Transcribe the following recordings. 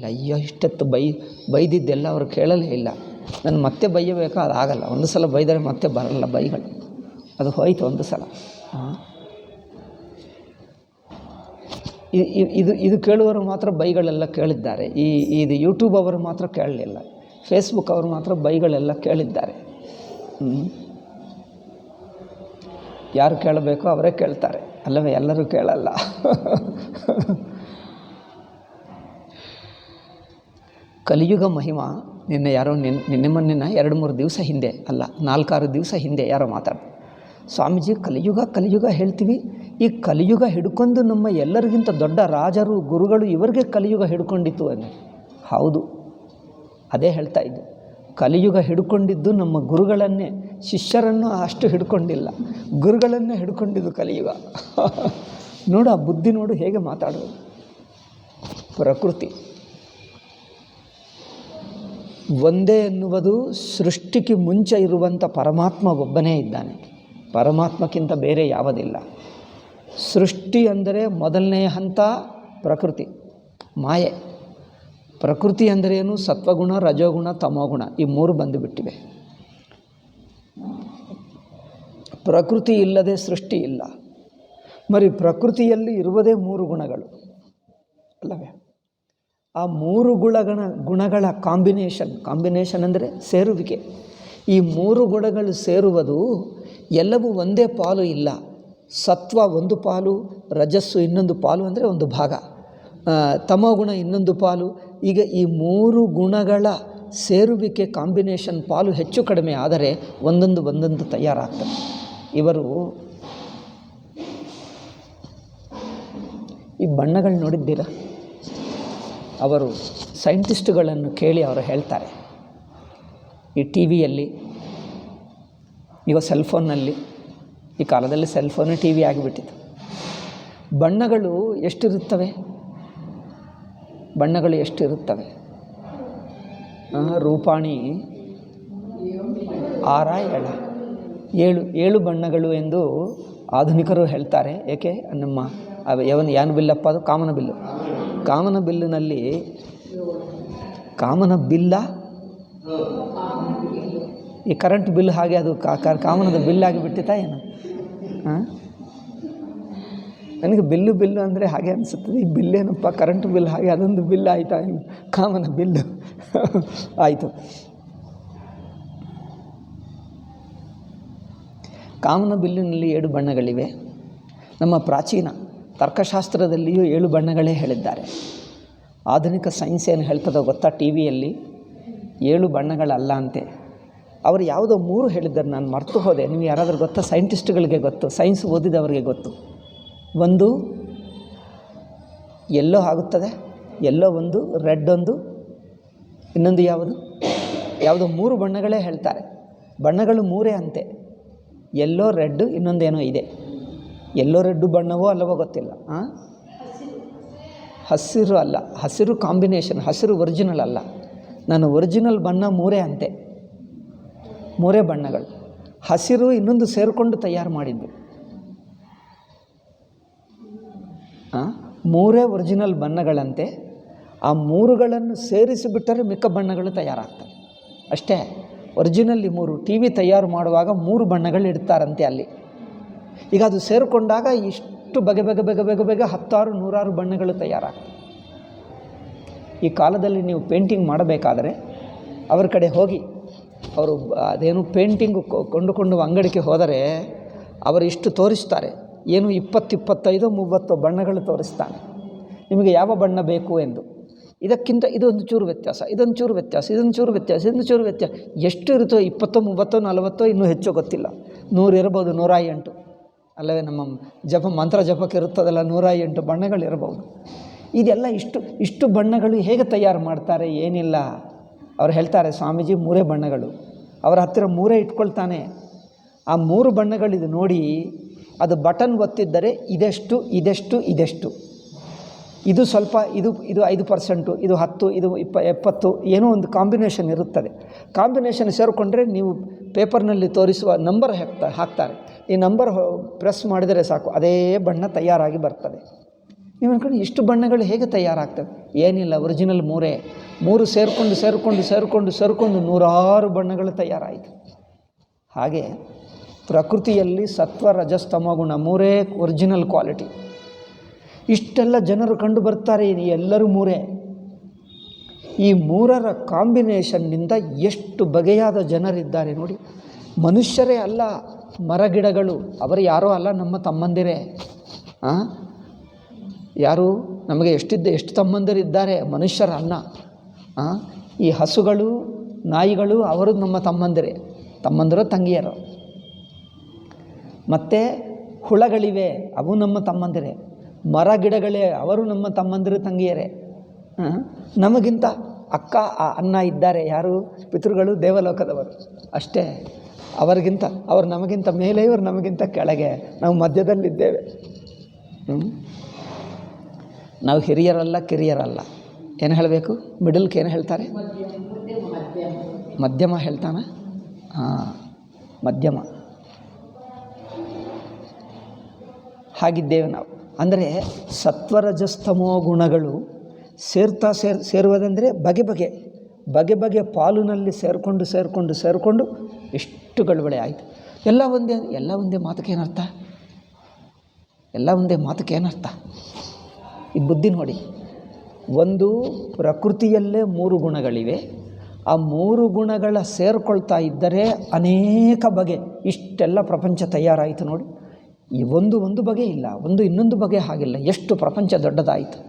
ಅಯ್ಯೋ ಇಷ್ಟೊತ್ತು ಬೈದಿದ್ದೆಲ್ಲ ಅವರು ಕೇಳಲೇ ಇಲ್ಲ. ನಾನು ಮತ್ತೆ ಬೈಯಬೇಕಾ? ಅದು ಆಗಲ್ಲ. ಒಂದು ಸಲ ಬೈದರೆ ಮತ್ತೆ ಬರಲ್ಲ ಬೈಗಳು, ಅದು ಹೋಯ್ತು ಒಂದು ಸಲ. ಇದು ಕೇಳುವವರು ಮಾತ್ರ ಬೈಗಳೆಲ್ಲ ಕೇಳಿದ್ದಾರೆ. ಇದು ಯೂಟ್ಯೂಬ್ ಅವರು ಮಾತ್ರ ಕೇಳಲಿಲ್ಲ, ಫೇಸ್ಬುಕ್ ಅವರು ಮಾತ್ರ ಬೈಗಳೆಲ್ಲ ಕೇಳಿದ್ದಾರೆ. ಯಾರು ಕೇಳಬೇಕೋ ಅವರೇ ಕೇಳ್ತಾರೆ, ಅಲ್ಲವೇ? ಎಲ್ಲರೂ ಕೇಳಲ್ಲ. ಕಲಿಯುಗ ಮಹಿಮಾ ನಿನ್ನೆ ಯಾರೋ ನಿನ್ನೆ ಮೊನ್ನೆ 2-3 ದಿವಸ ಹಿಂದೆ ಅಲ್ಲ, 4-6 ದಿವಸ ಹಿಂದೆ ಯಾರೋ ಮಾತಾಡ್ತಾರೆ, ಸ್ವಾಮೀಜಿ ಕಲಿಯುಗ ಹೇಳ್ತೀವಿ, ಈ ಕಲಿಯುಗ ಹಿಡ್ಕೊಂಡು ನಮ್ಮ ಎಲ್ಲರಿಗಿಂತ ದೊಡ್ಡ ರಾಜರು ಗುರುಗಳು ಇವರಿಗೆ ಕಲಿಯುಗ ಹಿಡ್ಕೊಂಡಿತ್ತು ಅನ್ನೋ. ಹೌದು, ಅದೇ ಹೇಳ್ತಾ ಇದ್ದು. ಕಲಿಯುಗ ಹಿಡ್ಕೊಂಡಿದ್ದು ನಮ್ಮ ಗುರುಗಳನ್ನೇ, ಶಿಷ್ಯರನ್ನು ಅಷ್ಟು ಹಿಡ್ಕೊಂಡಿಲ್ಲ, ಗುರುಗಳನ್ನೇ ಹಿಡ್ಕೊಂಡಿದ್ದು ಕಲಿಯುಗ. ನೋಡು ಆ ಬುದ್ಧಿ, ನೋಡು ಹೇಗೆ ಮಾತಾಡೋದು. ಪ್ರಕೃತಿ ಒಂದೇ ಎನ್ನುವುದು ಸೃಷ್ಟಿಗೆ ಮುಂಚೆ ಇರುವಂಥ ಪರಮಾತ್ಮ ಒಬ್ಬನೇ ಇದ್ದಾನೆ, ಪರಮಾತ್ಮಕ್ಕಿಂತ ಬೇರೆ ಯಾವುದಿಲ್ಲ. ಸೃಷ್ಟಿ ಅಂದರೆ ಮೊದಲನೆಯ ಹಂತ ಪ್ರಕೃತಿ, ಮಾಯೆ. ಪ್ರಕೃತಿ ಅಂದರೇನು? ಸತ್ವಗುಣ, ರಜೋಗುಣ, ತಮೋಗುಣ, ಈ 3 ಬಂದುಬಿಟ್ಟಿವೆ. ಪ್ರಕೃತಿ ಇಲ್ಲದೆ ಸೃಷ್ಟಿ ಇಲ್ಲ. మరి ಪ್ರಕೃತಿಯಲ್ಲಿ ಇರುವುದೇ 3 ಗುಣಗಳು ಅಲ್ಲವೇ? ಆ 3 ಗುಣಗಳ ಕಾಂಬಿನೇಷನ್ ಅಂದರೆ ಸೇರುವಿಕೆ. ಈ 3 ಗುಣಗಳು ಸೇರುವುದು ಎಲ್ಲವೂ ಒಂದೇ ಪಾಲು ಇಲ್ಲ. ಸತ್ವ ಒಂದು ಪಾಲು, ರಜಸ್ಸು ಇನ್ನೊಂದು ಪಾಲು ಅಂದರೆ ಒಂದು ಭಾಗ, ತಮೋಗುಣ ಇನ್ನೊಂದು ಪಾಲು. ಈಗ ಈ 3 ಗುಣಗಳ ಸೇರುವಿಕೆ ಕಾಂಬಿನೇಷನ್ ಪಾಲು ಹೆಚ್ಚು ಕಡಿಮೆ ಆದರೆ ಒಂದೊಂದು ತಯಾರಾಗ್ತದೆ. ಇವರು ಈ ಬಣ್ಣಗಳು ನೋಡಿದ್ದೀರಾ? ಅವರು ಸೈಂಟಿಸ್ಟುಗಳನ್ನು ಕೇಳಿ ಅವರು ಹೇಳ್ತಾರೆ, ಈ ಟಿ ವಿಯಲ್ಲಿ, ಈಗ ಸೆಲ್ಫೋನ್ನಲ್ಲಿ, ಈ ಕಾಲದಲ್ಲಿ ಸೆಲ್ಫೋನು ಟಿ ವಿ ಆಗಿಬಿಟ್ಟಿತ್ತು. ಬಣ್ಣಗಳು ಎಷ್ಟಿರುತ್ತವೆ? ರೂಪಾಣಿ 6 7 ಬಣ್ಣಗಳು ಎಂದು ಆಧುನಿಕರು ಹೇಳ್ತಾರೆ. ಏಕೆ? ನಮ್ಮ ಯಾನು ಬಿಲ್ಲಪ್ಪ, ಅದು ಕಾಮನ ಬಿಲ್ಲು. ಕಾಮನ ಬಿಲ್ಲಿನಲ್ಲಿ ಕಾಮನ ಬಿಲ್ಲ, ಈ ಕರೆಂಟ್ ಬಿಲ್ ಹಾಗೆ ಅದು ಕಾಮನದ ಬಿಲ್ಲಾಗಿ ಬಿಟ್ಟಿತಾ ಏನು? ನನಗೆ ಬಿಲ್ಲು ಅಂದರೆ ಹಾಗೆ ಅನಿಸುತ್ತದೆ. ಈ ಬಿಲ್ಲೇನಪ್ಪ, ಕರೆಂಟ್ ಬಿಲ್ ಹಾಗೆ ಅದೊಂದು ಬಿಲ್ ಆಯಿತಾ ಏನು? ಕಾಮನ ಬಿಲ್ಲು ಆಯಿತು. ಕಾಮನ ಬಿಲ್ಲಿನಲ್ಲಿ 7 ಬಣ್ಣಗಳಿವೆ. ನಮ್ಮ ಪ್ರಾಚೀನ ತರ್ಕಶಾಸ್ತ್ರದಲ್ಲಿಯೂ 7 ಬಣ್ಣಗಳೇ ಹೇಳಿದ್ದಾರೆ. ಆಧುನಿಕ ಸೈನ್ಸ್ ಏನು ಹೇಳ್ತದೋ ಗೊತ್ತಾ? ಟಿ ವಿಯಲ್ಲಿ 7 ಬಣ್ಣಗಳಲ್ಲ ಅಂತೆ. ಅವರು ಯಾವುದೋ 3 ಹೇಳಿದ್ದಾರೆ, ನಾನು ಮರ್ತು ಹೋದೆ. ನೀವು ಯಾರಾದರೂ ಗೊತ್ತಾ? ಸೈಂಟಿಸ್ಟ್ಗಳಿಗೆ ಗೊತ್ತು, ಸೈನ್ಸ್ ಓದಿದವರಿಗೆ ಗೊತ್ತು. ಒಂದು ಎಲ್ಲೋ ಆಗುತ್ತದೆ, ಎಲ್ಲೋ ಒಂದು, ರೆಡ್ ಒಂದು, ಇನ್ನೊಂದು ಯಾವುದೋ 3 ಬಣ್ಣಗಳೇ ಹೇಳ್ತಾರೆ. ಬಣ್ಣಗಳು 3 ಅಂತೆ, ಎಲ್ಲೋ, ರೆಡ್, ಇನ್ನೊಂದೇನೋ ಇದೆ. ಎಲ್ಲೋ ರೆಡ್ಡು ಬಣ್ಣವೋ ಅಲ್ಲವೋ ಗೊತ್ತಿಲ್ಲ. ಹಸಿರು ಅಲ್ಲ, ಹಸಿರು ಕಾಂಬಿನೇಷನ್, ಹಸಿರು ಒರಿಜಿನಲ್ ಅಲ್ಲ. ನಾನು ಒರಿಜಿನಲ್ ಬಣ್ಣ 3 ಅಂತೆ, 3 ಬಣ್ಣಗಳು. ಹಸಿರು ಇನ್ನೊಂದು ಸೇರಿಕೊಂಡು ತಯಾರು ಮಾಡಿದ್ದು. 3 ಒರಿಜಿನಲ್ ಬಣ್ಣಗಳಂತೆ. ಆ 3ಗಳನ್ನು ಸೇರಿಸಿಬಿಟ್ಟರೆ ಮಿಕ್ಕ ಬಣ್ಣಗಳು ತಯಾರಾಗ್ತವೆ ಅಷ್ಟೇ. ಒರಿಜಿನಲ್ಲಿ 3, ಟಿ ವಿ ತಯಾರು ಮಾಡುವಾಗ 3 ಬಣ್ಣಗಳು ಇಡ್ತಾರಂತೆ ಅಲ್ಲಿ. ಈಗ ಅದು ಸೇರಿಕೊಂಡಾಗ ಇಷ್ಟು ಬಗೆ 10 100 ಬಣ್ಣಗಳು ತಯಾರಾಗ್ತವೆ. ಈ ಕಾಲದಲ್ಲಿ ನೀವು ಪೇಂಟಿಂಗ್ ಮಾಡಬೇಕಾದರೆ ಅವ್ರ ಕಡೆ ಹೋಗಿ, ಅವರು ಅದೇನು ಪೇಂಟಿಂಗು ಕೊಂಡುಕೊಂಡು ಅಂಗಡಿಗೆ ಹೋದರೆ ಅವರು ಇಷ್ಟು ತೋರಿಸ್ತಾರೆ, ಏನು 20, 25, 30 ಬಣ್ಣಗಳು ತೋರಿಸ್ತಾನೆ. ನಿಮಗೆ ಯಾವ ಬಣ್ಣ ಬೇಕು ಎಂದು. ಇದಕ್ಕಿಂತ ಇದೊಂದು ಚೂರು ವ್ಯತ್ಯಾಸ, ಇದೊಂದು ಚೂರು ವ್ಯತ್ಯಾಸ, ಇದೊಂದು ಚೂರು ವ್ಯತ್ಯಾಸ, ಇದೊಂದು ಚೂರು ವ್ಯತ್ಯಾಸ. ಎಷ್ಟು ಇರುತ್ತೋ 20, 30, 40, ಇನ್ನೂ ಹೆಚ್ಚು ಗೊತ್ತಿಲ್ಲ. 100 ಇರ್ಬೋದು, 108 ಅಲ್ಲವೇ? ನಮ್ಮ ಮಂತ್ರ ಜಪಕ್ಕೆ ಇರುತ್ತದಲ್ಲ, 108 ಬಣ್ಣಗಳಿರ್ಬೋದು. ಇದೆಲ್ಲ ಇಷ್ಟು ಬಣ್ಣಗಳು ಹೇಗೆ ತಯಾರು ಮಾಡ್ತಾರೆ? ಏನಿಲ್ಲ, ಅವ್ರು ಹೇಳ್ತಾರೆ, ಸ್ವಾಮೀಜಿ 3 ಬಣ್ಣಗಳು. ಅವರ ಹತ್ತಿರ 3 ಇಟ್ಕೊಳ್ತಾನೆ. ಆ 3 ಬಣ್ಣಗಳಿದು ನೋಡಿ, ಅದು ಬಟನ್ ಒತ್ತಿದ್ದರೆ ಇದೆಷ್ಟು, ಇದು ಸ್ವಲ್ಪ, ಇದು 5%, ಇದು 10, ಇದು 70, ಏನೋ ಒಂದು ಕಾಂಬಿನೇಷನ್ ಇರುತ್ತದೆ. ಕಾಂಬಿನೇಷನ್ ಸೇರಿಕೊಂಡ್ರೆ ನೀವು ಪೇಪರ್ನಲ್ಲಿ ತೋರಿಸುವ ನಂಬರ್ ಹಾಕ್ತಾರೆ. ಈ ನಂಬರ್ ಪ್ರೆಸ್ ಮಾಡಿದರೆ ಸಾಕು, ಅದೇ ಬಣ್ಣ ತಯಾರಾಗಿ ಬರ್ತದೆ. ನೀವು ಅನ್ಕೊಂಡು ಇಷ್ಟು ಬಣ್ಣಗಳು ಹೇಗೆ ತಯಾರಾಗ್ತವೆ? ಏನಿಲ್ಲ, ಒರಿಜಿನಲ್ ಮೂರು ಸೇರಿಕೊಂಡು ನೂರಾರು ಬಣ್ಣಗಳು ತಯಾರಾಯಿತು. ಹಾಗೆ ಪ್ರಕೃತಿಯಲ್ಲಿ ಸತ್ವ ರಜಸ್ತಮ ಗುಣ ಮೂರೇ ಒರಿಜಿನಲ್ ಕ್ವಾಲಿಟಿ. ಇಷ್ಟೆಲ್ಲ ಜನರು ಕಂಡು ಬರ್ತಾರೆ, ಎಲ್ಲರೂ ಮೂರೇ. ಈ ಮೂರರ ಕಾಂಬಿನೇಷನ್ನಿಂದ ಎಷ್ಟು ಬಗೆಯಾದ ಜನರಿದ್ದಾರೆ ನೋಡಿ. ಮನುಷ್ಯರೇ ಅಲ್ಲ, ಮರಗಿಡಗಳು ಅವರು ಯಾರೋ ಅಲ್ಲ, ನಮ್ಮ ತಮ್ಮಂದಿರೇ. ಯಾರು ನಮಗೆ ಎಷ್ಟು ತಮ್ಮಂದಿರಿದ್ದಾರೆ, ಮನುಷ್ಯರಲ್ಲ. ಈ ಹಸುಗಳು ನಾಯಿಗಳು ಅವರು ನಮ್ಮ ತಮ್ಮಂದಿರೋ ತಂಗಿಯರು. ಮತ್ತು ಹುಳಗಳಿವೆ, ಅವು ನಮ್ಮ ತಮ್ಮಂದಿರೇ. ಮರ ಗಿಡಗಳೇ, ಅವರು ನಮ್ಮ ತಮ್ಮಂದಿರು ತಂಗಿಯರೇ. ನಮಗಿಂತ ಅಕ್ಕ ಅಣ್ಣ ಇದ್ದಾರೆ, ಯಾರು? ಪಿತೃಗಳು, ದೇವಲೋಕದವರು ಅಷ್ಟೇ. ಅವರು ನಮಗಿಂತ ಮೇಲೆ, ಇವರು ನಮಗಿಂತ ಕೆಳಗೆ, ನಾವು ಮಧ್ಯದಲ್ಲಿದ್ದೇವೆ. ನಾವು ಹಿರಿಯರಲ್ಲ, ಕಿರಿಯರಲ್ಲ. ಏನು ಹೇಳಬೇಕು? ಮಿಡಲ್ಗೆ ಏನು ಹೇಳ್ತಾರೆ? ಮಧ್ಯಮ ಹೇಳ್ತಾನೆ. ಮಧ್ಯಮ ಹಾಗಿದ್ದೇವೆ ನಾವು. ಅಂದರೆ ಸತ್ವರಜಸ್ತಮೋ ಗುಣಗಳು ಸೇರುವುದಂದರೆ ಬಗೆ ಪಾಲಿನಲ್ಲಿ ಸೇರಿಕೊಂಡು ಎಷ್ಟು ಗಳುಬಳೆ ಆಯಿತು. ಎಲ್ಲ ಒಂದೇ ಮಾತಕ್ಕೇನರ್ಥ? ಎಲ್ಲ ಒಂದೇ ಮಾತಕ್ಕೇನರ್ಥ? ಈ ಬುದ್ಧಿ ನೋಡಿ. ಒಂದು ಪ್ರಕೃತಿಯಲ್ಲೇ 3 ಗುಣಗಳಿವೆ. ಆ 3 ಗುಣಗಳ ಸೇರ್ಕೊಳ್ತಾ ಇದ್ದರೆ ಅನೇಕ ಬಗೆ ಇಷ್ಟೆಲ್ಲ ಪ್ರಪಂಚ ತಯಾರಾಯಿತು ನೋಡಿ. ಈ ಒಂದು ಬಗೆ ಇಲ್ಲ, ಇನ್ನೊಂದು ಬಗೆ ಹಾಗಿಲ್ಲ. ಎಷ್ಟು ಪ್ರಪಂಚ ದೊಡ್ಡದಾಯಿತು.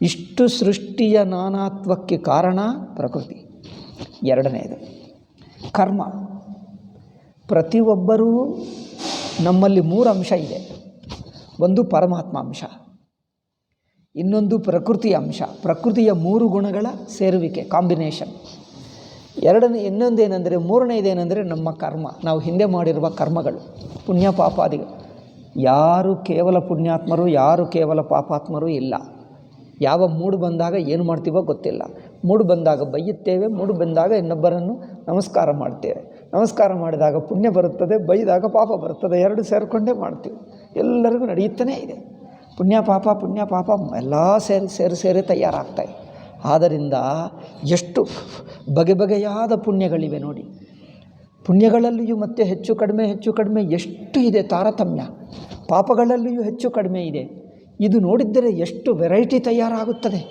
ಇಷ್ಟು ಸೃಷ್ಟಿಯ ನಾನಾತ್ವಕ್ಕೆ ಕಾರಣ ಪ್ರಕೃತಿ. ಎರಡನೆಯದು ಕರ್ಮ. ಪ್ರತಿಯೊಬ್ಬರೂ ನಮ್ಮಲ್ಲಿ 3 ಅಂಶ ಇದೆ. ಒಂದು ಪರಮಾತ್ಮ ಅಂಶ, ಇನ್ನೊಂದು ಪ್ರಕೃತಿಯ ಅಂಶ, ಪ್ರಕೃತಿಯ 3 ಗುಣಗಳ ಸೇರುವಿಕೆ, ಕಾಂಬಿನೇಷನ್. ಇನ್ನೊಂದೇನೆಂದರೆ, ಮೂರನೇದೇನೆಂದರೆ ನಮ್ಮ ಕರ್ಮ, ನಾವು ಹಿಂದೆ ಮಾಡಿರುವ ಕರ್ಮಗಳು, ಪುಣ್ಯ ಪಾಪಾದಿಗಳು. ಯಾರು ಕೇವಲ ಪುಣ್ಯಾತ್ಮರು, ಯಾರು ಕೇವಲ ಪಾಪಾತ್ಮರು ಇಲ್ಲ. ಯಾವ ಮೂಡು ಬಂದಾಗ ಏನು ಮಾಡ್ತೀವೋ ಗೊತ್ತಿಲ್ಲ. ಮೂಡು ಬಂದಾಗ ಬೈಯುತ್ತೇವೆ, ಮೂಡು ಬಂದಾಗ ಇನ್ನೊಬ್ಬರನ್ನು ನಮಸ್ಕಾರ ಮಾಡ್ತೇವೆ. ನಮಸ್ಕಾರ ಮಾಡಿದಾಗ ಪುಣ್ಯ ಬರುತ್ತದೆ, ಬೈದಾಗ ಪಾಪ ಬರುತ್ತದೆ. 2 ಸೇರಿಕೊಂಡೇ ಮಾಡ್ತೀವಿ. ಎಲ್ಲರಿಗೂ ನಡೆಯುತ್ತಲೇ ಇದೆ. ಪುಣ್ಯ ಪಾಪ ಎಲ್ಲ ಸೇರಿ ತಯಾರಾಗ್ತಾಯಿದೆ. ಆದ್ದರಿಂದ ಎಷ್ಟು ಬಗೆಯಾದ ಪುಣ್ಯಗಳಿವೆ ನೋಡಿ. ಪುಣ್ಯಗಳಲ್ಲಿಯೂ ಮತ್ತೆ ಹೆಚ್ಚು ಕಡಿಮೆ ಎಷ್ಟು ಇದೆ ತಾರತಮ್ಯ. ಪಾಪಗಳಲ್ಲಿಯೂ ಹೆಚ್ಚು ಕಡಿಮೆ ಇದೆ. ಇದು ನೋಡಿದ್ದರೆ ಎಷ್ಟು ವೆರೈಟಿ ತಯಾರಾಗುತ್ತದೆ.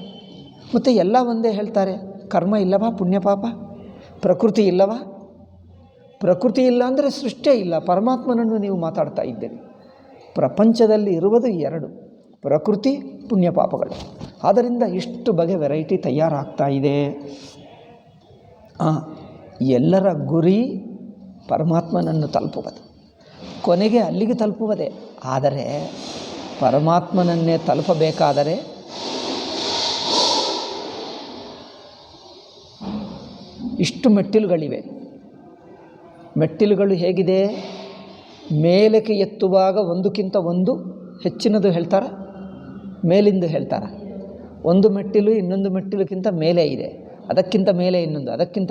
ಮತ್ತು ಎಲ್ಲ ಒಂದೇ ಹೇಳ್ತಾರೆ. ಕರ್ಮ ಇಲ್ಲವಾ? ಪುಣ್ಯ ಪಾಪ. ಪ್ರಕೃತಿ ಇಲ್ಲವಾ? ಪ್ರಕೃತಿ ಇಲ್ಲ ಅಂದರೆ ಸೃಷ್ಟಿಯೇ ಇಲ್ಲ. ಪರಮಾತ್ಮನನ್ನು ನೀವು ಮಾತಾಡ್ತಾ ಇದ್ದೀರಿ. ಪ್ರಪಂಚದಲ್ಲಿ ಇರುವುದು 2, ಪ್ರಕೃತಿ, ಪುಣ್ಯ ಪಾಪಗಳು. ಆದ್ದರಿಂದ ಇಷ್ಟು ಬಗೆ ವೆರೈಟಿ ತಯಾರಾಗ್ತಾ ಇದೆ. ಎಲ್ಲರ ಗುರಿ ಪರಮಾತ್ಮನನ್ನು ತಲುಪುವುದು, ಕೊನೆಗೆ ಅಲ್ಲಿಗೆ ತಲುಪುವುದೇ. ಆದರೆ ಪರಮಾತ್ಮನನ್ನೇ ತಲುಪಬೇಕಾದರೆ ಇಷ್ಟು ಮೆಟ್ಟಿಲುಗಳಿವೆ. ಮೆಟ್ಟಿಲುಗಳು ಹೇಗಿದೆ? ಮೇಲಕ್ಕೆ ಎತ್ತುವಾಗ ಒಂದಕ್ಕಿಂತ ಒಂದು ಹೆಚ್ಚಿನದು ಹೇಳ್ತಾರೆ, ಮೇಲಿಂದು ಹೇಳ್ತಾರೆ. ಒಂದು ಮೆಟ್ಟಿಲು ಇನ್ನೊಂದು ಮೆಟ್ಟಿಲುಕ್ಕಿಂತ ಮೇಲೆ ಇದೆ, ಅದಕ್ಕಿಂತ ಮೇಲೆ ಇನ್ನೊಂದು, ಅದಕ್ಕಿಂತ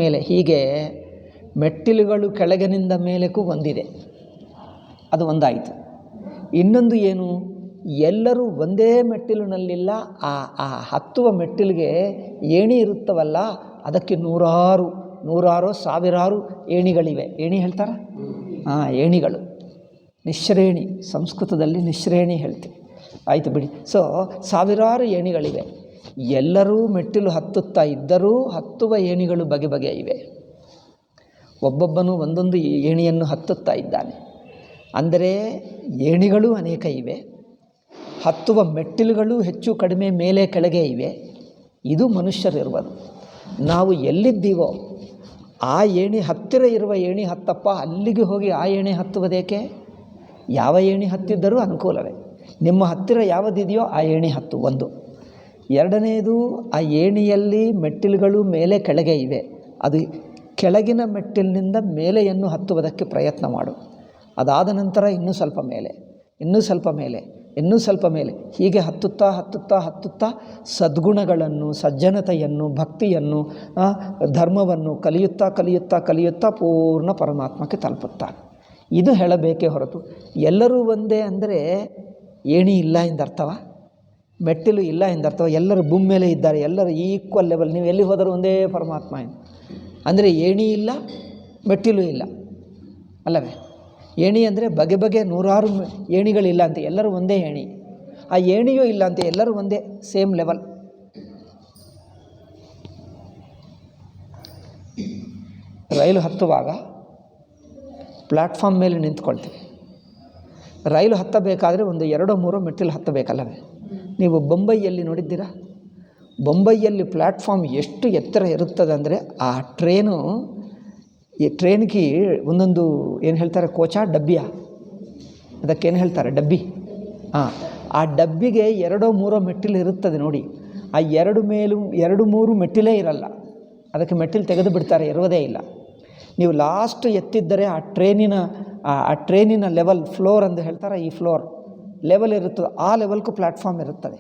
ಮೇಲೆ ಹೀಗೆ ಮೆಟ್ಟಿಲುಗಳು ಕೆಳಗಿನಿಂದ ಮೇಲಕ್ಕೂ ಒಂದಿದೆ. ಅದು ಒಂದಾಯಿತು. ಇನ್ನೊಂದು ಏನು? ಎಲ್ಲರೂ ಒಂದೇ ಮೆಟ್ಟಿಲಿನಲ್ಲಿಲ್ಲ. ಆ ಹತ್ತುವ ಮೆಟ್ಟಿಲಿಗೆ ಏಣಿ ಇರುತ್ತವಲ್ಲ, ಅದಕ್ಕೆ ನೂರಾರು ಸಾವಿರಾರು ಏಣಿಗಳಿವೆ. ಏಣಿ ಹೇಳ್ತಾರೆ? ಏಣಿಗಳು, ನಿಶ್ರೇಣಿ. ಸಂಸ್ಕೃತದಲ್ಲಿ ನಿಶ್ರೇಣಿ ಹೇಳ್ತೀವಿ. ಆಯಿತು ಬಿಡಿ. ಸೊ ಸಾವಿರಾರು ಏಣಿಗಳಿವೆ. ಎಲ್ಲರೂ ಮೆಟ್ಟಿಲು ಹತ್ತುತ್ತಾ ಇದ್ದರೂ ಹತ್ತುವ ಏಣಿಗಳು ಬಗೆ ಇವೆ. ಒಬ್ಬೊಬ್ಬನು ಒಂದೊಂದು ಏಣಿಯನ್ನು ಹತ್ತುತ್ತಾ ಇದ್ದಾನೆ. ಅಂದರೆ ಏಣಿಗಳು ಅನೇಕ ಇವೆ, ಹತ್ತುವ ಮೆಟ್ಟಿಲುಗಳು ಹೆಚ್ಚು ಕಡಿಮೆ ಮೇಲೆ ಕೆಳಗೆ ಇವೆ. ಇದು ಮನುಷ್ಯರಿರುವುದು. ನಾವು ಎಲ್ಲಿದ್ದೀವೋ ಆ ಏಣಿ ಹತ್ತಿರ ಇರುವ ಏಣಿ ಹತ್ತಪ್ಪ, ಅಲ್ಲಿಗೆ ಹೋಗಿ ಆ ಏಣಿ ಹತ್ತುವುದೇಕೆ? ಯಾವ ಏಣಿ ಹತ್ತಿದ್ದರೂ ಅನುಕೂಲವೇ. ನಿಮ್ಮ ಹತ್ತಿರ ಯಾವುದಿದೆಯೋ ಆ ಏಣಿ ಹತ್ತು. ಒಂದು. ಎರಡನೆಯದು, ಆ ಏಣಿಯಲ್ಲಿ ಮೆಟ್ಟಿಲುಗಳು ಮೇಲೆ ಕೆಳಗೆ ಇವೆ. ಅದು ಕೆಳಗಿನ ಮೆಟ್ಟಿಲಿನಿಂದ ಮೇಲೆಯನ್ನು ಹತ್ತುವುದಕ್ಕೆ ಪ್ರಯತ್ನ ಮಾಡು. ಅದಾದ ನಂತರ ಇನ್ನೂ ಸ್ವಲ್ಪ ಮೇಲೆ, ಇನ್ನೂ ಸ್ವಲ್ಪ ಮೇಲೆ, ಇನ್ನೂ ಸ್ವಲ್ಪ ಮೇಲೆ, ಹೀಗೆ ಹತ್ತುತ್ತಾ ಸದ್ಗುಣಗಳನ್ನು, ಸಜ್ಜನತೆಯನ್ನು, ಭಕ್ತಿಯನ್ನು, ಧರ್ಮವನ್ನು ಕಲಿಯುತ್ತಾ ಪೂರ್ಣ ಪರಮಾತ್ಮಕ್ಕೆ ತಲುಪುತ್ತಾರೆ. ಇದು ಹೇಳಬೇಕೇ ಹೊರತು ಎಲ್ಲರೂ ಒಂದೇ ಅಂದರೆ ಏಣಿ ಇಲ್ಲ ಎಂದರ್ಥವ? ಮೆಟ್ಟಿಲು ಇಲ್ಲ ಎಂದರ್ಥ. ಎಲ್ಲರೂ ಭೂಮಿ ಮೇಲೆ ಇದ್ದಾರೆ, ಎಲ್ಲರೂ ಈಕ್ವಲ್ ಲೆವೆಲ್. ನೀವು ಎಲ್ಲಿ ಹೋದರೂ ಒಂದೇ ಪರಮಾತ್ಮ ಅಂದರೆ ಏಣಿ ಇಲ್ಲ, ಮೆಟ್ಟಿಲು ಇಲ್ಲ ಅಲ್ಲವೇ? ಏಣಿ ಅಂದರೆ ಬಗೆ ಬಗೆ ನೂರಾರು ಏಣಿಗಳಿಲ್ಲ ಅಂತ, ಎಲ್ಲರೂ ಒಂದೇ ಏಣಿ. ಆ ಏಣಿಯೂ ಇಲ್ಲ ಅಂತ, ಎಲ್ಲರೂ ಒಂದೇ ಸೇಮ್ ಲೆವೆಲ್. ರೈಲು ಹತ್ತುವಾಗ ಪ್ಲ್ಯಾಟ್ಫಾರ್ಮ್ ಮೇಲೆ ನಿಂತ್ಕೊಳ್ತೀವಿ. ರೈಲು ಹತ್ತಬೇಕಾದ್ರೆ ಒಂದು 2-3 ಮೆಟ್ಟಿಲು ಹತ್ತಬೇಕಲ್ಲವೇ? ನೀವು ಬೊಂಬೈಯಲ್ಲಿ ನೋಡಿದ್ದೀರಾ? ಬೊಂಬೈಯಲ್ಲಿ ಪ್ಲ್ಯಾಟ್ಫಾರ್ಮ್ ಎಷ್ಟು ಎತ್ತರ ಇರುತ್ತದೆ ಅಂದರೆ, ಆ ಈ ಟ್ರೈನ್ಗೆ ಒಂದೊಂದು ಏನು ಹೇಳ್ತಾರೆ, ಕೋಚಾ ಡಬ್ಬಿಯ, ಅದಕ್ಕೇನು ಹೇಳ್ತಾರೆ, ಡಬ್ಬಿ. ಆ ಡಬ್ಬಿಗೆ 2-3 ಮೆಟ್ಟಿಲು ಇರುತ್ತದೆ ನೋಡಿ. ಆ 2-3 ಮೆಟ್ಟಿಲೇ ಇರಲ್ಲ, ಅದಕ್ಕೆ ಮೆಟ್ಟಿಲು ತೆಗೆದು ಬಿಡ್ತಾರೆ, ಇರುವುದೇ ಇಲ್ಲ. ನೀವು ಲಾಸ್ಟ್ ಎತ್ತಿದ್ದರೆ ಆ ಟ್ರೈನಿನ ಲೆವೆಲ್, ಫ್ಲೋರ್ ಅಂತ ಹೇಳ್ತಾರೆ, ಈ ಫ್ಲೋರ್ ಲೆವೆಲ್ ಇರುತ್ತದೆ, ಆ ಲೆವೆಲ್ಗೂ ಪ್ಲ್ಯಾಟ್ಫಾರ್ಮ್ ಇರುತ್ತದೆ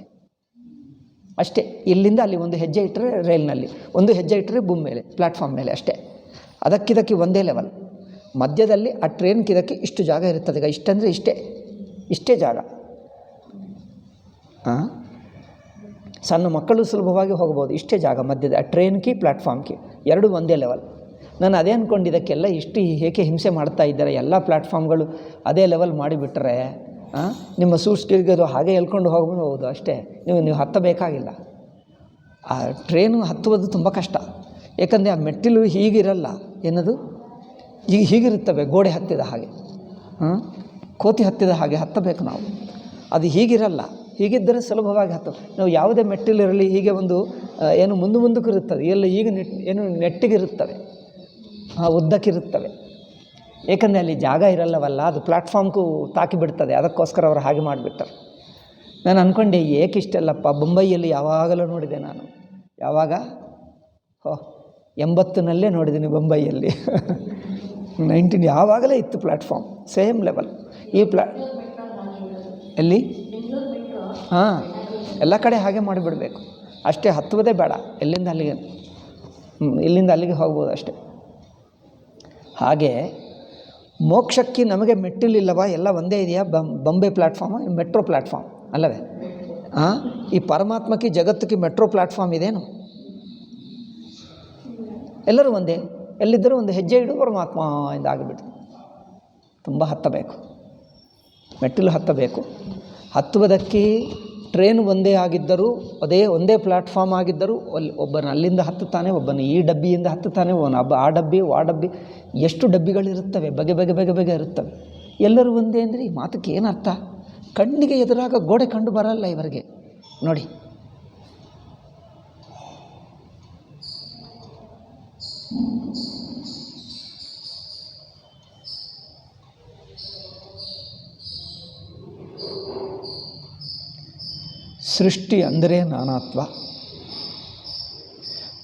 ಅಷ್ಟೇ. ಇಲ್ಲಿಂದ ಅಲ್ಲಿ ಒಂದು ಹೆಜ್ಜೆ ಇಟ್ಟರೆ ರೈಲ್ನಲ್ಲಿ, ಒಂದು ಹೆಜ್ಜೆ ಇಟ್ಟರೆ ಭೂಮಿ ಮೇಲೆ, ಪ್ಲ್ಯಾಟ್ಫಾರ್ಮ್ ಮೇಲೆ ಅಷ್ಟೇ. ಅದಕ್ಕಿದಕ್ಕೆ ಒಂದೇ ಲೆವೆಲ್. ಮಧ್ಯದಲ್ಲಿ ಆ ಟ್ರೈನ್ಗಿದಕ್ಕೆ ಇಷ್ಟು ಜಾಗ ಇರುತ್ತದೆ. ಈಗ ಇಷ್ಟಂದರೆ ಇಷ್ಟೇ ಜಾಗ. ಸಣ್ಣ ಮಕ್ಕಳು ಸುಲಭವಾಗಿ ಹೋಗ್ಬೋದು, ಇಷ್ಟೇ ಜಾಗ ಮಧ್ಯದ ಆ ಟ್ರೈನ್ಗೆ ಪ್ಲ್ಯಾಟ್ಫಾರ್ಮ್ಗೆ, ಎರಡು ಒಂದೇ ಲೆವೆಲ್. ನಾನು ಅದೇ ಅಂದ್ಕೊಂಡಿದ್ದಕ್ಕೆಲ್ಲ ಇಷ್ಟು ಹೇಗೆ ಹಿಂಸೆ ಮಾಡ್ತಾ ಇದ್ದಾರೆ, ಎಲ್ಲ ಪ್ಲ್ಯಾಟ್ಫಾರ್ಮ್ಗಳು ಅದೇ ಲೆವೆಲ್ ಮಾಡಿಬಿಟ್ರೆ ನಿಮ್ಮ ಸೂಟ್ಸ್ಗೆ ಅದು ಹಾಗೆ ಎಳ್ಕೊಂಡು ಹೋಗ್ಬೋದು ಅಷ್ಟೇ. ನೀವು ಹತ್ತಬೇಕಾಗಿಲ್ಲ. ಆ ಟ್ರೈನು ಹತ್ತುವುದು ತುಂಬ ಕಷ್ಟ, ಏಕೆಂದರೆ ಆ ಮೆಟ್ಟಿಲು ಹೀಗಿರಲ್ಲ, ಏನದು ಹೀಗಿರುತ್ತವೆ, ಗೋಡೆ ಹತ್ತಿದ ಹಾಗೆ, ಕೋತಿ ಹತ್ತಿದ ಹಾಗೆ ಹತ್ತಬೇಕು ನಾವು. ಅದು ಹೀಗಿರಲ್ಲ, ಹೀಗಿದ್ದರೆ ಸುಲಭವಾಗಿ ನಾವು ಯಾವುದೇ ಮೆಟ್ಟಿಲಿರಲಿ ಹೀಗೆ ಒಂದು ಏನು ಮುಂದಕ್ಕೆ ಇರುತ್ತದೆ, ಎಲ್ಲ ಈಗ ಏನು ನೆಟ್ಟಿಗಿರುತ್ತವೆ, ಉದ್ದಕ್ಕಿರುತ್ತವೆ. ಏಕೆಂದರೆ ಅಲ್ಲಿ ಜಾಗ ಇರಲ್ಲವಲ್ಲ, ಅದು ಪ್ಲ್ಯಾಟ್ಫಾರ್ಮ್ಗೂ ತಾಕಿ ಬಿಡ್ತದೆ. ಅದಕ್ಕೋಸ್ಕರ ಅವರು ಹಾಗೆ ಮಾಡಿಬಿಟ್ಟರು. ನಾನು ಅಂದ್ಕೊಂಡೆ ಏಕಿಷ್ಟಲ್ಲಪ್ಪ. ಬೊಂಬೈಯಲ್ಲಿ ಯಾವಾಗಲೂ ನೋಡಿದೆ ನಾನು, ಯಾವಾಗ 80ನಲ್ಲೇ ನೋಡಿದ್ದೀನಿ ಬೊಂಬೈಯಲ್ಲಿ. 19 ಯಾವಾಗಲೇ ಇತ್ತು ಪ್ಲ್ಯಾಟ್ಫಾರ್ಮ್ ಸೇಮ್ ಲೆವೆಲ್. ಈ ಎಲ್ಲಿ ಎಲ್ಲ ಕಡೆ ಹಾಗೆ ಮಾಡಿಬಿಡಬೇಕು ಅಷ್ಟೇ, ಹತ್ತುವುದೇ ಬೇಡ. ಇಲ್ಲಿಂದ ಅಲ್ಲಿಗೆ ಹೋಗ್ಬೋದು ಅಷ್ಟೇ. ಹಾಗೆ ಮೋಕ್ಷಕ್ಕೆ ನಮಗೆ ಮೆಟ್ಟಿಲಿಲ್ಲವಾ? ಎಲ್ಲ ಒಂದೇ ಇದೆಯಾ? ಬಾಂಬೆ ಪ್ಲ್ಯಾಟ್ಫಾರ್ಮ್, ಮೆಟ್ರೋ ಪ್ಲ್ಯಾಟ್ಫಾರ್ಮ್ ಅಲ್ಲವೇ? ಈ ಪರಮಾತ್ಮಕ್ಕೆ ಜಗತ್ತಿಗೆ ಮೆಟ್ರೋ ಪ್ಲ್ಯಾಟ್ಫಾರ್ಮ್ ಇದೇನು? ಎಲ್ಲರೂ ಒಂದೇ, ಎಲ್ಲಿದ್ದರೂ ಒಂದು ಹೆಜ್ಜೆ ಇಡು ಪರಮಾತ್ಮ ಎಂದಾಗಿಬಿಟ್ಟು. ತುಂಬ ಹತ್ತಬೇಕು, ಮೆಟ್ಟಿಲು ಹತ್ತಬೇಕು. ಹತ್ತುವುದಕ್ಕೆ ಟ್ರೈನ್ ಒಂದೇ ಆಗಿದ್ದರೂ, ಒಂದೇ ಪ್ಲ್ಯಾಟ್ಫಾರ್ಮ್ ಆಗಿದ್ದರೂ, ಒಬ್ಬನ ಅಲ್ಲಿಂದ ಹತ್ತುತ್ತಾನೆ, ಒಬ್ಬನ ಈ ಡಬ್ಬಿಯಿಂದ ಹತ್ತುತ್ತಾನೆ, ಆ ಡಬ್ಬಿ ಎಷ್ಟು ಡಬ್ಬಿಗಳಿರುತ್ತವೆ, ಬಗೆ ಇರುತ್ತವೆ. ಎಲ್ಲರೂ ಒಂದೇ ಅಂದರೆ ಈ ಮಾತಕ್ಕೆ ಏನರ್ಥ? ಕಣ್ಣಿಗೆ ಎದುರಾಗ ಗೋಡೆ ಕಂಡು ಬರಲ್ಲ ಇವರಿಗೆ ನೋಡಿ. ಸೃಷ್ಟಿ ಅಂದರೆ ನಾನಾತ್ವ.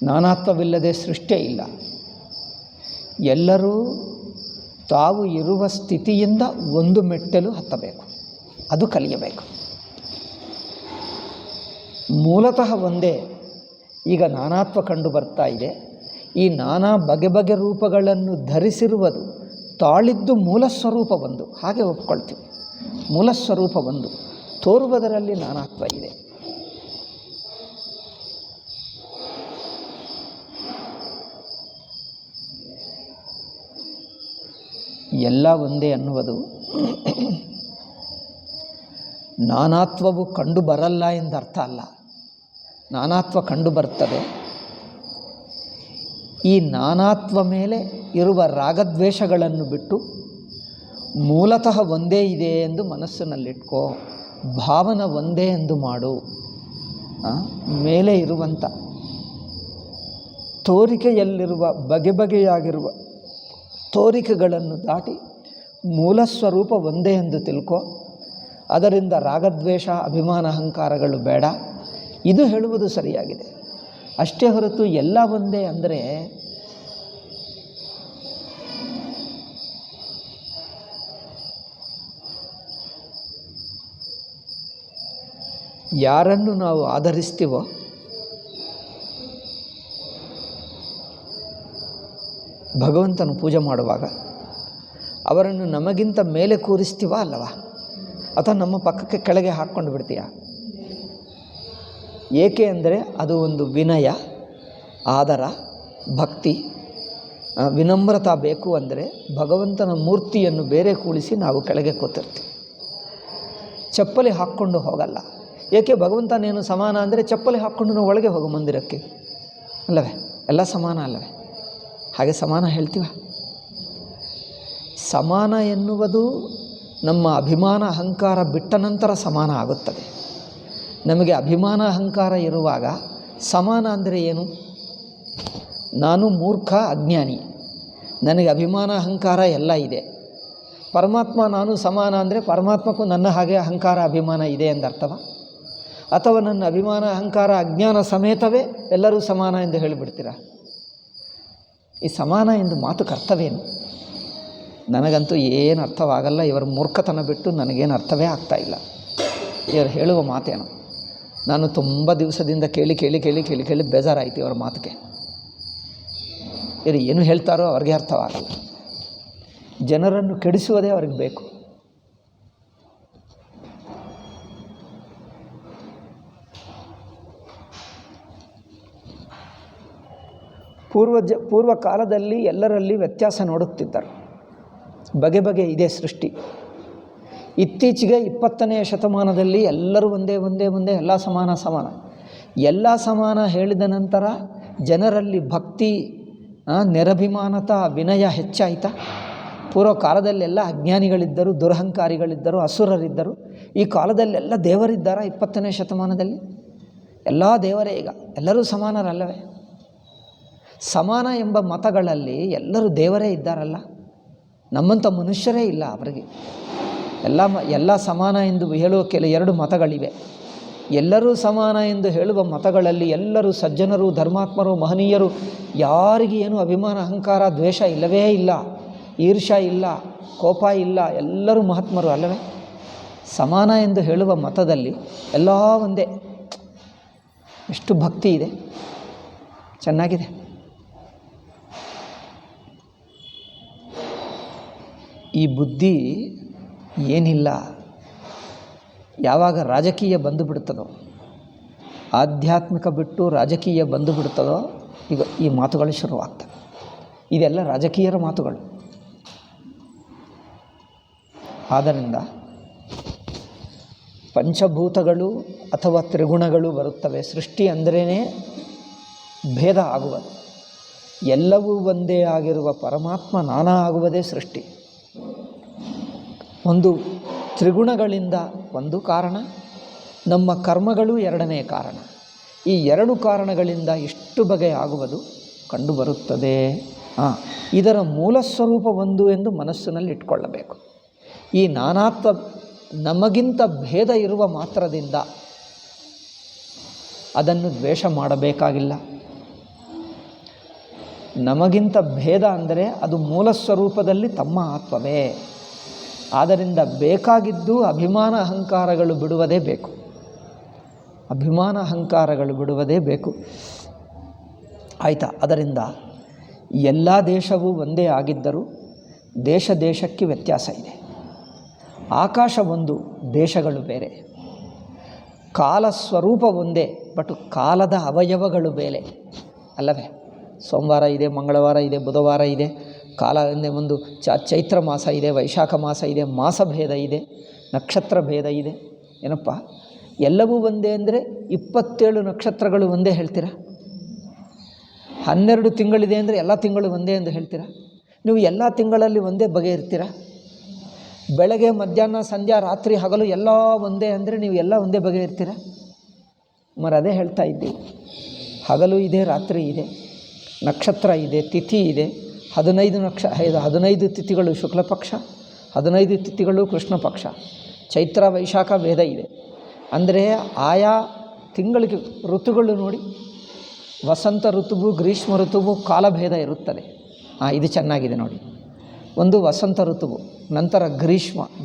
ನಾನಾತ್ವವಿಲ್ಲದೆ ಸೃಷ್ಟಿಯೇ ಇಲ್ಲ. ಎಲ್ಲರೂ ತಾವು ಇರುವ ಸ್ಥಿತಿಯಿಂದ ಒಂದು ಮೆಟ್ಟಲು ಹತ್ತಬೇಕು, ಅದು ಕಲಿಯಬೇಕು. ಮೂಲತಃ ಒಂದೇ, ಈಗ ನಾನಾತ್ವ ಕಂಡು ಬರ್ತಾ ಇದೆ. ಈ ನಾನಾ ಬಗೆ ರೂಪಗಳನ್ನು ಧರಿಸಿರುವುದು, ತಾಳಿದ್ದು ಮೂಲಸ್ವರೂಪ ಒಂದು, ಹಾಗೆ ಒಪ್ಕೊಳ್ತೀವಿ. ಮೂಲಸ್ವರೂಪ ಒಂದು, ತೋರುವುದರಲ್ಲಿ ನಾನಾತ್ವ ಇದೆ. ಎಲ್ಲ ಒಂದೇ ಅನ್ನುವುದು ನಾನಾತ್ವವು ಕಂಡು ಬರಲ್ಲ ಎಂದರ್ಥ ಅಲ್ಲ. ನಾನಾತ್ವ ಕಂಡು ಬರ್ತದೆ. ಈ ನಾನಾತ್ವ ಮೇಲೆ ಇರುವ ರಾಗದ್ವೇಷಗಳನ್ನು ಬಿಟ್ಟು ಮೂಲತಃ ಒಂದೇ ಇದೆ ಎಂದು ಮನಸ್ಸಿನಲ್ಲಿಟ್ಕೋ. ಭಾವನ ಒಂದೇ ಎಂದು ಮಾಡು. ಮೇಲೆ ಇರುವಂಥ ತೋರಿಕೆಯಲ್ಲಿರುವ ಬಗೆಯಾಗಿರುವ ತೋರಿಕೆಗಳನ್ನು ದಾಟಿ ಮೂಲ ಸ್ವರೂಪ ಒಂದೇ ಎಂದು ತಿಳ್ಕೊ. ಅದರಿಂದ ರಾಗದ್ವೇಷ ಅಭಿಮಾನ ಅಹಂಕಾರಗಳು ಬೇಡ. ಇದು ಹೇಳುವುದು ಸರಿಯಾಗಿದೆ. ಅಷ್ಟೇ ಹೊರತು ಎಲ್ಲ ಒಂದೇ ಅಂದರೆ ಯಾರನ್ನು ನಾವು ಆಧರಿಸ್ತೀವೋ ಭಗವಂತನ ಪೂಜೆ ಮಾಡುವಾಗ ಅವರನ್ನು ನಮಗಿಂತ ಮೇಲೆ ಕೂರಿಸ್ತೀವ ಅಲ್ಲವಾ, ಅಥವಾ ನಮ್ಮ ಪಕ್ಕಕ್ಕೆ ಕೆಳಗೆ ಹಾಕ್ಕೊಂಡು ಬಿಡ್ತೀಯ? ಏಕೆ ಅಂದರೆ ಅದು ಒಂದು ವಿನಯ, ಆದರ, ಭಕ್ತಿ, ವಿನಮ್ರತಾ ಬೇಕು. ಅಂದರೆ ಭಗವಂತನ ಮೂರ್ತಿಯನ್ನು ಬೇರೆ ಕೂಳಿಸಿ ನಾವು ಕೆಳಗೆ ಕೂತಿರ್ತೀವಿ, ಚಪ್ಪಲಿ ಹಾಕ್ಕೊಂಡು ಹೋಗಲ್ಲ. ಏಕೆ? ಭಗವಂತನೇನು ಸಮಾನ ಅಂದರೆ ಚಪ್ಪಲಿ ಹಾಕ್ಕೊಂಡು ನಾವು ಒಳಗೆ ಹೋಗೋ ಮಂದಿರಕ್ಕೆ ಅಲ್ಲವೇ? ಎಲ್ಲ ಸಮಾನ ಅಲ್ಲವೇ? ಹಾಗೆ ಸಮಾನ ಹೇಳ್ತೀವ? ಸಮಾನ ಎನ್ನುವುದು ನಮ್ಮ ಅಭಿಮಾನ ಅಹಂಕಾರ ಬಿಟ್ಟ ನಂತರ ಸಮಾನ ಆಗುತ್ತದೆ. ನಮಗೆ ಅಭಿಮಾನ ಅಹಂಕಾರ ಇರುವಾಗ ಸಮಾನ ಅಂದರೆ ಏನು? ನಾನು ಮೂರ್ಖ, ಅಜ್ಞಾನಿ, ನನಗೆ ಅಭಿಮಾನ ಅಹಂಕಾರ ಎಲ್ಲ ಇದೆ. ಪರಮಾತ್ಮ ನಾನು ಸಮಾನ ಅಂದರೆ ಪರಮಾತ್ಮಕ್ಕೂ ನನ್ನ ಹಾಗೆ ಅಹಂಕಾರ ಅಭಿಮಾನ ಇದೆ ಎಂದರ್ಥವ? ಅಥವಾ ನನ್ನ ಅಭಿಮಾನ ಅಹಂಕಾರ ಅಜ್ಞಾನ ಸಮೇತವೇ ಎಲ್ಲರೂ ಸಮಾನ ಎಂದು ಹೇಳಿಬಿಡ್ತೀರಾ? ಈ ಸಮಾನ ಎಂದು ಮಾತು ಕರ್ತವೇನು? ನನಗಂತೂ ಏನು ಅರ್ಥವಾಗಲ್ಲ. ಇವರ ಮೂರ್ಖತನ ಬಿಟ್ಟು ನನಗೇನು ಅರ್ಥವೇ ಆಗ್ತಾಯಿಲ್ಲ. ಇವರು ಹೇಳುವ ಮಾತೇನು? ನಾನು ತುಂಬ ದಿವಸದಿಂದ ಕೇಳಿ ಬೇಜಾರಾಯಿತು ಇವರ ಮಾತಿಗೆ. ಇವರು ಏನು ಹೇಳ್ತಾರೋ ಅವ್ರಿಗೆ ಅರ್ಥವಾಗಲ್ಲ. ಜನರನ್ನು ಕೆಡಿಸುವುದೇ ಅವ್ರಿಗೆ ಬೇಕು. ಪೂರ್ವ ಕಾಲದಲ್ಲಿ ಎಲ್ಲರಲ್ಲಿ ವ್ಯತ್ಯಾಸ ನೋಡುತ್ತಿದ್ದರು. ಬಗೆ ಬಗೆ ಇದೆ ಸೃಷ್ಟಿ. ಇತ್ತೀಚೆಗೆ 20ನೇ ಶತಮಾನದಲ್ಲಿ ಎಲ್ಲರೂ ಒಂದೇ ಎಲ್ಲ ಸಮಾನ. ಎಲ್ಲ ಸಮಾನ ಹೇಳಿದ ನಂತರ ಜನರಲ್ಲಿ ಭಕ್ತಿ, ನಿರಭಿಮಾನತಾ, ವಿನಯ ಹೆಚ್ಚಾಯಿತಾ? ಪೂರ್ವ ಕಾಲದಲ್ಲೆಲ್ಲ ಅಜ್ಞಾನಿಗಳಿದ್ದರು, ದುರಹಂಕಾರಿಗಳಿದ್ದರು, ಅಸುರರಿದ್ದರು. ಈ ಕಾಲದಲ್ಲೆಲ್ಲ ದೇವರಿದ್ದಾರಾ? 20ನೇ ಶತಮಾನದಲ್ಲಿ ಎಲ್ಲ ದೇವರೇ. ಈಗ ಎಲ್ಲರೂ ಸಮಾನರಲ್ಲವೇ? ಸಮಾನ ಎಂಬ ಮತಗಳಲ್ಲಿ ಎಲ್ಲರೂ ದೇವರೇ ಇದ್ದಾರಲ್ಲ. ನಮ್ಮಂಥ ಮನುಷ್ಯರೇ ಇಲ್ಲ ಅವರಿಗೆ. ಎಲ್ಲ ಸಮಾನ ಎಂದು ಹೇಳುವ ಎರಡು ಮತಗಳಿವೆ. ಎಲ್ಲರೂ ಸಮಾನ ಎಂದು ಹೇಳುವ ಮತಗಳಲ್ಲಿ ಎಲ್ಲರೂ ಸಜ್ಜನರು, ಧರ್ಮಾತ್ಮರು, ಮಹನೀಯರು. ಯಾರಿಗೆ ಏನು ಅಭಿಮಾನ ಅಹಂಕಾರ ದ್ವೇಷ ಇಲ್ಲವೇ ಇಲ್ಲ, ಈರ್ಷ್ಯ ಇಲ್ಲ, ಕೋಪ ಇಲ್ಲ, ಎಲ್ಲರೂ ಮಹಾತ್ಮರು ಅಲ್ಲವೇ? ಸಮಾನ ಎಂದು ಹೇಳುವ ಮತದಲ್ಲಿ ಎಲ್ಲ ಒಂದೇ. ಎಷ್ಟು ಭಕ್ತಿ ಇದೆ, ಚೆನ್ನಾಗಿದೆ. ಈ ಬುದ್ಧಿ ಏನಿಲ್ಲ. ಯಾವಾಗ ರಾಜಕೀಯ ಬಂದು ಬಿಡ್ತದೋ, ಆಧ್ಯಾತ್ಮಿಕ ಬಿಟ್ಟು ರಾಜಕೀಯ ಬಂದು ಬಿಡ್ತದೋ, ಈಗ ಈ ಮಾತುಗಳು ಶುರುವಾಗ್ತವೆ. ಇದೆಲ್ಲ ರಾಜಕೀಯರ ಮಾತುಗಳು. ಆದ್ದರಿಂದ ಪಂಚಭೂತಗಳು ಅಥವಾ ತ್ರಿಗುಣಗಳು ಬರುತ್ತವೆ. ಸೃಷ್ಟಿ ಅಂದ್ರೇ ಭೇದ ಆಗುವುದು. ಎಲ್ಲವೂ ಒಂದೇ ಆಗಿರುವ ಪರಮಾತ್ಮ ನಾನಾ ಆಗುವುದೇ ಸೃಷ್ಟಿ. ಒಂದು ತ್ರಿಗುಣಗಳಿಂದ ಒಂದು ಕಾರಣ, ನಮ್ಮ ಕರ್ಮಗಳು ಎರಡನೇ ಕಾರಣ. ಈ ಎರಡು ಕಾರಣಗಳಿಂದ ಇಷ್ಟು ಬಗೆ ಆಗುವುದು ಕಂಡುಬರುತ್ತದೆ. ಇದರ ಮೂಲ ಸ್ವರೂಪ ಒಂದು ಎಂದು ಮನಸ್ಸಿನಲ್ಲಿ ಇಟ್ಕೊಳ್ಳಬೇಕು. ಈ ನಾನಾತ್ವ ನಮಗಿಂತ ಭೇದ ಇರುವ ಮಾತ್ರದಿಂದ ಅದನ್ನು ದ್ವೇಷ ಮಾಡಬೇಕಾಗಿಲ್ಲ. ನಮಗಿಂತ ಭೇದ ಅಂದರೆ ಅದು ಮೂಲ ಸ್ವರೂಪದಲ್ಲಿ ತಮ್ಮ ಆತ್ಮವೇ. ಆದ್ದರಿಂದ ಬೇಕಾಗಿದ್ದು ಅಭಿಮಾನ ಅಹಂಕಾರಗಳು ಬಿಡುವುದೇ ಬೇಕು. ಅಭಿಮಾನ ಅಹಂಕಾರಗಳು ಬಿಡುವುದೇ ಬೇಕು. ಆಯಿತಾ? ಅದರಿಂದ ಎಲ್ಲ ದೇಶವೂ ಒಂದೇ ಆಗಿದ್ದರೂ ದೇಶ ದೇಶಕ್ಕೆ ವ್ಯತ್ಯಾಸ ಇದೆ. ಆಕಾಶ ಒಂದು, ದೇಶಗಳು ಬೇರೆ. ಕಾಲ ಸ್ವರೂಪ ಒಂದೇ, ಬಟ್ ಕಾಲದ ಅವಯವಗಳು ಬೇರೆ ಅಲ್ಲವೇ? ಸೋಮವಾರ ಇದೆ, ಮಂಗಳವಾರ ಇದೆ, ಬುಧವಾರ ಇದೆ. ಕಾಲ ಒಂದು ಚೈತ್ರ ಮಾಸ ಇದೆ, ವೈಶಾಖ ಮಾಸ ಇದೆ, ಮಾಸ ಭೇದ ಇದೆ, ನಕ್ಷತ್ರ ಭೇದ ಇದೆ. ಏನಪ್ಪ, ಎಲ್ಲವೂ ಒಂದೇ ಅಂದರೆ 27 ನಕ್ಷತ್ರಗಳು ಒಂದೇ ಹೇಳ್ತೀರಾ? 12 ತಿಂಗಳಿದೆ ಅಂದರೆ ಎಲ್ಲ ತಿಂಗಳು ಒಂದೇ ಎಂದು ಹೇಳ್ತೀರಾ? ನೀವು ಎಲ್ಲ ತಿಂಗಳಲ್ಲಿ ಒಂದೇ ಬಗೆ ಇರ್ತೀರಾ? ಬೆಳಗ್ಗೆ, ಮಧ್ಯಾಹ್ನ, ಸಂಧ್ಯಾ, ರಾತ್ರಿ, ಹಗಲು ಎಲ್ಲ ಒಂದೇ ಅಂದರೆ ನೀವು ಎಲ್ಲ ಒಂದೇ ಬಗೆ ಇರ್ತೀರಾ? ಅದೇ ಹೇಳ್ತಾ ಇದ್ದೀವಿ. ಹಗಲು ಇದೆ, ರಾತ್ರಿ ಇದೆ, ನಕ್ಷತ್ರ ಇದೆ, ತಿಥಿ ಇದೆ. 15 ತಿಥಿಗಳು ಶುಕ್ಲ ಪಕ್ಷ, 15 ತಿಥಿಗಳು ಕೃಷ್ಣ ಪಕ್ಷ. ಚೈತ್ರ ವೈಶಾಖ ಭೇದ ಇದೆ. ಅಂದರೆ ಆಯಾ ತಿಂಗಳಿಗೆ ಋತುಗಳು ನೋಡಿ, ವಸಂತ ಋತುವು, ಗ್ರೀಷ್ಮ ಋತುವು ಕಾಲಭೇದ ಇರುತ್ತದೆ. ಇದು ಚೆನ್ನಾಗಿದೆ ನೋಡಿ. ಒಂದು ವಸಂತ ಋತುವು, ನಂತರ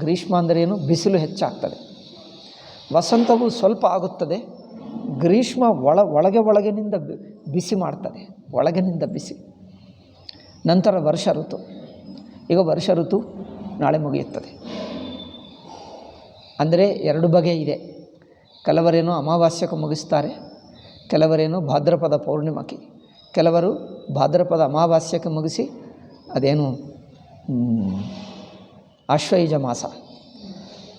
ಗ್ರೀಷ್ಮ ಅಂದರೇನು? ಬಿಸಿಲು ಹೆಚ್ಚಾಗ್ತದೆ. ವಸಂತವು ಸ್ವಲ್ಪ ಆಗುತ್ತದೆ, ಗ್ರೀಷ್ಮ ಒಳಗಿನಿಂದ ಬಿಸಿ ಮಾಡ್ತದೆ, ಒಳಗಿನಿಂದ ಬಿಸಿ. ನಂತರ ವರ್ಷ ಋತು. ಈಗ ವರ್ಷ ಋತು ನಾಳೆ ಮುಗಿಯುತ್ತದೆ. ಅಂದರೆ 2 ಬಗೆ ಇದೆ. ಕೆಲವರೇನೋ ಅಮಾವಾಸ್ಯಕ್ಕೆ ಮುಗಿಸ್ತಾರೆ, ಕೆಲವರೇನು ಭಾದ್ರಪದ ಪೌರ್ಣಿಮಕ್ಕೆ, ಕೆಲವರು ಭಾದ್ರಪದ ಅಮಾವಾಸ್ಯಕ್ಕೆ ಮುಗಿಸಿ ಅದೇನು ಆಶ್ವಯುಜ ಮಾಸ.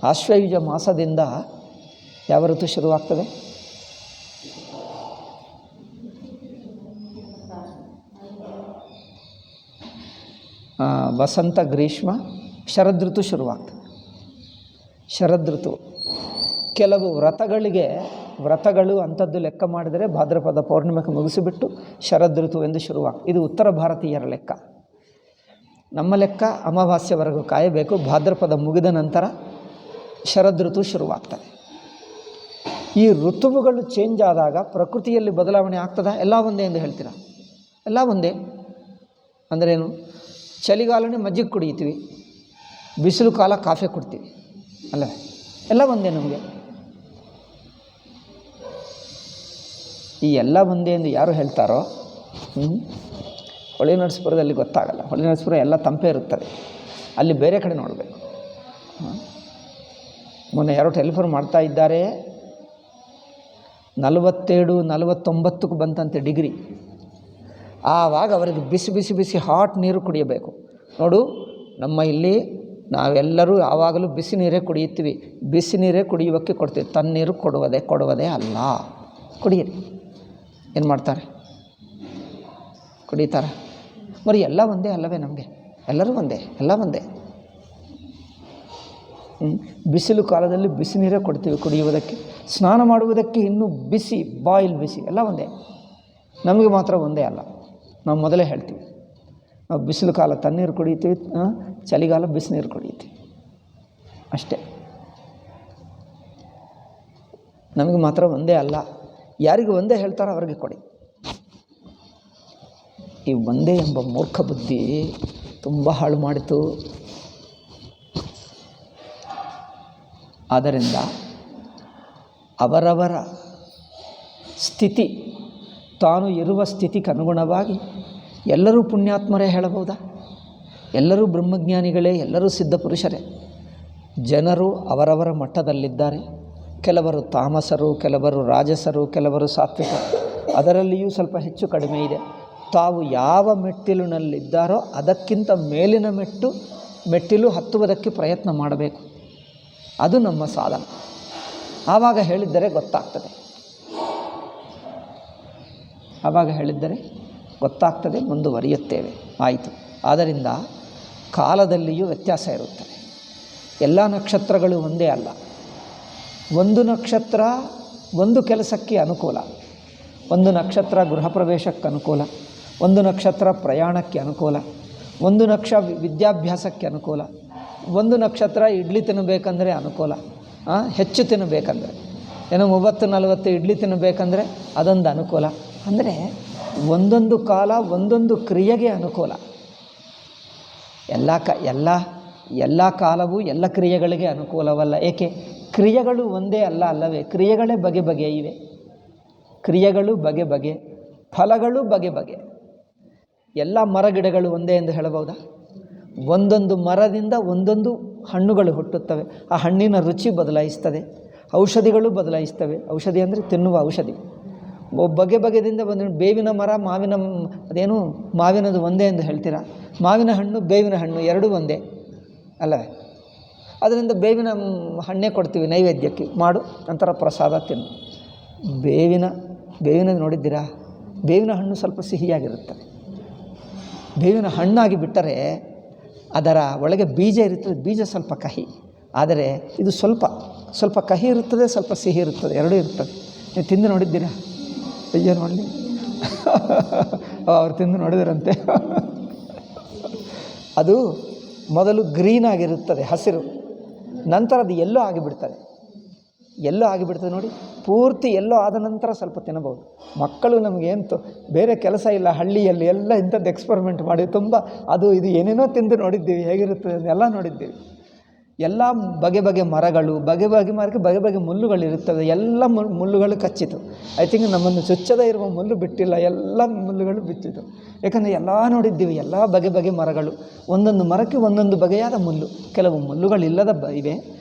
ಆಶ್ವಯುಜ ಮಾಸದಿಂದ ಯಾವ ಋತು ಶುರುವಾಗ್ತದೆ? ವಸಂತ, ಗ್ರೀಷ್ಮ, ಶರದೃತು ಶುರುವಾಗ್ತದೆ. ಶರದೃತು ಕೆಲವು ವ್ರತಗಳು ಅಂಥದ್ದು ಲೆಕ್ಕ ಮಾಡಿದರೆ ಭಾದ್ರಪದ ಪೌರ್ಣಿಮೆಗೆ ಮುಗಿಸಿಬಿಟ್ಟು ಶರದೃತು ಎಂದು ಶುರುವಾಗ್ತದೆ. ಇದು ಉತ್ತರ ಭಾರತೀಯರ ಲೆಕ್ಕ. ನಮ್ಮ ಲೆಕ್ಕ ಅಮಾವಾಸ್ಯವರೆಗೂ ಕಾಯಬೇಕು. ಭಾದ್ರಪದ ಮುಗಿದ ನಂತರ ಶರದೃತು ಶುರುವಾಗ್ತದೆ. ಈ ಋತುವುಗಳು ಚೇಂಜ್ ಆದಾಗ ಪ್ರಕೃತಿಯಲ್ಲಿ ಬದಲಾವಣೆ ಆಗ್ತದೆ. ಎಲ್ಲ ಒಂದೇ ಎಂದು ಹೇಳ್ತೀರಾ? ಎಲ್ಲ ಒಂದೇ ಅಂದ್ರೇನು? ಚಳಿಗಾಲನೇ ಮಜ್ಜಿಗೆ ಕುಡಿತೀವಿ, ಬಿಸಿಲು ಕಾಲ ಕಾಫಿ ಕುಡ್ತೀವಿ ಅಲ್ಲವೇ? ಎಲ್ಲ ಒಂದೇ ನಮಗೆ. ಈ ಎಲ್ಲ ಒಂದೇ ಎಂದು ಯಾರು ಹೇಳ್ತಾರೋ ಹೊಳೆ ನರಸೀಪುರದಲ್ಲಿ ಗೊತ್ತಾಗಲ್ಲ. ಹೊಳೆ ನರಸೀಪುರ ಎಲ್ಲ ತಂಪೇ ಇರುತ್ತದೆ, ಅಲ್ಲಿ ಬೇರೆ ಕಡೆ ನೋಡಬೇಕು. ಮೊನ್ನೆ ಯಾರೋ ಟೆಲಿಫೋನ್ ಮಾಡ್ತಾ ಇದ್ದಾರೆ, 47-49ಕ್ಕೆ ಬಂತಂತೆ ಡಿಗ್ರಿ. ಆವಾಗ ಅವರಿಗೆ ಬಿಸಿ ಬಿಸಿ ಬಿಸಿ ಹಾಟ್ ನೀರು ಕುಡಿಯಬೇಕು. ನೋಡು, ನಮ್ಮ ಇಲ್ಲಿ ನಾವೆಲ್ಲರೂ ಆವಾಗಲೂ ಬಿಸಿ ನೀರೇ ಕುಡಿಯುತ್ತೀವಿ. ಬಿಸಿ ನೀರೇ ಕುಡಿಯೋಕ್ಕೆ ಕೊಡ್ತೀವಿ, ತಣ್ಣೀರು ಕೊಡುವುದೇ ಅಲ್ಲ. ಕುಡಿಯಿರಿ. ಏನು ಮಾಡ್ತಾರೆ? ಕುಡಿತಾರೆ. మరి ಎಲ್ಲ ಒಂದೇ ಅಲ್ಲವೇ? ನಮಗೆ ಎಲ್ಲರೂ ಒಂದೇ, ಎಲ್ಲ ಒಂದೇ. ಬಿಸಿಲು ಕಾಲದಲ್ಲಿ ಬಿಸಿ ನೀರೇ ಕೊಡ್ತೀವಿ ಕುಡಿಯುವುದಕ್ಕೆ, ಸ್ನಾನ ಮಾಡುವುದಕ್ಕೆ ಇನ್ನೂ ಬಿಸಿ, ಬಾಯಿಲ್ ಬಿಸಿ, ಎಲ್ಲ ಒಂದೇ. ನಮಗೆ ಮಾತ್ರ ಒಂದೇ ಅಲ್ಲ. ನಾವು ಮೊದಲೇ ಹೇಳ್ತೀವಿ, ನಾವು ಬಿಸಿಲು ಕಾಲ ತಣ್ಣೀರು ಕುಡಿತೀವಿ, ಚಳಿಗಾಲ ಬಿಸಿನೀರು ಕುಡಿತೀವಿ, ಅಷ್ಟೇ. ನಮಗೆ ಮಾತ್ರ ಒಂದೇ ಅಲ್ಲ. ಯಾರಿಗೆ ಒಂದೇ ಹೇಳ್ತಾರೋ ಅವ್ರಿಗೆ ಕೊಡಿ. ಈ ಒಂದೇ ಎಂಬ ಮೂರ್ಖ ಬುದ್ಧಿ ತುಂಬ ಹಾಳು ಮಾಡಿತು. ಆದ್ದರಿಂದ ಅವರವರ ಸ್ಥಿತಿ, ತಾನು ಇರುವ ಸ್ಥಿತಿಗೆ ಅನುಗುಣವಾಗಿ ಎಲ್ಲರೂ ಪುಣ್ಯಾತ್ಮರೇ ಹೇಳಬಹುದಾ? ಎಲ್ಲರೂ ಬ್ರಹ್ಮಜ್ಞಾನಿಗಳೇ, ಎಲ್ಲರೂ ಸಿದ್ಧಪುರುಷರೇ. ಜನರು ಅವರವರ ಮಟ್ಟದಲ್ಲಿದ್ದಾರೆ. ಕೆಲವರು ತಾಮಸರು, ಕೆಲವರು ರಾಜಸರು, ಕೆಲವರು ಸಾತ್ವಿಕ. ಅದರಲ್ಲಿಯೂ ಸ್ವಲ್ಪ ಹೆಚ್ಚು ಕಡಿಮೆ ಇದೆ. ತಾವು ಯಾವ ಮೆಟ್ಟಿಲಿನಲ್ಲಿದ್ದಾರೋ ಅದಕ್ಕಿಂತ ಮೇಲಿನ ಮೆಟ್ಟಿಲು ಹತ್ತುವುದಕ್ಕೆ ಪ್ರಯತ್ನ ಮಾಡಬೇಕು. ಅದು ನಮ್ಮ ಸಾಧನ. ಆವಾಗ ಹೇಳಿದ್ದರೆ ಗೊತ್ತಾಗ್ತದೆ, ಮುಂದುವರಿಯುತ್ತೇವೆ. ಆಯಿತು. ಆದ್ದರಿಂದ ಕಾಲದಲ್ಲಿಯೂ ವ್ಯತ್ಯಾಸ ಇರುತ್ತದೆ. ಎಲ್ಲ ನಕ್ಷತ್ರಗಳು ಒಂದೇ ಅಲ್ಲ. ಒಂದು ನಕ್ಷತ್ರ ಒಂದು ಕೆಲಸಕ್ಕೆ ಅನುಕೂಲ, ಒಂದು ನಕ್ಷತ್ರ ಗೃಹ ಪ್ರವೇಶಕ್ಕೆ ಅನುಕೂಲ, ಒಂದು ನಕ್ಷತ್ರ ಪ್ರಯಾಣಕ್ಕೆ ಅನುಕೂಲ, ಒಂದು ವಿದ್ಯಾಭ್ಯಾಸಕ್ಕೆ ಅನುಕೂಲ, ಒಂದು ನಕ್ಷತ್ರ ಇಡ್ಲಿ ತಿನ್ನಬೇಕಂದ್ರೆ ಅನುಕೂಲ, ಹೆಚ್ಚು ತಿನ್ನಬೇಕಂದ್ರೆ ಏನೋ 30-40 ಇಡ್ಲಿ ತಿನ್ನಬೇಕಂದ್ರೆ ಅದೊಂದು ಅನುಕೂಲ. ಅಂದರೆ ಒಂದೊಂದು ಕಾಲ ಒಂದೊಂದು ಕ್ರಿಯೆಗೆ ಅನುಕೂಲ. ಎಲ್ಲ ಕಾಲವೂ ಎಲ್ಲ ಕ್ರಿಯೆಗಳಿಗೆ ಅನುಕೂಲವಲ್ಲ. ಏಕೆ? ಕ್ರಿಯೆಗಳು ಒಂದೇ ಅಲ್ಲವೇ? ಕ್ರಿಯೆಗಳೇ ಬಗೆ ಬಗೆ ಇವೆ. ಕ್ರಿಯೆಗಳು ಬಗೆ ಬಗೆ, ಫಲಗಳು ಬಗೆ ಬಗೆ. ಎಲ್ಲ ಮರಗಿಡಗಳು ಒಂದೇ ಎಂದು ಹೇಳಬಹುದಾ? ಒಂದೊಂದು ಮರದಿಂದ ಒಂದೊಂದು ಹಣ್ಣುಗಳು ಹುಟ್ಟುತ್ತವೆ. ಆ ಹಣ್ಣಿನ ರುಚಿ ಬದಲಾಯಿಸ್ತದೆ. ಔಷಧಿಗಳು ಬದಲಾಯಿಸ್ತವೆ. ಔಷಧಿ ಅಂದರೆ ತಿನ್ನುವ ಔಷಧಿ. ಬಗೆ ಬಗೆದಿಂದ ಒಂದು ಬೇವಿನ ಮರ, ಮಾವಿನದು ಒಂದೇ ಎಂದು ಹೇಳ್ತೀರಾ? ಮಾವಿನ ಹಣ್ಣು, ಬೇವಿನ ಹಣ್ಣು ಎರಡೂ ಒಂದೇ ಅಲ್ಲವೇ? ಅದರಿಂದ ಬೇವಿನ ಹಣ್ಣೇ ಕೊಡ್ತೀವಿ ನೈವೇದ್ಯಕ್ಕೆ, ಮಾಡು ನಂತರ ಪ್ರಸಾದ ತಿನ್ನು. ಬೇವಿನ ನೋಡಿದ್ದೀರಾ? ಬೇವಿನ ಹಣ್ಣು ಸ್ವಲ್ಪ ಸಿಹಿಯಾಗಿರುತ್ತದೆ. ಬೇವಿನ ಹಣ್ಣಾಗಿ ಬಿಟ್ಟರೆ ಅದರ ಒಳಗೆ ಬೀಜ ಇರುತ್ತದೆ, ಬೀಜ ಸ್ವಲ್ಪ ಕಹಿ. ಆದರೆ ಇದು ಸ್ವಲ್ಪ ಕಹಿ ಇರುತ್ತದೆ, ಸ್ವಲ್ಪ ಸಿಹಿ ಇರುತ್ತದೆ, ಎರಡೂ ಇರ್ತದೆ. ನೀವು ತಿಂದು ನೋಡಿದ್ದೀರಾ? ಅಯ್ಯೋ ನೋಡಲಿ, ಅವ್ರು ತಿಂದು ನೋಡಿದರಂತೆ. ಅದು ಮೊದಲು ಗ್ರೀನ್ ಆಗಿರುತ್ತದೆ, ಹಸಿರು. ನಂತರ ಅದು ಎಲ್ಲೋ ಆಗಿಬಿಡ್ತದೆ ನೋಡಿ. ಪೂರ್ತಿ ಎಲ್ಲೋ ಆದ ನಂತರ ಸ್ವಲ್ಪ ತಿನ್ನಬಹುದು. ಮಕ್ಕಳು ನಮಗೇನು ಬೇರೆ ಕೆಲಸ ಇಲ್ಲ, ಹಳ್ಳಿಯಲ್ಲಿ ಎಲ್ಲ ಇಂಥದ್ದು ಎಕ್ಸ್ಪರಿಮೆಂಟ್ ಮಾಡಿ ತುಂಬ ಅದು ಇದು ಏನೇನೋ ತಿಂದು ನೋಡಿದ್ದೀವಿ, ಹೇಗಿರುತ್ತದೆ ಅದೆಲ್ಲ ನೋಡಿದ್ದೀವಿ. ಎಲ್ಲ ಬಗೆ ಬಗೆ ಮರಗಳು, ಬಗೆ ಬಗೆ ಮುಳ್ಳುಗಳಿರುತ್ತವೆ. ಎಲ್ಲ ಮುಳ್ಳುಗಳು ಕಚ್ಚಿತು. ಐ ಥಿಂಕ್ ನಮ್ಮನ್ನು ಚುಚ್ಚದೇ ಇರುವ ಮುಳ್ಳು ಬಿಟ್ಟಿಲ್ಲ, ಎಲ್ಲ ಮುಳ್ಳುಗಳು ಬಿಚ್ಚಿತು. ಯಾಕಂದರೆ ಎಲ್ಲ ನೋಡಿದ್ದೀವಿ, ಎಲ್ಲ ಬಗೆ ಬಗೆ ಮರಗಳು. ಒಂದೊಂದು ಮರಕ್ಕೆ ಒಂದೊಂದು ಬಗೆಯಾದ ಮುಳ್ಳು. ಕೆಲವು ಮುಳ್ಳುಗಳಿಲ್ಲದ ಇವೆ,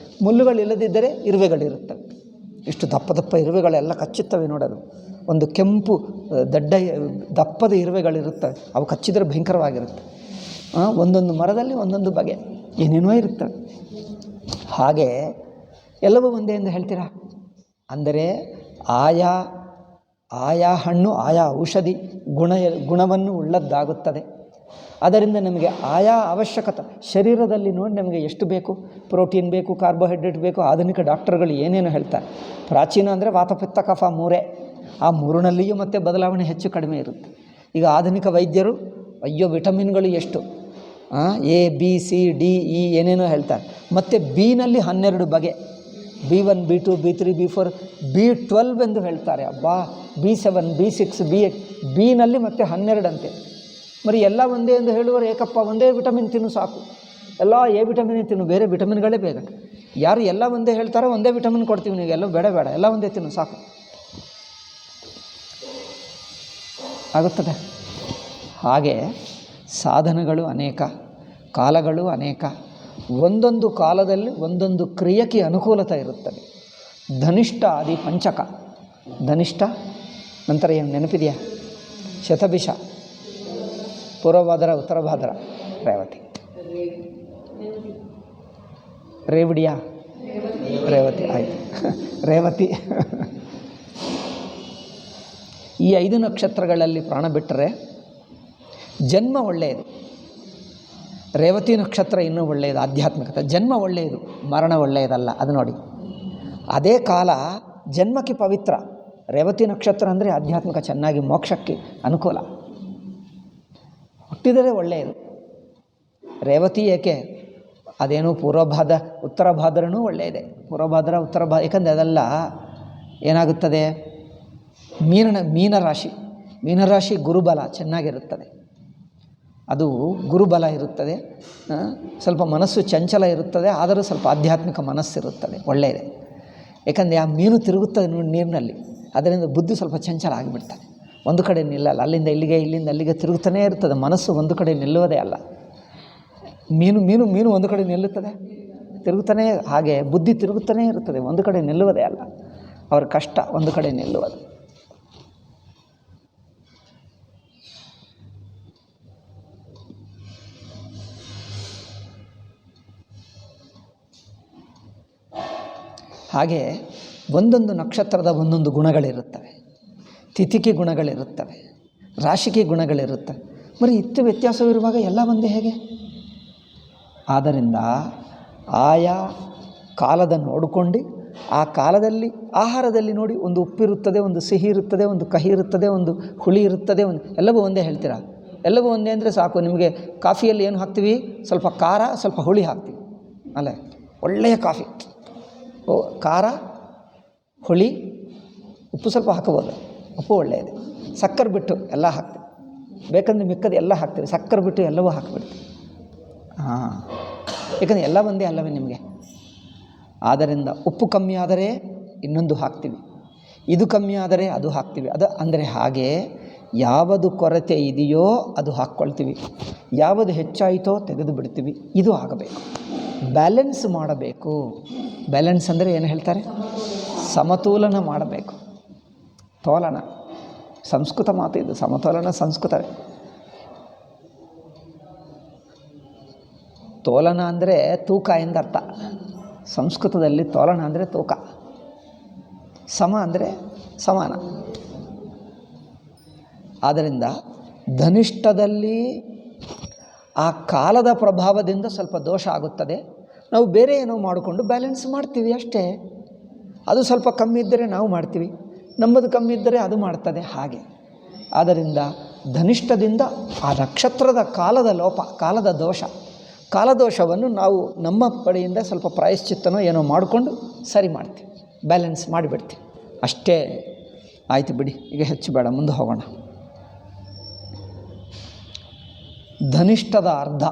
ಮುಳ್ಳುಗಳಿಲ್ಲದಿದ್ದರೆ ಇರುವೆಗಳಿರುತ್ತವೆ. ಇಷ್ಟು ದಪ್ಪ ಇರುವೆಗಳೆಲ್ಲ ಕಚ್ಚುತ್ತವೆ ನೋಡೋದು. ಒಂದು ಕೆಂಪು ದಡ್ಡ ದಪ್ಪದ ಇರುವೆಗಳಿರುತ್ತವೆ, ಅವು ಕಚ್ಚಿದರೆ ಭಯಂಕರವಾಗಿರುತ್ತೆ. ಒಂದೊಂದು ಮರದಲ್ಲಿ ಒಂದೊಂದು ಬಗೆ ಏನೇನೋ ಇರುತ್ತವೆ. ಹಾಗೆ ಎಲ್ಲವೂ ಒಂದೇ ಎಂದು ಹೇಳ್ತೀರಾ ಅಂದರೆ ಆಯಾ ಹಣ್ಣು ಆಯಾ ಔಷಧಿ ಗುಣವನ್ನು ಉಳ್ಳದ್ದಾಗುತ್ತದೆ. ಅದರಿಂದ ನಮಗೆ ಆಯಾ ಅವಶ್ಯಕತೆ ಶರೀರದಲ್ಲಿ ನೋಡಿ ನಮಗೆ ಎಷ್ಟು ಬೇಕು, ಪ್ರೋಟೀನ್ ಬೇಕು, ಕಾರ್ಬೋಹೈಡ್ರೇಟ್ ಬೇಕು. ಆಧುನಿಕ ಡಾಕ್ಟರ್ಗಳು ಏನೇನು ಹೇಳ್ತಾರೆ. ಪ್ರಾಚೀನ ಅಂದರೆ ವಾತ ಪಿತ್ತ ಕಫ ಮೂರೇ, ಆ ಮೂರಿನಲ್ಲಿಯೂ ಮತ್ತೆ ಬದಲಾವಣೆ ಹೆಚ್ಚು ಕಡಿಮೆ ಇರುತ್ತೆ. ಈಗ ಆಧುನಿಕ ವೈದ್ಯರು ಅಯ್ಯೋ ವಿಟಮಿನ್ಗಳು ಎಷ್ಟು A, B, C, D, E ಏನೇನೋ ಹೇಳ್ತಾರೆ. ಮತ್ತು ಬಿನಲ್ಲಿ 12 ಬಗೆ, B1, B2, B3, B4, B12 ಎಂದು ಹೇಳ್ತಾರೆ. ಅಬ್ಬಾ, B7, B6, B8, ಬಿನಲ್ಲಿ ಮತ್ತೆ 12 ಅಂತೆ. మరి ಎಲ್ಲ ಒಂದೇ ಎಂದು ಹೇಳುವರು ಏಕಪ್ಪ, ಒಂದೇ ವಿಟಮಿನ್ ತಿನ್ನು ಸಾಕು, ಎಲ್ಲ ಎ ವಿಟಮಿನ್ ತಿನ್ನು, ಬೇರೆ ವಿಟಮಿನ್ಗಳೇ ಬೇಡ. ಯಾರು ಎಲ್ಲ ಒಂದೇ ಹೇಳ್ತಾರೋ ಒಂದೇ ವಿಟಮಿನ್ ಕೊಡ್ತೀವಿ, ನೀವು ಎಲ್ಲ ಬೇಡ ಎಲ್ಲ ಒಂದೇ ತಿನ್ನು ಸಾಕು ಆಗುತ್ತದೆ. ಹಾಗೆ ಸಾಧನಗಳು ಅನೇಕ, ಕಾಲಗಳು ಅನೇಕ. ಒಂದೊಂದು ಕಾಲದಲ್ಲಿ ಒಂದೊಂದು ಕ್ರಿಯೆಗೆ ಅನುಕೂಲತೆ ಇರುತ್ತದೆ. ಧನಿಷ್ಠ ಆದಿ ಪಂಚಕ, ಧನಿಷ್ಠ ನಂತರ ಏನು ನೆನಪಿದೆಯಾ? ಶತಭಿಷ, ಪೂರ್ವಭಾದ್ರ, ಉತ್ತರ ಭಾದ್ರ, ರೇವತಿ. ರೇವಡಿಯಾ? ರೇವತಿ ಆಯಿತು, ರೇವತಿ. ಈ 5 ನಕ್ಷತ್ರಗಳಲ್ಲಿ ಪ್ರಾಣ ಬಿಟ್ಟರೆ ಜನ್ಮ ಒಳ್ಳೆಯದು. ರೇವತಿ ನಕ್ಷತ್ರ ಇನ್ನೂ ಒಳ್ಳೆಯದು, ಆಧ್ಯಾತ್ಮಿಕತೆ. ಜನ್ಮ ಒಳ್ಳೆಯದು, ಮರಣ ಒಳ್ಳೆಯದಲ್ಲ. ಅದು ನೋಡಿ, ಅದೇ ಕಾಲ ಜನ್ಮಕ್ಕೆ ಪವಿತ್ರ. ರೇವತಿ ನಕ್ಷತ್ರ ಅಂದರೆ ಆಧ್ಯಾತ್ಮಿಕ, ಚೆನ್ನಾಗಿ ಮೋಕ್ಷಕ್ಕೆ ಅನುಕೂಲ, ಹುಟ್ಟಿದರೆ ಒಳ್ಳೆಯದು. ರೇವತಿ ಏಕೆ? ಅದೇನು ಪೂರ್ವಭಾದ್ರ ಉತ್ತರ ಭಾದ್ರನೂ ಒಳ್ಳೆಯದೇ. ಪೂರ್ವಭಾದ್ರ ಉತ್ತರ ಏಕೆಂದರೆ ಅದೆಲ್ಲ ಏನಾಗುತ್ತದೆ, ಮೀನರಾಶಿ ಗುರುಬಲ ಚೆನ್ನಾಗಿರುತ್ತದೆ. ಅದು ಗುರುಬಲ ಇರುತ್ತದೆ. ಸ್ವಲ್ಪ ಮನಸ್ಸು ಚಂಚಲ ಇರುತ್ತದೆ, ಆದರೂ ಸ್ವಲ್ಪ ಆಧ್ಯಾತ್ಮಿಕ ಮನಸ್ಸಿರುತ್ತದೆ, ಒಳ್ಳೆಯದೇ. ಏಕೆಂದರೆ ಆ ಮೀನು ತಿರುಗುತ್ತದೆ ನೀರಿನಲ್ಲಿ, ಅದರಿಂದ ಬುದ್ಧಿ ಸ್ವಲ್ಪ ಚಂಚಲ ಆಗಿಬಿಡ್ತದೆ, ಒಂದು ಕಡೆ ನಿಲ್ಲಲ್ಲ. ಅಲ್ಲಿಂದ ಇಲ್ಲಿಗೆ ತಿರುಗುತ್ತಾನೇ ಇರ್ತದೆ. ಮನಸ್ಸು ಒಂದು ಕಡೆ ನಿಲ್ಲುವುದೇ ಅಲ್ಲ. ಮೀನು ಒಂದು ಕಡೆ ನಿಲ್ಲುತ್ತದೆ, ತಿರುಗುತ್ತಾನೇ. ಹಾಗೆ ಬುದ್ಧಿ ತಿರುಗುತ್ತಾನೇ ಇರುತ್ತದೆ, ಒಂದು ಕಡೆ ನಿಲ್ಲುವುದೇ ಅಲ್ಲ. ಅವ್ರ ಕಷ್ಟ ಒಂದು ಕಡೆ ನಿಲ್ಲುವುದು. ಹಾಗೆ ಒಂದೊಂದು ನಕ್ಷತ್ರದ ಒಂದೊಂದು ಗುಣಗಳಿರುತ್ತವೆ, ತಿಥಿಗೆ ಗುಣಗಳಿರುತ್ತವೆ, ರಾಶಿಗೆ ಗುಣಗಳಿರುತ್ತವೆ. మరి ಇಷ್ಟು ವ್ಯತ್ಯಾಸವಿರುವಾಗ ಎಲ್ಲ ಒಂದೇ ಹೇಗೆ? ಆದ್ದರಿಂದ ಆಯಾ ಕಾಲದ ನೋಡಿಕೊಂಡು ಆ ಕಾಲದಲ್ಲಿ ಆಹಾರದಲ್ಲಿ ನೋಡಿ, ಒಂದು ಉಪ್ಪಿರುತ್ತದೆ, ಒಂದು ಸಿಹಿ ಇರುತ್ತದೆ, ಒಂದು ಕಹಿ ಇರುತ್ತದೆ, ಒಂದು ಹುಳಿ ಇರುತ್ತದೆ, ಎಲ್ಲವೂ ಒಂದೇ ಹೇಳ್ತೀರಾ? ಎಲ್ಲವೂ ಒಂದೇ ಅಂದರೆ ಸಾಕು. ನಿಮಗೆ ಕಾಫಿಯಲ್ಲಿ ಏನು ಹಾಕ್ತೀವಿ? ಸ್ವಲ್ಪ ಖಾರ, ಸ್ವಲ್ಪ ಹುಳಿ ಹಾಕ್ತೀವಿ ಅಲ್ಲೇ. ಒಳ್ಳೆಯ ಕಾಫಿ, ಖಾರ, ಹುಳಿ, ಉಪ್ಪು ಸ್ವಲ್ಪ ಹಾಕಬೋದು, ಉಪ್ಪು ಒಳ್ಳೆಯದು. ಸಕ್ಕರೆ ಬಿಟ್ಟು ಎಲ್ಲ ಹಾಕ್ತೀವಿ, ಬೇಕಂದ್ರೆ ಮಿಕ್ಕದು ಎಲ್ಲ ಹಾಕ್ತೀವಿ. ಸಕ್ಕರೆ ಬಿಟ್ಟು ಎಲ್ಲವೂ ಹಾಕಿಬಿಡ್ತೀವಿ. ಯಾಕಂದರೆ ಎಲ್ಲ ಒಂದೇ ಅಲ್ಲವೇ ನಿಮಗೆ. ಆದ್ದರಿಂದ ಉಪ್ಪು ಕಮ್ಮಿ ಆದರೆ ಇನ್ನೊಂದು ಹಾಕ್ತೀವಿ, ಇದು ಕಮ್ಮಿ ಆದರೆ ಅದು ಹಾಕ್ತೀವಿ. ಅದು ಅಂದರೆ ಹಾಗೆ ಯಾವುದು ಕೊರತೆ ಇದೆಯೋ ಅದು ಹಾಕ್ಕೊಳ್ತೀವಿ, ಯಾವುದು ಹೆಚ್ಚಾಯಿತೋ ತೆಗೆದು ಬಿಡ್ತೀವಿ. ಇದು ಆಗಬೇಕು, ಬ್ಯಾಲೆನ್ಸ್ ಮಾಡಬೇಕು. ಬ್ಯಾಲೆನ್ಸ್ ಅಂದರೆ ಏನು ಹೇಳ್ತಾರೆ? ಸಮತೋಲನ ಮಾಡಬೇಕು. ತೋಲನ ಸಂಸ್ಕೃತ ಮಾತು ಇದು, ಸಮತೋಲನ ಸಂಸ್ಕೃತವೇ. ತೋಲನ ಅಂದರೆ ತೂಕ ಎಂದರ್ಥ. ಸಂಸ್ಕೃತದಲ್ಲಿ ತೋಲನ ಅಂದರೆ ತೂಕ, ಸಮ ಅಂದರೆ ಸಮಾನ. ಆದ್ದರಿಂದ ಧನಿಷ್ಠದಲ್ಲಿ ಆ ಕಾಲದ ಪ್ರಭಾವದಿಂದ ಸ್ವಲ್ಪ ದೋಷ ಆಗುತ್ತದೆ. ನಾವು ಬೇರೆ ಏನೋ ಮಾಡಿಕೊಂಡು ಬ್ಯಾಲೆನ್ಸ್ ಮಾಡ್ತೀವಿ ಅಷ್ಟೇ. ಅದು ಸ್ವಲ್ಪ ಕಮ್ಮಿ ಇದ್ದರೆ ನಾವು ಮಾಡ್ತೀವಿ, ನಮ್ಮದು ಕಮ್ಮಿ ಇದ್ದರೆ ಅದು ಮಾಡ್ತದೆ. ಹಾಗೆ ಆದ್ದರಿಂದ ಧನಿಷ್ಠದಿಂದ ಆ ನಕ್ಷತ್ರದ ಕಾಲದ ಲೋಪ, ಕಾಲದ ದೋಷ, ಕಾಲದೋಷವನ್ನು ನಾವು ನಮ್ಮ ಕಡೆಯಿಂದ ಸ್ವಲ್ಪ ಪ್ರಾಯಶ್ಚಿತ್ತನೋ ಏನೋ ಮಾಡಿಕೊಂಡು ಸರಿ ಮಾಡ್ತೀವಿ, ಬ್ಯಾಲೆನ್ಸ್ ಮಾಡಿಬಿಡ್ತೀವಿ ಅಷ್ಟೇ. ಆಯಿತು ಬಿಡಿ, ಈಗ ಹೆಚ್ಚು ಬೇಡ, ಮುಂದೆ ಹೋಗೋಣ. ಧನಿಷ್ಠದ ಅರ್ಧ.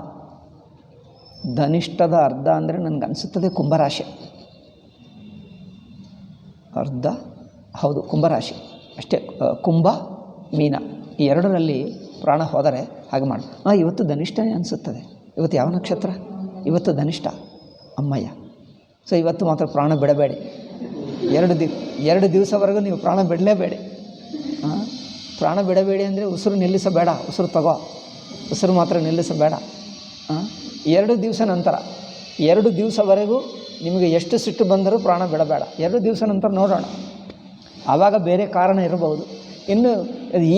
ಧನಿಷ್ಠದ ಅರ್ಧ ಅಂದರೆ ನನಗನ್ನಿಸುತ್ತದೆ ಕುಂಭರಾಶಿ. ಅರ್ಧ ಹೌದು, ಕುಂಭರಾಶಿ ಅಷ್ಟೇ. ಕುಂಭ, ಮೀನ ಈ ಎರಡರಲ್ಲಿ ಪ್ರಾಣ ಹೋದರೆ ಹಾಗೆ ಮಾಡಿ. ಇವತ್ತು ಧನಿಷ್ಠನೇ ಅನಿಸುತ್ತದೆ. ಇವತ್ತು ಯಾವ ನಕ್ಷತ್ರ? ಇವತ್ತು ಧನಿಷ್ಠ. ಅಮ್ಮಯ್ಯ. ಸೊ ಇವತ್ತು ಮಾತ್ರ ಪ್ರಾಣ ಬಿಡಬೇಡಿ. ಎರಡು ದಿವಸವರೆಗೂ ನೀವು ಪ್ರಾಣ ಬಿಡಲೇಬೇಡಿ. ಪ್ರಾಣ ಬಿಡಬೇಡಿ ಅಂದರೆ ಉಸಿರು ನಿಲ್ಲಿಸಬೇಡ, ಉಸಿರು ತಗೋ, ಉಸಿರು ಮಾತ್ರ ನಿಲ್ಲಿಸಬೇಡ. 2 ದಿವಸ ನಂತರ, 2 ದಿವಸವರೆಗೂ ನಿಮಗೆ ಎಷ್ಟು ಸಿಟ್ಟು ಬಂದರೂ ಪ್ರಾಣ ಬಿಡಬೇಡ. 2 ದಿವಸ ನಂತರ ನೋಡೋಣ, ಆವಾಗ ಬೇರೆ ಕಾರಣ ಇರಬಹುದು. ಇನ್ನು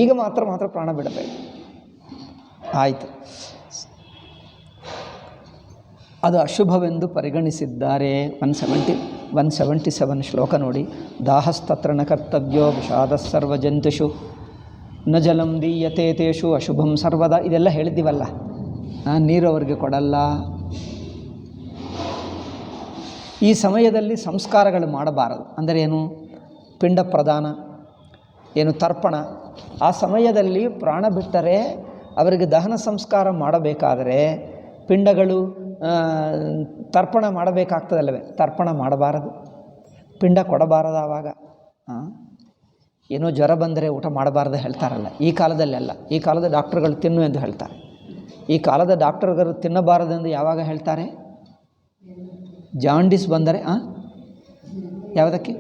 ಈಗ ಮಾತ್ರ ಪ್ರಾಣ ಬಿಡಬೇಡಿ. ಆಯಿತು, ಅದು ಅಶುಭವೆಂದು ಪರಿಗಣಿಸಿದ್ದಾರೆ. 177 ಶ್ಲೋಕ ನೋಡಿ. ದಾಹಸ್ತತ್ರ ನ ಕರ್ತವ್ಯೋ ವಿಷಾದ ಸರ್ವಜಂತುಷು ನ ಜಲಂ ದೀಯತೆ ತೇಷು ಅಶುಭಂ ಸರ್ವದಾ. ಇದೆಲ್ಲ ಹೇಳಿದ್ದೀವಲ್ಲ. ನೀರು ಅವ್ರಿಗೆ ಕೊಡಲ್ಲ. ಈ ಸಮಯದಲ್ಲಿ ಸಂಸ್ಕಾರಗಳು ಮಾಡಬಾರದು. ಅಂದರೆ ಏನು? ಪಿಂಡ ಪ್ರದಾನ, ಏನು ತರ್ಪಣ. ಆ ಸಮಯದಲ್ಲಿ ಪ್ರಾಣ ಬಿಟ್ಟರೆ ಅವರಿಗೆ ದಹನ ಸಂಸ್ಕಾರ ಮಾಡಬೇಕಾದರೆ ಪಿಂಡಗಳು ತರ್ಪಣ ಮಾಡಬೇಕಾಗ್ತದಲ್ಲವೇ? ತರ್ಪಣ ಮಾಡಬಾರದು, ಪಿಂಡ ಕೊಡಬಾರದು. ಆವಾಗ ಏನೋ ಜ್ವರ ಬಂದರೆ ಊಟ ಮಾಡಬಾರ್ದು ಹೇಳ್ತಾರಲ್ಲ, ಈ ಕಾಲದಲ್ಲೆಲ್ಲ. ಈ ಕಾಲದ ಡಾಕ್ಟ್ರುಗಳು ತಿನ್ನು ಎಂದು ಹೇಳ್ತಾರೆ. ಈ ಕಾಲದ ಡಾಕ್ಟರ್ಗಳು ತಿನ್ನಬಾರದೆಂದು ಯಾವಾಗ ಹೇಳ್ತಾರೆ? ಜಾಂಡೀಸ್ ಬಂದರೆ. ಯಾವುದಕ್ಕೆ?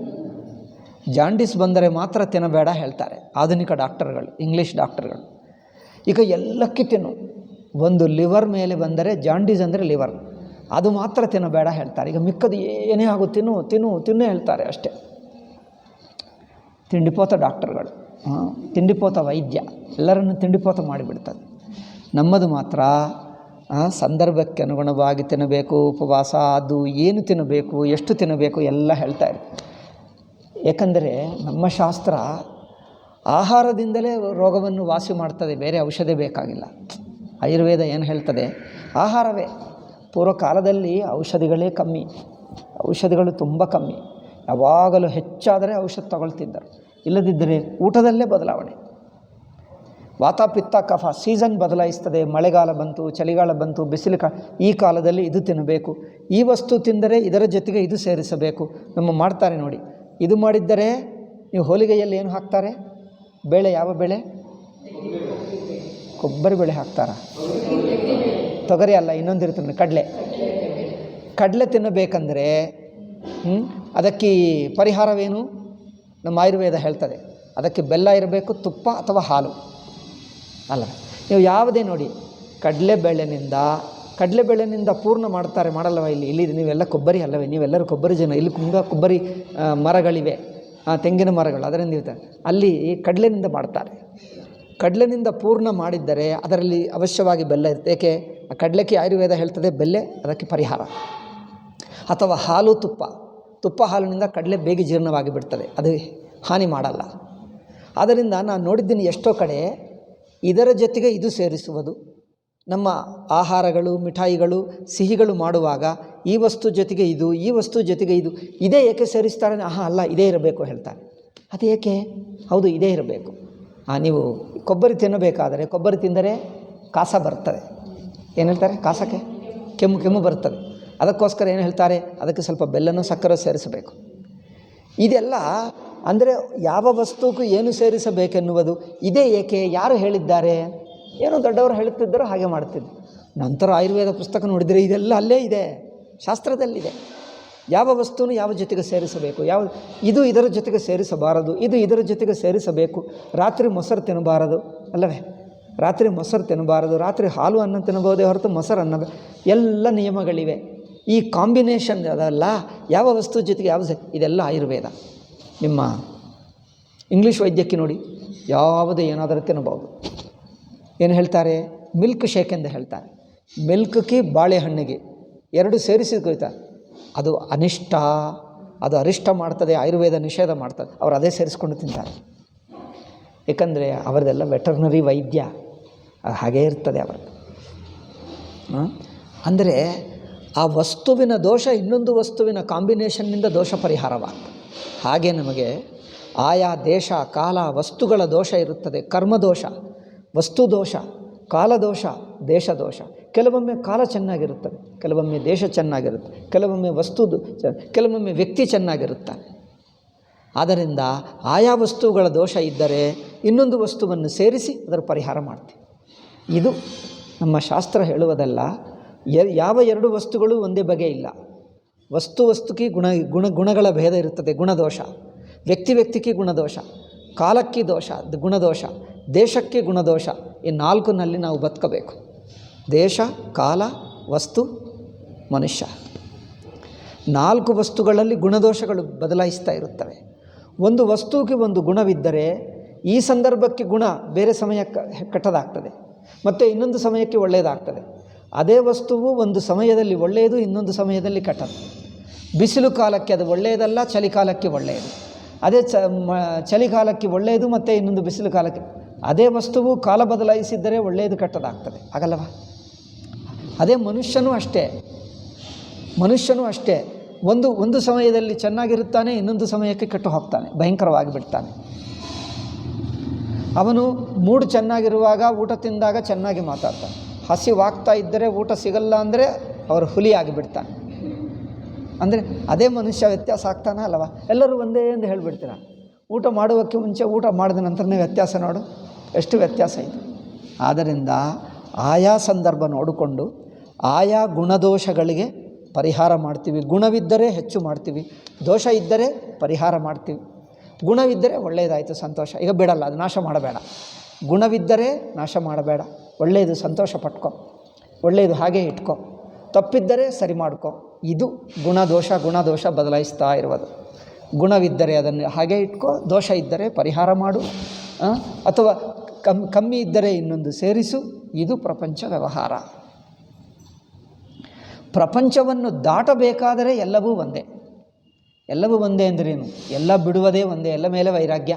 ಜಾಂಡೀಸ್ ಬಂದರೆ ಮಾತ್ರ ತಿನ್ನಬೇಡ ಹೇಳ್ತಾರೆ ಆಧುನಿಕ ಡಾಕ್ಟರ್ಗಳು, ಇಂಗ್ಲೀಷ್ ಡಾಕ್ಟರ್ಗಳು. ಈಗ ಎಲ್ಲಕ್ಕೆ ತಿನ್ನು. ಒಂದು ಲಿವರ್ ಮೇಲೆ ಬಂದರೆ, ಜಾಂಡೀಸ್ ಅಂದರೆ ಲಿವರ್, ಅದು ಮಾತ್ರ ತಿನ್ನಬೇಡ ಹೇಳ್ತಾರೆ. ಈಗ ಮಿಕ್ಕದು ಏನೇ ಆಗು ತಿನ್ನು ತಿನ್ನು ತಿನ್ನು ಹೇಳ್ತಾರೆ ಅಷ್ಟೇ. ತಿಂಡಿಪೋತ ಡಾಕ್ಟರ್ಗಳು, ತಿಂಡಿಪೋತ ವೈದ್ಯ, ಎಲ್ಲರನ್ನು ತಿಂಡಿಪೋತ ಮಾಡಿಬಿಡ್ತದೆ. ನಮ್ಮದು ಮಾತ್ರ ಸಂದರ್ಭಕ್ಕೆ ಅನುಗುಣವಾಗಿ ತಿನ್ನಬೇಕು, ಉಪವಾಸ, ಅದು ಏನು ತಿನ್ನಬೇಕು, ಎಷ್ಟು ತಿನ್ನಬೇಕು ಎಲ್ಲ ಹೇಳ್ತಾರೆ. ಏಕೆಂದರೆ ನಮ್ಮ ಶಾಸ್ತ್ರ ಆಹಾರದಿಂದಲೇ ರೋಗವನ್ನು ವಾಸಿ ಮಾಡ್ತದೆ, ಬೇರೆ ಔಷಧಿ ಬೇಕಾಗಿಲ್ಲ. ಆಯುರ್ವೇದ ಏನು ಹೇಳ್ತದೆ? ಆಹಾರವೇ. ಪೂರ್ವಕಾಲದಲ್ಲಿ ಔಷಧಿಗಳೇ ಕಮ್ಮಿ, ಔಷಧಿಗಳು ತುಂಬ ಕಮ್ಮಿ. ಯಾವಾಗಲೂ ಹೆಚ್ಚಾದರೆ ಔಷಧ ತಗೊಳ್ತಿದ್ದರು, ಇಲ್ಲದಿದ್ದರೆ ಊಟದಲ್ಲೇ ಬದಲಾವಣೆ. ವಾತ ಪಿತ್ತ ಕಫ ಸೀಸನ್ ಬದಲಾಯಿಸ್ತದೆ. ಮಳೆಗಾಲ ಬಂತು, ಚಳಿಗಾಲ ಬಂತು, ಬಿಸಿಲು ಈ ಕಾಲದಲ್ಲಿ ಇದು ತಿನ್ನಬೇಕು, ಈ ವಸ್ತು ತಿಂದರೆ ಇದರ ಜೊತೆಗೆ ಇದು ಸೇರಿಸಬೇಕು. ನಮ್ಮ ಮಾಡ್ತಾರೆ ನೋಡಿ. ಇದು ಮಾಡಿದ್ದರೆ ನೀವು ಹೋಳಿಗೆಯಲ್ಲಿ ಏನು ಹಾಕ್ತಾರೆ? ಬೇಳೆ. ಯಾವ ಬೇಳೆ? ಕೊಬ್ಬರಿ ಬೇಳೆ ಹಾಕ್ತಾರ? ತೊಗರಿ ಅಲ್ಲ, ಇನ್ನೊಂದಿರ್ತದೆ, ಕಡಲೆ ತಿನ್ನಬೇಕಂದ್ರೆ ಅದಕ್ಕೆ ಪರಿಹಾರವೇನು? ನಮ್ಮ ಆಯುರ್ವೇದ ಹೇಳ್ತದೆ, ಅದಕ್ಕೆ ಬೆಲ್ಲ ಇರಬೇಕು, ತುಪ್ಪ ಅಥವಾ ಹಾಲು ಅಲ್ಲ. ನೀವು ಯಾವುದೇ ನೋಡಿ, ಕಡಲೆಬೇಳೆನಿಂದ ಪೂರ್ಣ ಮಾಡ್ತಾರೆ, ಮಾಡಲ್ಲವ? ಇಲ್ಲಿ ನೀವೆಲ್ಲ ಕೊಬ್ಬರಿ ಅಲ್ಲವೇ? ನೀವೆಲ್ಲರೂ ಕೊಬ್ಬರಿ ಜನ. ಇಲ್ಲಿ ಕೊಬ್ಬರಿ ಮರಗಳಿವೆ, ತೆಂಗಿನ ಮರಗಳು, ಅದರಿಂದ ಇರ್ತಾರೆ. ಅಲ್ಲಿ ಕಡಲೆನಿಂದ ಮಾಡ್ತಾರೆ. ಕಡಲೆನಿಂದ ಪೂರ್ಣ ಮಾಡಿದ್ದರೆ ಅದರಲ್ಲಿ ಅವಶ್ಯವಾಗಿ ಬೆಲ್ಲ ಇರುತ್ತೆ. ಏಕೆ? ಆ ಕಡಲೆಗೆ ಆಯುರ್ವೇದ ಹೇಳ್ತದೆ ಬೆಲ್ಲೆ ಅದಕ್ಕೆ ಪರಿಹಾರ. ಅಥವಾ ಹಾಲು, ತುಪ್ಪ ಹಾಲಿನಿಂದ ಕಡಲೆ ಬೇಗ ಜೀರ್ಣವಾಗಿ ಬಿಡ್ತದೆ, ಅದು ಹಾನಿ ಮಾಡಲ್ಲ. ಆದ್ದರಿಂದ ನಾನು ನೋಡಿದ್ದೀನಿ ಎಷ್ಟೋ ಕಡೆ ಇದರ ಜೊತೆಗೆ ಇದು ಸೇರಿಸುವುದು. ನಮ್ಮ ಆಹಾರಗಳು, ಮಿಠಾಯಿಗಳು, ಸಿಹಿಗಳು ಮಾಡುವಾಗ ಈ ವಸ್ತು ಜೊತೆಗೆ ಇದು, ಈ ವಸ್ತು ಜೊತೆಗೆ ಇದು, ಇದೇ ಏಕೆ ಸೇರಿಸ್ತಾರೆ? ಅಲ್ಲ, ಇದೇ ಇರಬೇಕು ಹೇಳ್ತಾರೆ. ಅದು ಏಕೆ? ಹೌದು, ಇದೇ ಇರಬೇಕು. ನೀವು ಕೊಬ್ಬರಿ ತಿನ್ನಬೇಕಾದರೆ, ಕೊಬ್ಬರಿ ತಿಂದರೆ ಕಾಸ ಬರ್ತದೆ. ಏನು ಹೇಳ್ತಾರೆ? ಕಾಸಕ್ಕೆ ಕೆಮ್ಮು ಬರ್ತದೆ. ಅದಕ್ಕೋಸ್ಕರ ಏನು ಹೇಳ್ತಾರೆ? ಅದಕ್ಕೆ ಸ್ವಲ್ಪ ಬೆಲ್ಲನೂ ಸಕ್ಕರೆ ಸೇರಿಸಬೇಕು. ಇದೆಲ್ಲ ಅಂದರೆ ಯಾವ ವಸ್ತುಗೂ ಏನು ಸೇರಿಸಬೇಕೆನ್ನುವುದು ಇದೇ ಏಕೆ? ಯಾರು ಹೇಳಿದ್ದಾರೆ? ಏನೋ ದೊಡ್ಡವರು ಹೇಳುತ್ತಿದ್ದರು, ಹಾಗೆ ಮಾಡ್ತಿದ್ದರು. ನಂತರ ಆಯುರ್ವೇದ ಪುಸ್ತಕ ನೋಡಿದರೆ ಇದೆಲ್ಲ ಅಲ್ಲೇ ಇದೆ, ಶಾಸ್ತ್ರದಲ್ಲಿದೆ. ಯಾವ ವಸ್ತುನು ಯಾವ ಜೊತೆಗೆ ಸೇರಿಸಬೇಕು, ಇದು ಇದರ ಜೊತೆಗೆ ಸೇರಿಸಬಾರದು, ಇದು ಇದರ ಜೊತೆಗೆ ಸೇರಿಸಬೇಕು. ರಾತ್ರಿ ಮೊಸರು ತಿನ್ನಬಾರದು ಅಲ್ಲವೇ? ರಾತ್ರಿ ಮೊಸರು ತಿನ್ನಬಾರದು, ರಾತ್ರಿ ಹಾಲು ಅನ್ನ ತಿನ್ನಬಹುದೇ ಹೊರತು ಮೊಸರು ಅನ್ನ, ಎಲ್ಲ ನಿಯಮಗಳಿವೆ. ಈ ಕಾಂಬಿನೇಷನ್ ಅದಲ್ಲ, ಯಾವ ವಸ್ತು ಜೊತೆಗೆ ಇದೆಲ್ಲ ಆಯುರ್ವೇದ. ನಿಮ್ಮ ಇಂಗ್ಲೀಷ್ ವೈದ್ಯಕ್ಕೆ ನೋಡಿ, ಯಾವುದೇ ಏನಾದರೂ ತಿನ್ನಬಹುದು. ಏನು ಹೇಳ್ತಾರೆ? ಮಿಲ್ಕ್ ಶೇಕ್ ಎಂದು ಹೇಳ್ತಾರೆ. ಮಿಲ್ಕ್ಗೆ ಬಾಳೆಹಣ್ಣಿಗೆ 2 ಸೇರಿಸಿ ಕೊಯ್ತಾರೆ. ಅದು ಅನಿಷ್ಟ, ಅದು ಅರಿಷ್ಟ ಮಾಡ್ತದೆ, ಆಯುರ್ವೇದ ನಿಷೇಧ ಮಾಡ್ತದೆ. ಅವರು ಅದೇ ಸೇರಿಸ್ಕೊಂಡು ತಿಂತಾರೆ. ಏಕೆಂದರೆ ಅವರದೆಲ್ಲ ವೆಟರ್ನರಿ ವೈದ್ಯ, ಹಾಗೇ ಇರ್ತದೆ ಅವರದ್ದು. ಅಂದರೆ ಆ ವಸ್ತುವಿನ ದೋಷ ಇನ್ನೊಂದು ವಸ್ತುವಿನ ಕಾಂಬಿನೇಷನ್ನಿಂದ ದೋಷ ಪರಿಹಾರವಾಗ್ತದೆ. ಹಾಗೆ ನಮಗೆ ಆಯಾ ದೇಶ, ಕಾಲ, ವಸ್ತುಗಳ ದೋಷ ಇರುತ್ತದೆ. ಕರ್ಮದೋಷ, ವಸ್ತು ದೋಷ, ಕಾಲದೋಷ, ದೇಶ ದೋಷ. ಕೆಲವೊಮ್ಮೆ ಕಾಲ ಚೆನ್ನಾಗಿರುತ್ತದೆ, ಕೆಲವೊಮ್ಮೆ ದೇಶ ಚೆನ್ನಾಗಿರುತ್ತೆ, ಕೆಲವೊಮ್ಮೆ ಕೆಲವೊಮ್ಮೆ ವ್ಯಕ್ತಿ ಚೆನ್ನಾಗಿರುತ್ತಾನೆ. ಆದ್ದರಿಂದ ಆಯಾ ವಸ್ತುಗಳ ದೋಷ ಇದ್ದರೆ ಇನ್ನೊಂದು ವಸ್ತುವನ್ನು ಸೇರಿಸಿ ಅದರ ಪರಿಹಾರ ಮಾಡ್ತೀವಿ. ಇದು ನಮ್ಮ ಶಾಸ್ತ್ರ ಹೇಳುವುದಲ್ಲ. ಯಾವ 2 ವಸ್ತುಗಳು ಒಂದೇ ಬಗೆ ಇಲ್ಲ. ವಸ್ತುಕ್ಕೆ ಗುಣಗಳ ಭೇದ ಇರುತ್ತದೆ, ಗುಣದೋಷ. ವ್ಯಕ್ತಿಗೆ ಗುಣದೋಷ. ಕಾಲಕ್ಕೆ ದೋಷ, ಗುಣದೋಷ, ದೇಶಕ್ಕೆ ಗುಣದೋಷ. ಈ 4ನಲ್ಲಿ ನಾವು ಬದುಕಬೇಕು. ದೇಶ, ಕಾಲ, ವಸ್ತು, ಮನುಷ್ಯ. 4 ವಸ್ತುಗಳಲ್ಲಿ ಗುಣದೋಷಗಳು ಬದಲಾಯಿಸ್ತಾ ಇರುತ್ತವೆ. ಒಂದು ವಸ್ತುವಿಗೆ ಒಂದು ಗುಣವಿದ್ದರೆ ಈ ಸಂದರ್ಭಕ್ಕೆ ಗುಣ ಬೇರೆ ಸಮಯಕ್ಕೆ ಕೆಟ್ಟದಾಗ್ತದೆ, ಮತ್ತು ಇನ್ನೊಂದು ಸಮಯಕ್ಕೆ ಒಳ್ಳೆಯದಾಗ್ತದೆ. ಅದೇ ವಸ್ತುವು ಒಂದು ಸಮಯದಲ್ಲಿ ಒಳ್ಳೆಯದು, ಇನ್ನೊಂದು ಸಮಯದಲ್ಲಿ ಕೆಟ್ಟದ್ದು. ಬಿಸಿಲು ಕಾಲಕ್ಕೆ ಅದು ಒಳ್ಳೆಯದಲ್ಲ, ಚಳಿಗಾಲಕ್ಕೆ ಒಳ್ಳೆಯದು. ಅದೇ ಚಳಿಗಾಲಕ್ಕೆ ಒಳ್ಳೆಯದು ಮತ್ತು ಇನ್ನೊಂದು ಬಿಸಿಲು ಕಾಲಕ್ಕೆ. ಅದೇ ವಸ್ತುವು ಕಾಲ ಬದಲಾಯಿಸಿದ್ದರೆ ಒಳ್ಳೆಯದು ಕೆಟ್ಟದಾಗ್ತದೆ, ಆಗಲ್ಲವಾ? ಅದೇ ಮನುಷ್ಯನೂ ಅಷ್ಟೇ. ಒಂದು ಸಮಯದಲ್ಲಿ ಚೆನ್ನಾಗಿರುತ್ತಾನೆ, ಇನ್ನೊಂದು ಸಮಯಕ್ಕೆ ಕೆಟ್ಟು ಹೋಗ್ತಾನೆ, ಭಯಂಕರವಾಗಿ ಬಿಡ್ತಾನೆ. ಅವನು ಮೂಡ್ ಚೆನ್ನಾಗಿರುವಾಗ ಊಟ ತಿಂದಾಗ ಚೆನ್ನಾಗಿ ಮಾತಾಡ್ತಾನೆ, ಹಸಿವಾಗ್ತಾ ಇದ್ದರೆ ಊಟ ಸಿಗಲ್ಲ ಅಂದರೆ ಅವರು ಹುಲಿಯಾಗಿ ಬಿಡ್ತಾನೆ. ಅಂದರೆ ಅದೇ ಮನುಷ್ಯ ವ್ಯತ್ಯಾಸ ಆಗ್ತಾನೆ ಅಲ್ಲವಾ? ಎಲ್ಲರೂ ಒಂದೇ ಎಂದು ಹೇಳಿಬಿಡ್ತೀರ. ಊಟ ಮಾಡುವಕ್ಕೆ ಮುಂಚೆ, ಊಟ ಮಾಡಿದ ನಂತರನೇ ವ್ಯತ್ಯಾಸ ನೋಡು, ಎಷ್ಟು ವ್ಯತ್ಯಾಸ ಇದೆ. ಆದ್ದರಿಂದ ಆಯಾ ಸಂದರ್ಭ ನೋಡಿಕೊಂಡು ಆಯಾ ಗುಣದೋಷಗಳಿಗೆ ಪರಿಹಾರ ಮಾಡ್ತೀವಿ. ಗುಣವಿದ್ದರೆ ಹೆಚ್ಚು ಮಾಡ್ತೀವಿ, ದೋಷ ಇದ್ದರೆ ಪರಿಹಾರ ಮಾಡ್ತೀವಿ. ಗುಣವಿದ್ದರೆ ಒಳ್ಳೆಯದಾಯಿತು, ಸಂತೋಷ, ಈಗ ಬಿಡಲ್ಲ, ಅದು ನಾಶ ಮಾಡಬೇಡ. ಗುಣವಿದ್ದರೆ ನಾಶ ಮಾಡಬೇಡ, ಒಳ್ಳೆಯದು ಸಂತೋಷ ಪಟ್ಕೊ, ಒಳ್ಳೆಯದು ಹಾಗೆ ಇಟ್ಕೊ, ತಪ್ಪಿದ್ದರೆ ಸರಿ ಮಾಡ್ಕೊ. ಇದು ಗುಣದೋಷ ಬದಲಾಯಿಸ್ತಾ ಇರುವುದು. ಗುಣವಿದ್ದರೆ ಅದನ್ನು ಹಾಗೆ ಇಟ್ಕೊ, ದೋಷ ಇದ್ದರೆ ಪರಿಹಾರ ಮಾಡು, ಅಥವಾ ಕಮ್ಮಿ ಇದ್ದರೆ ಇನ್ನೊಂದು ಸೇರಿಸು. ಇದು ಪ್ರಪಂಚ ವ್ಯವಹಾರ. ಪ್ರಪಂಚವನ್ನು ದಾಟಬೇಕಾದರೆ ಎಲ್ಲವೂ ಒಂದೇ. ಎಲ್ಲವೂ ಒಂದೇ ಅಂದ್ರೇನು? ಎಲ್ಲ ಬಿಡುವುದೇ ಒಂದೇ, ಎಲ್ಲ ಮೇಲೆ ವೈರಾಗ್ಯ.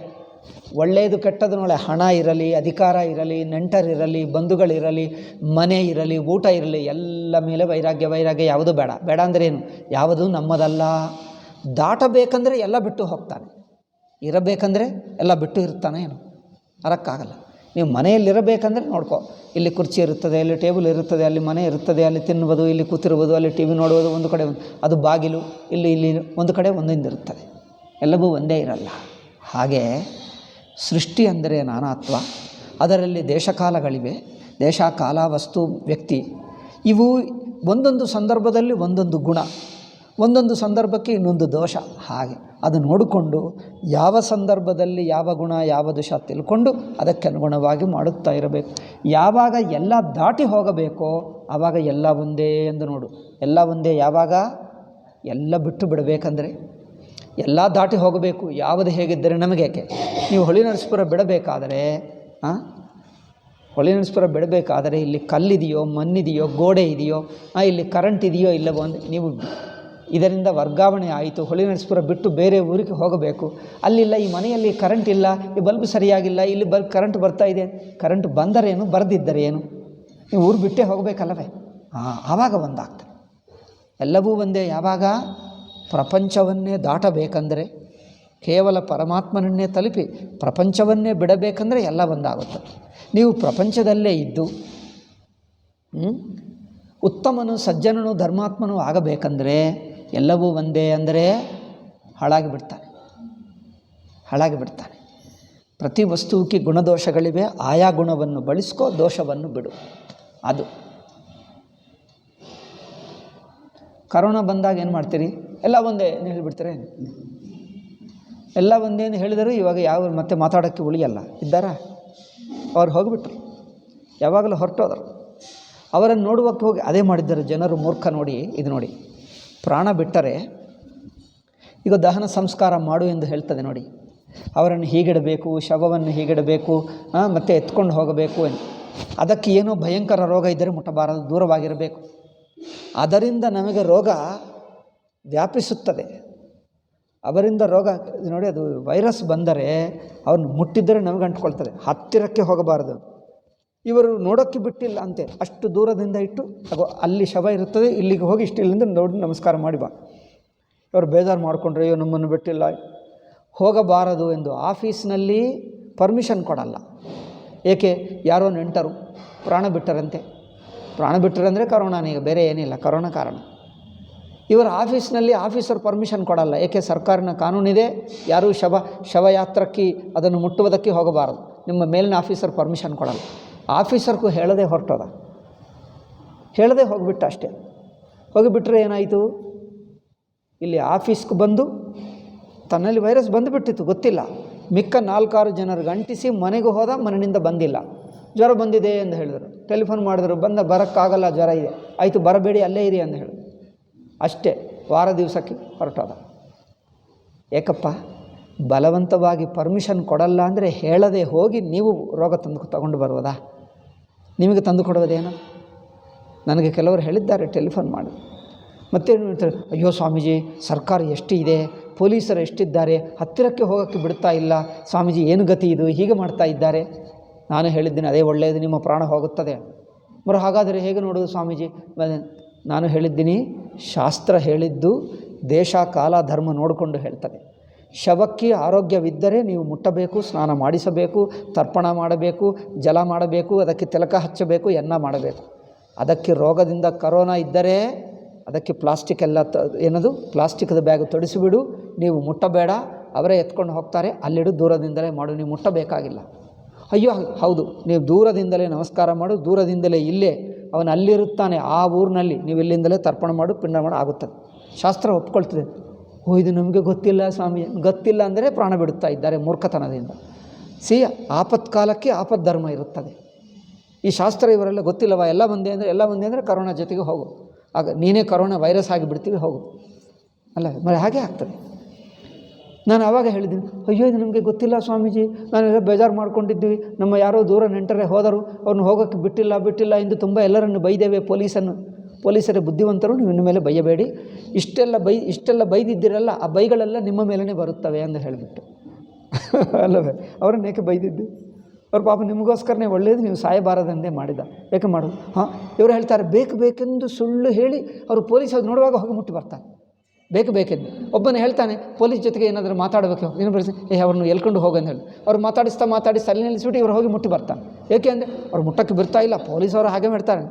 ಒಳ್ಳೆಯದು ಕೆಟ್ಟದ್ದು ನೋಡಿ, ಹಣ ಇರಲಿ, ಅಧಿಕಾರ ಇರಲಿ, ನೆಂಟರಿರಲಿ, ಬಂಧುಗಳಿರಲಿ, ಮನೆ ಇರಲಿ, ಊಟ ಇರಲಿ, ಎಲ್ಲ ಮೇಲೆ ವೈರಾಗ್ಯ. ಯಾವುದು ಬೇಡ ಅಂದ್ರೇನು? ಯಾವುದು ನಮ್ಮದಲ್ಲ. ದಾಟಬೇಕಂದ್ರೆ ಎಲ್ಲ ಬಿಟ್ಟು ಹೋಗ್ತಾನೆ, ಇರಬೇಕಂದ್ರೆ ಎಲ್ಲ ಬಿಟ್ಟು ಇರ್ತಾನೆ. ಏನು ಅರಕ್ಕಾಗಲ್ಲ. ನೀವು ಮನೆಯಲ್ಲಿರಬೇಕಂದ್ರೆ ನೋಡ್ಕೊ, ಇಲ್ಲಿ ಕುರ್ಚಿ ಇರುತ್ತದೆ, ಅಲ್ಲಿ ಟೇಬಲ್ ಇರುತ್ತದೆ, ಅಲ್ಲಿ ಮನೆ ಇರುತ್ತದೆ, ಅಲ್ಲಿ ತಿನ್ನುವುದು, ಇಲ್ಲಿ ಕೂತಿರುವುದು, ಅಲ್ಲಿ ಟಿ ವಿ ನೋಡುವುದು, ಒಂದು ಕಡೆ ಅದು ಬಾಗಿಲು, ಇಲ್ಲಿ ಒಂದು ಕಡೆ ಒಂದೊಂದಿರುತ್ತದೆ, ಎಲ್ಲವೂ ಒಂದೇ ಇರಲ್ಲ. ಹಾಗೆ ಸೃಷ್ಟಿ ಅಂದರೆ ನಾನಾತ್ವ, ಅದರಲ್ಲಿ ದೇಶಕಾಲಗಳಿವೆ. ದೇಶ, ಕಾಲ, ವಸ್ತು, ವ್ಯಕ್ತಿ, ಇವು ಒಂದೊಂದು ಸಂದರ್ಭದಲ್ಲಿ ಒಂದೊಂದು ಗುಣ, ಒಂದೊಂದು ಸಂದರ್ಭಕ್ಕೆ ಇನ್ನೊಂದು ದೋಷ. ಹಾಗೆ ಅದು ನೋಡಿಕೊಂಡು ಯಾವ ಸಂದರ್ಭದಲ್ಲಿ ಯಾವ ಗುಣ ಯಾವ ದೋಷ ತಿಳ್ಕೊಂಡು ಅದಕ್ಕೆ ಅನುಗುಣವಾಗಿ ಮಾಡುತ್ತಾ ಇರಬೇಕು. ಯಾವಾಗ ಎಲ್ಲ ದಾಟಿ ಹೋಗಬೇಕೋ ಆವಾಗ ಎಲ್ಲ ಒಂದೇ ಎಂದು ನೋಡು. ಎಲ್ಲ ಒಂದೇ ಯಾವಾಗ? ಎಲ್ಲ ಬಿಟ್ಟು ಬಿಡಬೇಕಂದ್ರೆ ಎಲ್ಲ ದಾಟಿ ಹೋಗಬೇಕು. ಯಾವುದು ಹೇಗಿದ್ದರೆ ನಮಗೇಕೆ? ನೀವು ಹೊಳೆನರಸೀಪುರ ಬಿಡಬೇಕಾದರೆ ಇಲ್ಲಿ ಕಲ್ಲಿದೆಯೋ, ಮಣ್ಣಿದೆಯೋ, ಗೋಡೆ ಇದೆಯೋ, ಇಲ್ಲಿ ಕರೆಂಟ್ ಇದೆಯೋ ಇಲ್ಲವೋ ಅಂದರೆ ನೀವು ಇದರಿಂದ ವರ್ಗಾವಣೆ ಆಯಿತು. ಹೊಳೆನರಸೀಪುರ ಬಿಟ್ಟು ಬೇರೆ ಊರಿಗೆ ಹೋಗಬೇಕು. ಅಲ್ಲಿಲ್ಲ, ಈ ಮನೆಯಲ್ಲಿ ಕರೆಂಟ್ ಇಲ್ಲ, ಈ ಬಲ್ಬ್ ಸರಿಯಾಗಿಲ್ಲ, ಇಲ್ಲಿ ಕರೆಂಟ್ ಬರ್ತಾ ಇದೆ. ಕರೆಂಟ್ ಬಂದರೇನು, ಬರದಿದ್ದರೆ ಏನು? ನೀವು ಊರು ಬಿಟ್ಟೇ ಹೋಗಬೇಕಲ್ಲವೇ? ಆವಾಗ ಒಂದಾಗ್ತದೆ. ಎಲ್ಲವೂ ಒಂದೇ. ಯಾವಾಗ? ಪ್ರಪಂಚವನ್ನೇ ದಾಟಬೇಕಂದರೆ, ಕೇವಲ ಪರಮಾತ್ಮನನ್ನೇ ತಲುಪಿ ಪ್ರಪಂಚವನ್ನೇ ಬಿಡಬೇಕಂದ್ರೆ ಎಲ್ಲ ಒಂದಾಗುತ್ತೆ. ನೀವು ಪ್ರಪಂಚದಲ್ಲೇ ಇದ್ದು ಉತ್ತಮನು, ಸಜ್ಜನನು, ಧರ್ಮಾತ್ಮನು ಆಗಬೇಕಂದ್ರೆ ಎಲ್ಲವೂ ಒಂದೇ ಅಂದರೆ ಹಾಳಾಗಿ ಬಿಡ್ತಾನೆ. ಪ್ರತಿ ವಸ್ತುವಿಗೆ ಗುಣದೋಷಗಳಿವೆ. ಆಯಾ ಗುಣವನ್ನು ಬಳಸ್ಕೋ, ದೋಷವನ್ನು ಬಿಡು. ಅದು ಕರೋನಾ ಬಂದಾಗ ಏನು ಮಾಡ್ತೀರಿ? ಎಲ್ಲ ಒಂದೇ ಏನು ಹೇಳಿಬಿಡ್ತಾರೆ? ಎಲ್ಲ ಒಂದೇ ಏನು ಹೇಳಿದರೂ ಇವಾಗ ಯಾವ ಮತ್ತೆ ಮಾತಾಡೋಕ್ಕೆ ಉಳಿಯಲ್ಲ. ಇದ್ದಾರಾ? ಅವ್ರು ಹೋಗಿಬಿಟ್ರು, ಯಾವಾಗಲೂ ಹೊರಟೋದರು. ಅವರನ್ನು ನೋಡುವಕ್ಕೆ ಹೋಗಿ ಅದೇ ಮಾಡಿದ್ದಾರೆ ಜನರು. ಮೂರ್ಖ ನೋಡಿ, ಇದು ನೋಡಿ, ಪ್ರಾಣ ಬಿಟ್ಟರೆ ಈಗ ದಹನ ಸಂಸ್ಕಾರ ಮಾಡು ಎಂದು ಹೇಳ್ತದೆ ನೋಡಿ. ಅವರನ್ನು ಹೀಗಿಡಬೇಕು, ಶವವನ್ನು ಹೀಗಿಡಬೇಕು, ಮತ್ತು ಎತ್ಕೊಂಡು ಹೋಗಬೇಕು ಎಂದು. ಅದಕ್ಕೆ ಏನೋ ಭಯಂಕರ ರೋಗ ಇದ್ದರೆ ಮುಟ್ಟಬಾರದು, ದೂರವಾಗಿರಬೇಕು. ಅದರಿಂದ ನಮಗೆ ರೋಗ ವ್ಯಾಪಿಸುತ್ತದೆ. ಅವರಿಂದ ರೋಗ ನೋಡಿ, ಅದು ವೈರಸ್ ಬಂದರೆ ಅವ್ರನ್ನ ಮುಟ್ಟಿದ್ದರೆ ನಮಗೆ ಅಂಟ್ಕೊಳ್ತದೆ. ಹತ್ತಿರಕ್ಕೆ ಹೋಗಬಾರದು. ಇವರು ನೋಡೋಕ್ಕೆ ಬಿಟ್ಟಿಲ್ಲ ಅಂತೆ, ಅಷ್ಟು ದೂರದಿಂದ ಇಟ್ಟು ಅಲ್ಲಿ ಶವ ಇರುತ್ತದೆ, ಇಲ್ಲಿಗೆ ಹೋಗಿ ಇಲ್ಲಿಂದ ನೋಡಿ ನಮಸ್ಕಾರ ಮಾಡಿ ಬಾ. ಇವರು ಬೇಜಾರು ಮಾಡಿಕೊಂಡ್ರೆ, ಅಯ್ಯೋ ನಮ್ಮನ್ನು ಬಿಟ್ಟಿಲ್ಲ, ಹೋಗಬಾರದು ಎಂದು ಆಫೀಸ್ನಲ್ಲಿ ಪರ್ಮಿಷನ್ ಕೊಡಲ್ಲ. ಏಕೆ? ಯಾರೋ ನೆಂಟರು ಪ್ರಾಣ ಬಿಟ್ಟರಂತೆ. ಪ್ರಾಣ ಬಿಟ್ಟರಂದರೆ ಕರೋನಾನೇ, ಈಗ ಬೇರೆ ಏನಿಲ್ಲ, ಕರೋನಾ ಕಾರಣ. ಇವರ ಆಫೀಸ್ನಲ್ಲಿ ಆಫೀಸರ್ ಪರ್ಮಿಷನ್ ಕೊಡಲ್ಲ. ಏಕೆ? ಸರ್ಕಾರಿನ ಕಾನೂನಿದೆ, ಯಾರೂ ಶವಯಾತ್ರಕ್ಕೆ ಅದನ್ನು ಮುಟ್ಟುವುದಕ್ಕೆ ಹೋಗಬಾರದು. ನಿಮ್ಮ ಮೇಲಿನ ಆಫೀಸರ್ ಪರ್ಮಿಷನ್ ಕೊಡಲ್ಲ. ಆಫೀಸರ್ಗೂ ಹೇಳದೆ ಹೊರಟೋದ, ಹೇಳದೆ ಹೋಗಿಬಿಟ್ಟ ಅಷ್ಟೇ. ಹೋಗಿಬಿಟ್ರೆ ಏನಾಯಿತು? ಇಲ್ಲಿ ಆಫೀಸ್ಗೆ ಬಂದು ತನ್ನಲ್ಲಿ ವೈರಸ್ ಬಂದುಬಿಟ್ಟಿತ್ತು, ಗೊತ್ತಿಲ್ಲ. ಮಿಕ್ಕ 4-6 ಜನರಿಗೆ ಅಂಟಿಸಿ ಮನೆಗೆ ಹೋದ, ಮನೆಯಿಂದ ಬಂದಿಲ್ಲ. ಜ್ವರ ಬಂದಿದೆ ಎಂದು ಹೇಳಿದರು. ಟೆಲಿಫೋನ್ ಮಾಡಿದ್ರು, ಬರೋಕ್ಕಾಗಲ್ಲ, ಜ್ವರ ಇದೆ. ಆಯಿತು ಬರಬೇಡಿ, ಅಲ್ಲೇ ಇರಿ ಅಂತ ಹೇಳಿದ್ರು. ಅಷ್ಟೇ, ವಾರ ದಿವಸಕ್ಕೆ ಹೊರಟೋದ. ಏಕಪ್ಪ, ಬಲವಂತವಾಗಿ ಪರ್ಮಿಷನ್ ಕೊಡಲ್ಲ ಅಂದರೆ ಹೇಳದೆ ಹೋಗಿ ನೀವು ರೋಗ ತಗೊಂಡು ಬರುವುದಾ? ನಿಮಗೆ ತಂದು ಕೊಡುವುದೇನು? ನನಗೆ ಕೆಲವರು ಹೇಳಿದ್ದಾರೆ ಟೆಲಿಫೋನ್ ಮಾಡಿ. ಮತ್ತೇನು ಹೇಳ್ತಾರೆ, ಅಯ್ಯೋ ಸ್ವಾಮೀಜಿ, ಸರ್ಕಾರ ಎಷ್ಟು ಇದೆ, ಪೊಲೀಸರು ಎಷ್ಟಿದ್ದಾರೆ, ಹತ್ತಿರಕ್ಕೆ ಹೋಗೋಕ್ಕೆ ಬಿಡ್ತಾ ಇಲ್ಲ ಸ್ವಾಮೀಜಿ, ಏನು ಗತಿ ಇದು, ಹೀಗೆ ಮಾಡ್ತಾ ಇದ್ದಾರೆ. ನಾನು ಹೇಳಿದ್ದೀನಿ, ಅದೇ ಒಳ್ಳೆಯದು, ನಿಮ್ಮ ಪ್ರಾಣ ಹೋಗುತ್ತದೆ. ಹಾಗಾದರೆ ಹೇಗೆ ನೋಡೋದು ಸ್ವಾಮೀಜಿ? ನಾನು ಹೇಳಿದ್ದೀನಿ, ಶಾಸ್ತ್ರ ಹೇಳಿದ್ದು ದೇಶ ಕಾಲ ಧರ್ಮ ನೋಡಿಕೊಂಡು ಹೇಳ್ತದೆ. ಶವಕ್ಕೆ ಆರೋಗ್ಯವಿದ್ದರೆ ನೀವು ಮುಟ್ಟಬೇಕು, ಸ್ನಾನ ಮಾಡಿಸಬೇಕು, ತರ್ಪಣ ಮಾಡಬೇಕು, ಜಲ ಮಾಡಬೇಕು, ಅದಕ್ಕೆ ತಿಲಕ ಹಚ್ಚಬೇಕು, ಎನ್ನ ಮಾಡಬೇಕು. ಅದಕ್ಕೆ ರೋಗದಿಂದ ಕರೋನಾ ಇದ್ದರೆ ಅದಕ್ಕೆ ಪ್ಲಾಸ್ಟಿಕ್ ಎಲ್ಲ ಏನದು ಪ್ಲಾಸ್ಟಿಕ್ದ ಬ್ಯಾಗ್ ತೊಡಿಸಿಬಿಡು, ನೀವು ಮುಟ್ಟಬೇಡ, ಅವರೇ ಎತ್ಕೊಂಡು ಹೋಗ್ತಾರೆ, ಅಲ್ಲಿಡು, ದೂರದಿಂದಲೇ ಮಾಡು, ನೀವು ಮುಟ್ಟಬೇಕಾಗಿಲ್ಲ. ಅಯ್ಯೋ ಹೌದು, ನೀವು ದೂರದಿಂದಲೇ ನಮಸ್ಕಾರ ಮಾಡು, ದೂರದಿಂದಲೇ ಇಲ್ಲೇ ಅವನು ಅಲ್ಲಿರುತ್ತಾನೆ ಆ ಊರಿನಲ್ಲಿ, ನೀವು ಇಲ್ಲಿಂದಲೇ ತರ್ಪಣ ಮಾಡು, ಪಿಂಡ ಮಾಡು, ಆಗುತ್ತದೆ. ಶಾಸ್ತ್ರ ಒಪ್ಕೊಳ್ತದೆ. ಇದು ನಮಗೆ ಗೊತ್ತಿಲ್ಲ ಸ್ವಾಮಿ, ಗೊತ್ತಿಲ್ಲ ಅಂದರೆ ಪ್ರಾಣ ಬಿಡುತ್ತಾ ಇದ್ದಾರೆ ಮೂರ್ಖತನದಿಂದ. ಆಪತ್ಕಾಲಕ್ಕೆ ಆಪತ್ ಧರ್ಮ ಇರುತ್ತದೆ. ಈ ಶಾಸ್ತ್ರ ಇವರೆಲ್ಲ ಗೊತ್ತಿಲ್ಲವ, ಎಲ್ಲ ಒಂದೇ ಅಂದರೆ ಕರೋನಾ ಜೊತೆಗೆ ಹೋಗು, ಆಗ ನೀನೇ ಕರೋನಾ ವೈರಸ್ ಆಗಿಬಿಡ್ತೀವಿ, ಹೋಗು ಅಲ್ಲ, మరి ಹಾಗೆ ಆಗ್ತದೆ. ನಾನು ಆವಾಗ ಹೇಳಿದ್ದೀನಿ, ಅಯ್ಯೋ ಇದು ನಮಗೆ ಗೊತ್ತಿಲ್ಲ ಸ್ವಾಮೀಜಿ, ನಾನೆಲ್ಲ ಬೇಜಾರು ಮಾಡ್ಕೊಂಡಿದ್ವಿ, ನಮ್ಮ ಯಾರೋ ದೂರ ನೆಂಟರೇ ಹೋದರು, ಅವ್ರನ್ನ ಹೋಗೋಕ್ಕೆ ಬಿಟ್ಟಿಲ್ಲ ಎಂದು ತುಂಬ ಎಲ್ಲರನ್ನು ಬೈದೇವೆ. ಪೊಲೀಸರೇ ಬುದ್ಧಿವಂತರು, ನೀವು ಇನ್ನು ಮೇಲೆ ಬೈಯಬೇಡಿ, ಇಷ್ಟೆಲ್ಲ ಬೈದಿದ್ದೀರಲ್ಲ, ಆ ಬೈಗಳೆಲ್ಲ ನಿಮ್ಮ ಮೇಲೇ ಬರುತ್ತವೆ ಅಂತ ಹೇಳಿಬಿಟ್ಟು ಅಲ್ಲವೇ, ಅವರನ್ನು ಏಕೆ ಬೈದಿದ್ದು? ಅವ್ರು ಪಾಪ ನಿಮಗೋಸ್ಕರನೇ ಒಳ್ಳೆಯದು, ನೀವು ಸಾಯಬಾರದಂದೇ ಮಾಡಿದ, ಏಕೆ ಮಾಡೋದು? ಇವರು ಹೇಳ್ತಾರೆ, ಬೇಕೆಂದು ಸುಳ್ಳು ಹೇಳಿ ಅವರು ಪೊಲೀಸ್ ಅವ್ರು ನೋಡುವಾಗ ಹೋಗಿ ಮುಟ್ಟಿ ಬರ್ತಾರೆ, ಬೇಕೆಂದು. ಒಬ್ಬನೇ ಹೇಳ್ತಾನೆ, ಪೊಲೀಸ್ ಜೊತೆಗೆ ಏನಾದರೂ ಮಾತಾಡಬೇಕು, ನೀನು ಬರೆಸಿ ಅವ್ರನ್ನ ಎಲ್ಕೊಂಡು ಹೋಗಂತ ಹೇಳಿ ಅವ್ರು ಮಾತಾಡಿಸ್ತಾ ಅಲ್ಲಿ ನಿಲ್ಲಿಸ್ಬಿಟ್ಟು ಇವ್ರು ಹೋಗಿ ಮುಟ್ಟಿ ಬರ್ತಾನೆ. ಏಕೆ ಅಂದರೆ ಅವ್ರು ಮುಟ್ಟಕ್ಕೆ ಬಿಡ್ತಾ ಇಲ್ಲ, ಪೊಲೀಸವರು ಹಾಗೆ ಮಾಡ್ತಾರೆ.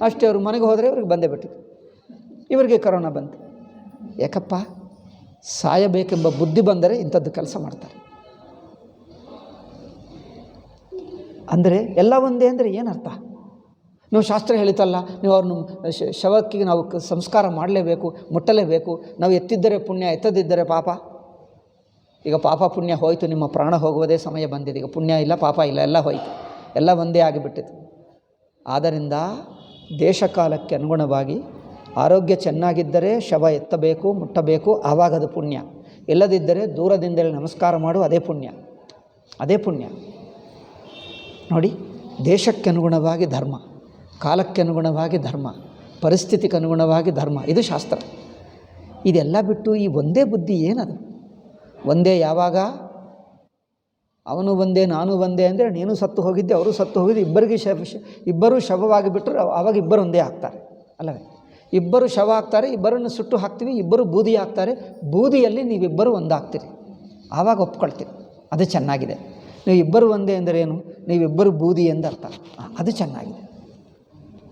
ಅಷ್ಟೇ, ಅವರು ಮನೆಗೆ ಹೋದರೆ ಅವ್ರಿಗೆ ಬಂದೇ ಬಿಟ್ಟು ಇವರಿಗೆ ಕರೋನಾ ಬಂತು. ಯಾಕಪ್ಪ, ಸಾಯಬೇಕೆಂಬ ಬುದ್ಧಿ ಬಂದರೆ ಇಂಥದ್ದು ಕೆಲಸ ಮಾಡ್ತಾರೆ. ಅಂದರೆ ಎಲ್ಲ ಒಂದೇ ಅಂದರೆ ಏನರ್ಥ? ನಾವು ಶಾಸ್ತ್ರ ಹೇಳಿತಲ್ಲ, ನೀವು ಅವ್ರನ್ನ ಶವಕ್ಕೆ ನಾವು ಸಂಸ್ಕಾರ ಮಾಡಲೇಬೇಕು, ಮುಟ್ಟಲೇಬೇಕು. ನಾವು ಎತ್ತಿದ್ದರೆ ಪುಣ್ಯ, ಎತ್ತದಿದ್ದರೆ ಪಾಪ. ಈಗ ಪಾಪ ಪುಣ್ಯ ಹೋಯಿತು, ನಿಮ್ಮ ಪ್ರಾಣ ಹೋಗುವುದೇ ಸಮಯ ಬಂದಿದೆ. ಈಗ ಪುಣ್ಯ ಇಲ್ಲ, ಪಾಪ ಇಲ್ಲ, ಎಲ್ಲ ಹೋಯಿತು, ಎಲ್ಲ ಒಂದೇ ಆಗಿಬಿಟ್ಟಿತು. ಆದ್ದರಿಂದ ದೇಶಕಾಲಕ್ಕೆ ಅನುಗುಣವಾಗಿ ಆರೋಗ್ಯ ಚೆನ್ನಾಗಿದ್ದರೆ ಶವ ಎತ್ತಬೇಕು, ಮುಟ್ಟಬೇಕು, ಆವಾಗದು ಪುಣ್ಯ. ಇಲ್ಲದಿದ್ದರೆ ದೂರದಿಂದಲೇ ನಮಸ್ಕಾರ ಮಾಡು, ಅದೇ ಪುಣ್ಯ. ನೋಡಿ, ದೇಶಕ್ಕೆ ಅನುಗುಣವಾಗಿ ಧರ್ಮ, ಕಾಲಕ್ಕೆ ಅನುಗುಣವಾಗಿ ಧರ್ಮ, ಪರಿಸ್ಥಿತಿಗೆ ಅನುಗುಣವಾಗಿ ಧರ್ಮ, ಇದು ಶಾಸ್ತ್ರ. ಇದೆಲ್ಲ ಬಿಟ್ಟು ಈ ಒಂದೇ ಬುದ್ಧಿ ಏನದು? ಒಂದೇ ಯಾವಾಗ? ಅವನು ಒಂದೇ ನಾನು ಒಂದೇ ಅಂದರೆ ನೀನು ಸತ್ತು ಹೋಗಿದ್ದೆ, ಅವರು ಸತ್ತು ಹೋಗಿದ್ದು, ಇಬ್ಬರೂ ಶವವಾಗಿ ಬಿಟ್ಟರು, ಆವಾಗ ಇಬ್ಬರು ಒಂದೇ ಆಗ್ತಾರೆ ಅಲ್ಲವೇ? ಇಬ್ಬರು ಶವ ಆಗ್ತಾರೆ, ಇಬ್ಬರನ್ನು ಸುಟ್ಟು ಹಾಕ್ತೀವಿ, ಇಬ್ಬರು ಬೂದಿ ಆಗ್ತಾರೆ, ಬೂದಿಯಲ್ಲಿ ನೀವಿಬ್ಬರು ಒಂದಾಗ್ತೀರಿ, ಆವಾಗ ಒಪ್ಕೊಳ್ತೀರಿ, ಅದು ಚೆನ್ನಾಗಿದೆ. ನೀವು ಇಬ್ಬರು ಒಂದೇ ಅಂದರೆ ಏನು? ನೀವಿಬ್ಬರು ಬೂದಿ ಎಂದರ್ಥ, ಅದು ಚೆನ್ನಾಗಿದೆ,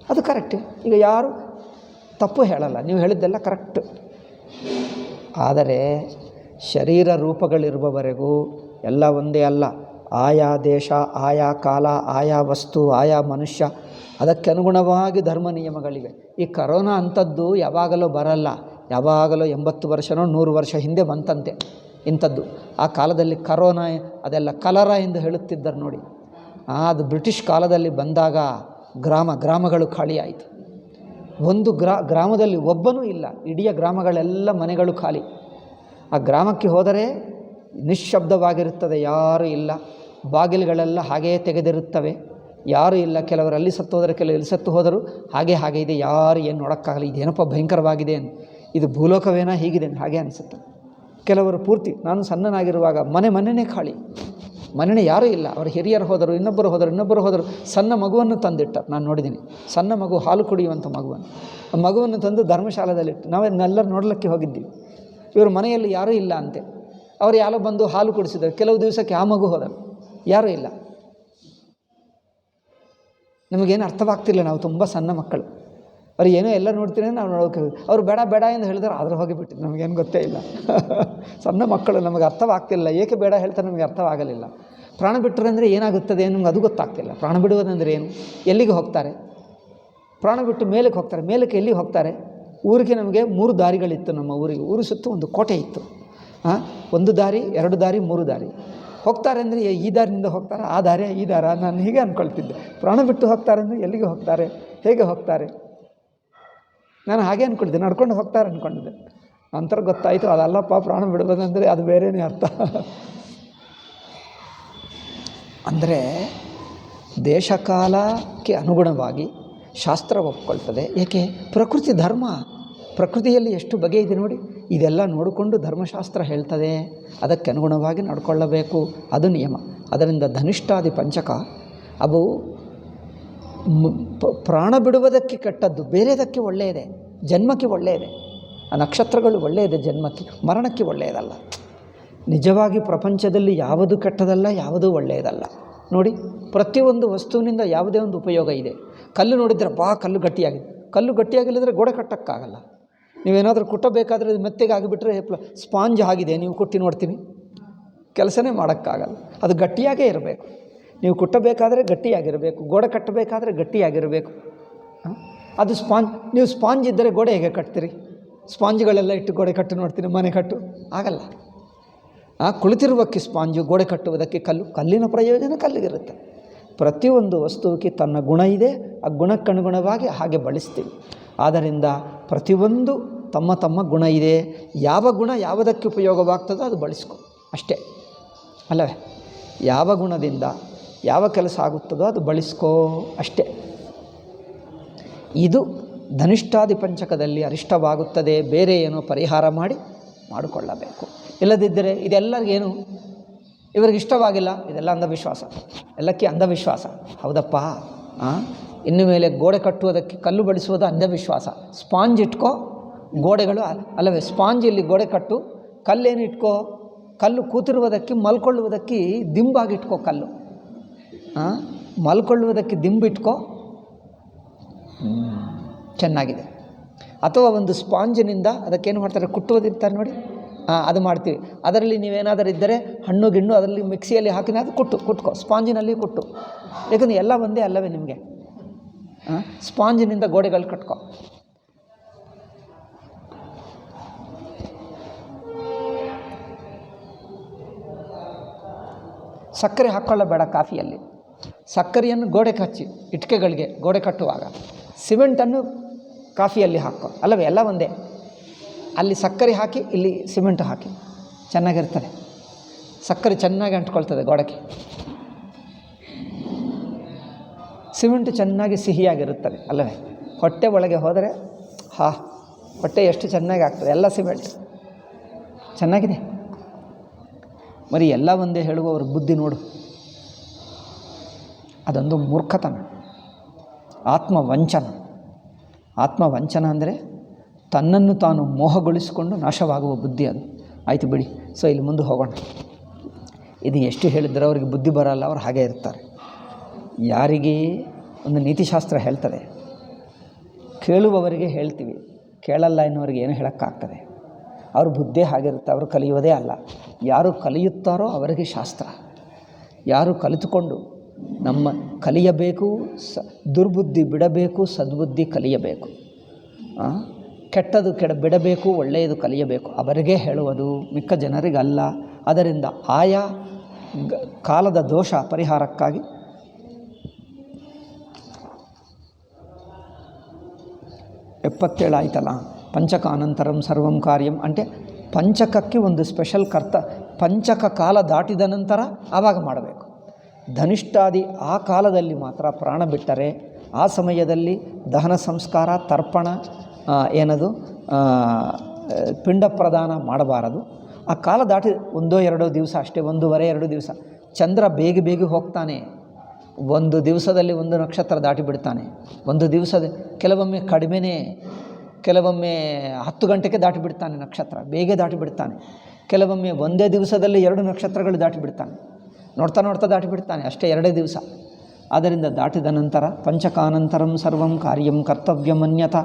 ಅದು ಕರೆಕ್ಟ್. ಈಗ ಯಾರು ತಪ್ಪು ಹೇಳಲ್ಲ, ನೀವು ಹೇಳಿದ್ದೆಲ್ಲ ಕರೆಕ್ಟ್. ಆದರೆ ಶರೀರ ರೂಪಗಳಿರುವವರೆಗೂ ಎಲ್ಲ ಒಂದೇ ಅಲ್ಲ. ಆಯಾ ದೇಶ, ಆಯಾ ಕಾಲ, ಆಯಾ ವಸ್ತು, ಆಯಾ ಮನುಷ್ಯ, ಅದಕ್ಕೆ ಅನುಗುಣವಾಗಿ ಧರ್ಮ ನಿಯಮಗಳಿವೆ. ಈ ಕರೋನಾ ಅಂಥದ್ದು ಯಾವಾಗಲೂ ಬರಲ್ಲ, ಯಾವಾಗಲೂ 80 ವರ್ಷನೋ 100 ವರ್ಷ ಹಿಂದೆ ಬಂತಂತೆ ಇಂಥದ್ದು. ಆ ಕಾಲದಲ್ಲಿ ಕರೋನಾ ಅದೆಲ್ಲ ಕಲರ ಎಂದು ಹೇಳುತ್ತಿದ್ದರು ನೋಡಿ. ಅದು ಬ್ರಿಟಿಷ್ ಕಾಲದಲ್ಲಿ ಬಂದಾಗ ಗ್ರಾಮಗಳು ಖಾಲಿ ಆಯಿತು. ಒಂದು ಗ್ರಾಮದಲ್ಲಿ ಒಬ್ಬನೂ ಇಲ್ಲ, ಇಡೀ ಗ್ರಾಮಗಳೆಲ್ಲ ಮನೆಗಳು ಖಾಲಿ. ಆ ಗ್ರಾಮಕ್ಕೆ ಹೋದರೆ ನಿಶ್ಶಬ್ದವಾಗಿರುತ್ತದೆ, ಯಾರೂ ಇಲ್ಲ, ಬಾಗಿಲುಗಳೆಲ್ಲ ಹಾಗೆಯೇ ತೆಗೆದಿರುತ್ತವೆ, ಯಾರೂ ಇಲ್ಲ. ಕೆಲವರು ಅಲ್ಲಿ ಸತ್ತು ಹೋದರೆ, ಕೆಲವರು ಇಲ್ಲಿ ಸತ್ತು ಹೋದರು, ಹಾಗೆ ಇದೆ, ಯಾರು ಏನು ನೋಡೋಕ್ಕಾಗಲ್ಲ. ಇದೇನಪ್ಪ ಭಯಂಕರವಾಗಿದೆ, ಇದು ಭೂಲೋಕವೇನೋ ಹೀಗಿದೆ ಹಾಗೆ ಅನಿಸುತ್ತೆ. ಕೆಲವರು ಪೂರ್ತಿ, ನಾನು ಸಣ್ಣನಾಗಿರುವಾಗ ಮನೆಯೇ ಖಾಲಿ, ಮನೆಯೇ ಯಾರೂ ಇಲ್ಲ. ಅವರು ಹಿರಿಯರು ಹೋದರು, ಇನ್ನೊಬ್ಬರು ಹೋದರು. ಸಣ್ಣ ಮಗುವನ್ನು ತಂದಿಟ್ಟರು, ನಾನು ನೋಡಿದ್ದೀನಿ. ಸಣ್ಣ ಮಗು, ಹಾಲು ಕುಡಿಯುವಂಥ ಮಗುವನ್ನು, ಆ ಮಗುವನ್ನು ತಂದು ಧರ್ಮಶಾಲೆಯಲ್ಲಿಟ್ಟು ನಾವೆಲ್ಲರೂ ನೋಡಲಿಕ್ಕೆ ಹೋಗಿದ್ದೀವಿ. ಇವರು ಮನೆಯಲ್ಲಿ ಯಾರೂ ಇಲ್ಲ ಅಂತೆ. ಅವರು ಯಾರೋ ಬಂದು ಹಾಲು ಕುಡಿಸಿದರು. ಕೆಲವು ದಿವಸಕ್ಕೆ ಆ ಮಗು ಹೋದರು, ಯಾರೂ ಇಲ್ಲ. ನಮಗೇನು ಅರ್ಥವಾಗ್ತಿಲ್ಲ, ನಾವು ತುಂಬ ಸಣ್ಣ ಮಕ್ಕಳು. ಅವ್ರು ಏನೋ ಎಲ್ಲ ನೋಡ್ತೀನಿ, ನಾವು ನೋಡೋಕೆ ಅವರು ಬೇಡ ಎಂದು ಹೇಳಿದ್ರೆ ಆದರೂ ಹೋಗಿಬಿಟ್ಟು ನಮಗೇನು ಗೊತ್ತೇ ಇಲ್ಲ. ಸಣ್ಣ ಮಕ್ಕಳು, ನಮಗೆ ಅರ್ಥವಾಗ್ತಿಲ್ಲ, ಏಕೆ ಬೇಡ ಹೇಳ್ತಾರೆ ನಮಗೆ ಅರ್ಥವಾಗಲಿಲ್ಲ. ಪ್ರಾಣ ಬಿಟ್ಟರು ಅಂದರೆ ಏನಾಗುತ್ತದೆ ನಮ್ಗೆ ಅದು ಗೊತ್ತಾಗ್ತಿಲ್ಲ. ಪ್ರಾಣ ಬಿಡುವುದಂದರೆ ಏನು, ಎಲ್ಲಿಗೆ ಹೋಗ್ತಾರೆ? ಪ್ರಾಣ ಬಿಟ್ಟು ಮೇಲಕ್ಕೆ ಹೋಗ್ತಾರೆ, ಮೇಲಕ್ಕೆ ಎಲ್ಲಿಗೆ ಹೋಗ್ತಾರೆ? ಊರಿಗೆ ನಮಗೆ 3 ದಾರಿಗಳಿತ್ತು. ನಮ್ಮ ಊರಿಗೆ ಊರು ಸುತ್ತ ಒಂದು ಕೋಟೆ ಇತ್ತು. 1 ದಾರಿ, 2 ದಾರಿ, 3 ದಾರಿ. ಹೋಗ್ತಾರೆ ಅಂದರೆ ಈ ದಾರಿನಿಂದ ಹೋಗ್ತಾರೆ, ಆ ದಾರಿ ಈ ದಾರ, ನಾನು ಹೀಗೆ ಅಂದ್ಕೊಳ್ತಿದ್ದೆ. ಪ್ರಾಣ ಬಿಟ್ಟು ಹೋಗ್ತಾರೆ ಅಂದರೆ ಎಲ್ಲಿಗೆ ಹೋಗ್ತಾರೆ, ಹೇಗೆ ಹೋಗ್ತಾರೆ, ನಾನು ಹಾಗೆ ಅಂದ್ಕೊಂಡಿದ್ದೆ, ನಡ್ಕೊಂಡು ಹೋಗ್ತಾರೆ ಅಂದ್ಕೊಂಡಿದ್ದೆ. ನಂತರ ಗೊತ್ತಾಯಿತು ಅದಲ್ಲಪ್ಪ, ಪ್ರಾಣ ಬಿಡೋದಂದರೆ ಅದು ಬೇರೆಯೇ ಅರ್ಥ. ಅಂದರೆ ದೇಶಕಾಲಕ್ಕೆ ಅನುಗುಣವಾಗಿ ಶಾಸ್ತ್ರ ಒಪ್ಕೊಳ್ತದೆ. ಏಕೆ? ಪ್ರಕೃತಿ ಧರ್ಮ, ಪ್ರಕೃತಿಯಲ್ಲಿ ಎಷ್ಟು ಬಗೆ ಇದೆ ನೋಡಿ. ಇದೆಲ್ಲ ನೋಡಿಕೊಂಡು ಧರ್ಮಶಾಸ್ತ್ರ ಹೇಳ್ತದೆ, ಅದಕ್ಕೆ ಅನುಗುಣವಾಗಿ ನಡ್ಕೊಳ್ಳಬೇಕು, ಅದು ನಿಯಮ. ಅದರಿಂದ ಧನಿಷ್ಠಾದಿ ಪಂಚಕ ಅವು ಪ್ರಾಣ ಬಿಡುವುದಕ್ಕೆ ಕೆಟ್ಟದ್ದು, ಬೇರೆದಕ್ಕೆ ಒಳ್ಳೆಯದೇ, ಜನ್ಮಕ್ಕೆ ಒಳ್ಳೆಯದೇ. ಆ ನಕ್ಷತ್ರಗಳು ಒಳ್ಳೆಯದೇ, ಜನ್ಮಕ್ಕೆ, ಮರಣಕ್ಕೆ ಒಳ್ಳೆಯದಲ್ಲ. ನಿಜವಾಗಿ ಪ್ರಪಂಚದಲ್ಲಿ ಯಾವುದು ಕೆಟ್ಟದಲ್ಲ, ಯಾವುದೂ ಒಳ್ಳೆಯದಲ್ಲ. ನೋಡಿ, ಪ್ರತಿಯೊಂದು ವಸ್ತುವಿನಿಂದ ಯಾವುದೇ ಒಂದು ಉಪಯೋಗ ಇದೆ. ಕಲ್ಲು ನೋಡಿದರೆ ಕಲ್ಲು ಗಟ್ಟಿಯಾಗಿದೆ, ಕಲ್ಲು ಗಟ್ಟಿಯಾಗಿಲ್ಲದ್ರೆ ಗೋಡೆ ಕಟ್ಟೋಕ್ಕಾಗಲ್ಲ. ನೀವೇನಾದರೂ ಕುಟ್ಟಬೇಕಾದ್ರೆ ಅದು ಮೆತ್ತಗೆ ಆಗಿಬಿಟ್ರೆ ಸ್ಪಾಂಜ್ ಆಗಿದೆ, ನೀವು ಕುಟ್ಟಿ ನೋಡ್ತೀನಿ, ಕೆಲಸನೇ ಮಾಡೋಕ್ಕಾಗಲ್ಲ. ಅದು ಗಟ್ಟಿಯಾಗೇ ಇರಬೇಕು. ನೀವು ಕುಟ್ಟಬೇಕಾದ್ರೆ ಗಟ್ಟಿಯಾಗಿರಬೇಕು, ಗೋಡೆ ಕಟ್ಟಬೇಕಾದ್ರೆ ಗಟ್ಟಿಯಾಗಿರಬೇಕು. ಅದು ಸ್ಪಾಂಜ್, ನೀವು ಸ್ಪಾಂಜ್ ಇದ್ದರೆ ಗೋಡೆ ಹೇಗೆ ಕಟ್ತೀರಿ? ಸ್ಪಾಂಜ್ಗಳೆಲ್ಲ ಇಟ್ಟು ಗೋಡೆ ಕಟ್ಟು ನೋಡ್ತೀನಿ, ಮನೆ ಕಟ್ಟು ಆಗಲ್ಲ. ಕುಳಿತಿರುವಕ್ಕೆ ಸ್ಪಾಂಜು, ಗೋಡೆ ಕಟ್ಟುವುದಕ್ಕೆ ಕಲ್ಲು, ಕಲ್ಲಿನ ಪ್ರಯೋಜನ ಕಲ್ಲಿಗಿರುತ್ತೆ. ಪ್ರತಿಯೊಂದು ವಸ್ತುವಿಗೆ ತನ್ನ ಗುಣ ಇದೆ, ಆ ಗುಣಕ್ಕನುಗುಣವಾಗಿ ಹಾಗೆ ಬಳಸ್ತೀವಿ. ಆದ್ದರಿಂದ ಪ್ರತಿಯೊಂದು ತಮ್ಮ ತಮ್ಮ ಗುಣ ಇದೆ. ಯಾವ ಗುಣ ಯಾವುದಕ್ಕೆ ಉಪಯೋಗವಾಗ್ತದೋ ಅದು ಬಳಸ್ಕೊ ಅಷ್ಟೇ, ಅಲ್ಲವೇ? ಯಾವ ಗುಣದಿಂದ ಯಾವ ಕೆಲಸ ಆಗುತ್ತದೋ ಅದು ಬಳಸ್ಕೋ ಅಷ್ಟೇ. ಇದು ಧನಿಷ್ಠಾದಿ ಪಂಚಕದಲ್ಲಿ ಅರಿಷ್ಟವಾಗುತ್ತದೆ. ಬೇರೆ ಏನೋ ಪರಿಹಾರ ಮಾಡಿಕೊಳ್ಳಬೇಕು. ಇಲ್ಲದಿದ್ದರೆ ಇದೆಲ್ಲರಿಗೇನು, ಇವರಿಗೆ ಇಷ್ಟವಾಗಿಲ್ಲ, ಇದೆಲ್ಲ ಅಂಧವಿಶ್ವಾಸ, ಎಲ್ಲಕ್ಕೆ ಅಂಧವಿಶ್ವಾಸ. ಹೌದಪ್ಪ, ಇನ್ನು ಮೇಲೆ ಗೋಡೆ ಕಟ್ಟುವುದಕ್ಕೆ ಕಲ್ಲು ಬಳಸುವುದು ಅಂಧವಿಶ್ವಾಸ. ಸ್ಪಾಂಜ್ ಇಟ್ಕೋ, ಗೋಡೆಗಳು ಅಲ್ಲವೇ? ಸ್ಪಾಂಜ್ ಇಲ್ಲಿ ಗೋಡೆ ಕಟ್ಟು, ಕಲ್ಲೇನು ಇಟ್ಕೋ, ಕಲ್ಲು ಕೂತಿರುವುದಕ್ಕೆ ಮಲ್ಕೊಳ್ಳುವುದಕ್ಕೆ ದಿಂಬಾಗಿಟ್ಕೋ, ಕಲ್ಲು ಮಲ್ಕೊಳ್ಳುವುದಕ್ಕೆ ದಿಂಬಿಟ್ಕೋ, ಚೆನ್ನಾಗಿದೆ. ಅಥವಾ ಒಂದು ಸ್ಪಾಂಜಿನಿಂದ ಅದಕ್ಕೇನು ಮಾಡ್ತಾರೆ, ಕುಟ್ಟುವುದಿರ್ತಾರೆ ನೋಡಿ, ಅದು ಮಾಡ್ತೀವಿ. ಅದರಲ್ಲಿ ನೀವೇನಾದರೂ ಇದ್ದರೆ ಹಣ್ಣು ಗಿಣ್ಣು ಅದರಲ್ಲಿ ಮಿಕ್ಸಿಯಲ್ಲಿ ಹಾಕಿನ ಅದು ಕುಟ್ಕೋ, ಸ್ಪಾಂಜಿನಲ್ಲಿ ಕುಟ್ಟು. ಯಾಕಂದರೆ ಎಲ್ಲ ಒಂದೇ ಅಲ್ಲವೇ ನಿಮಗೆ? ಸ್ಪಾಂಜಿನಿಂದ ಗೋಡೆಗಳು ಕಟ್ಕೋ. ಸಕ್ಕರೆ ಹಾಕ್ಕೊಳ್ಳಬೇಡ ಕಾಫಿಯಲ್ಲಿ. ಸಕ್ಕರೆಯನ್ನು ಗೋಡೆಗೆ ಹಚ್ಚಿ, ಇಟ್ಟಿಗೆಗಳಿಗೆ ಗೋಡೆ ಕಟ್ಟುವಾಗ ಸಿಮೆಂಟನ್ನು ಕಾಫಿಯಲ್ಲಿ ಹಾಕೋ, ಅಲ್ಲವೇ? ಎಲ್ಲ ಒಂದೇ. ಅಲ್ಲಿ ಸಕ್ಕರೆ ಹಾಕಿ, ಇಲ್ಲಿ ಸಿಮೆಂಟ್ ಹಾಕಿ, ಚೆನ್ನಾಗಿರ್ತದೆ. ಸಕ್ಕರೆ ಚೆನ್ನಾಗಿ ಅಂಟ್ಕೊಳ್ತದೆ ಗೋಡೆಗೆ, ಸಿಮೆಂಟ್ ಚೆನ್ನಾಗಿ ಸಿಹಿಯಾಗಿರುತ್ತದೆ, ಅಲ್ಲವೇ? ಹೊಟ್ಟೆ ಒಳಗೆ ಹೋದರೆ ಹೊಟ್ಟೆ ಎಷ್ಟು ಚೆನ್ನಾಗಿ ಆಗ್ತದೆ, ಎಲ್ಲ ಸಿಮೆಂಟ್ ಚೆನ್ನಾಗಿದೆ. ಮರಿ ಎಲ್ಲ ಒಂದೇ ಹೇಳುವವ್ರ ಬುದ್ಧಿ ನೋಡು, ಅದೊಂದು ಮೂರ್ಖತನ, ಆತ್ಮವಂಚನ. ಆತ್ಮವಂಚನ ಅಂದರೆ ತನ್ನನ್ನು ತಾನು ಮೋಹಗೊಳಿಸಿಕೊಂಡು ನಾಶವಾಗುವ ಬುದ್ಧಿ ಅದು. ಆಯಿತು ಬಿಡಿ. ಸೊ ಇಲ್ಲಿ ಮುಂದೆ ಹೋಗೋಣ. ಇದು ಎಷ್ಟು ಹೇಳಿದ್ರೆ ಅವರಿಗೆ ಬುದ್ಧಿ ಬರಲ್ಲ, ಅವ್ರು ಹಾಗೇ ಇರ್ತಾರೆ. ಯಾರಿಗೆ ಒಂದು ನೀತಿಶಾಸ್ತ್ರ ಹೇಳ್ತದೆ, ಕೇಳುವವರಿಗೆ ಹೇಳ್ತೀವಿ, ಕೇಳಲ್ಲ ಎನ್ನುವರಿಗೆ ಏನು ಹೇಳೋಕ್ಕಾಗ್ತದೆ? ಅವ್ರ ಬುದ್ಧಿ ಹಾಗಿರುತ್ತೆ, ಅವರು ಕಲಿಯುವುದೇ ಅಲ್ಲ. ಯಾರು ಕಲಿಯುತ್ತಾರೋ ಅವರಿಗೆ ಶಾಸ್ತ್ರ. ಯಾರು ಕಲಿತುಕೊಂಡು ನಮ್ಮ ಕಲಿಯಬೇಕು, ದುರ್ಬುದ್ಧಿ ಬಿಡಬೇಕು, ಸದ್ಬುದ್ಧಿ ಕಲಿಯಬೇಕು, ಕೆಟ್ಟದು ಬಿಡಬೇಕು, ಒಳ್ಳೆಯದು ಕಲಿಯಬೇಕು, ಅವರಿಗೆ ಹೇಳುವುದು, ಮಿಕ್ಕ ಜನರಿಗಲ್ಲ. ಅದರಿಂದ ಆಯಾ ಕಾಲದ ದೋಷ ಪರಿಹಾರಕ್ಕಾಗಿ 77 ಆಯ್ತಲ್ಲ. ಪಂಚಕ ಅನಂತರಂ ಸರ್ವಂ ಕಾರ್ಯಂ అంటే ಪಂಚಕಕ್ಕೆ ಒಂದು ಸ್ಪೆಷಲ್ ಪಂಚಕ ಕಾಲ ದಾಟಿದ ನಂತರ ಆವಾಗ ಮಾಡಬೇಕು. ಧನಿಷ್ಠಾದಿ ಆ ಕಾಲದಲ್ಲಿ ಮಾತ್ರ ಪ್ರಾಣ ಬಿಟ್ಟರೆ ಆ ಸಮಯದಲ್ಲಿ ದಹನ ಸಂಸ್ಕಾರ, ತರ್ಪಣ, ಏನದು ಪಿಂಡ ಪ್ರದಾನ ಮಾಡಬಾರದು. ಆ ಕಾಲ ದಾಟಿ 1-2 ದಿವಸ ಅಷ್ಟೇ, 1.5-2 ದಿವಸ. ಚಂದ್ರ ಬೇಗ ಹೋಗ್ತಾನೆ. ಒಂದು ದಿವಸದಲ್ಲಿ ಒಂದು ನಕ್ಷತ್ರ ದಾಟಿ ಬಿಡ್ತಾನೆ. ಒಂದು ದಿವಸದ ಕೆಲವೊಮ್ಮೆ ಕಡಿಮೆನೇ, ಕೆಲವೊಮ್ಮೆ 10 ಗಂಟೆಗೆ ದಾಟಿ ಬಿಡ್ತಾನೆ ನಕ್ಷತ್ರ, ಬೇಗ ದಾಟಿ ಬಿಡ್ತಾನೆ. ಕೆಲವೊಮ್ಮೆ ಒಂದೇ ದಿವಸದಲ್ಲಿ 2 ನಕ್ಷತ್ರಗಳು ದಾಟಿ ಬಿಡ್ತಾನೆ. ನೋಡ್ತಾ ದಾಟಿ ಬಿಡ್ತಾನೆ, ಅಷ್ಟೇ 2 ದಿವಸ. ಆದ್ದರಿಂದ ದಾಟಿದ ನಂತರ ಪಂಚಕಾನಂತರಂ ಸರ್ವಂ ಕಾರ್ಯಂ ಕರ್ತವ್ಯಮನ್ಯತ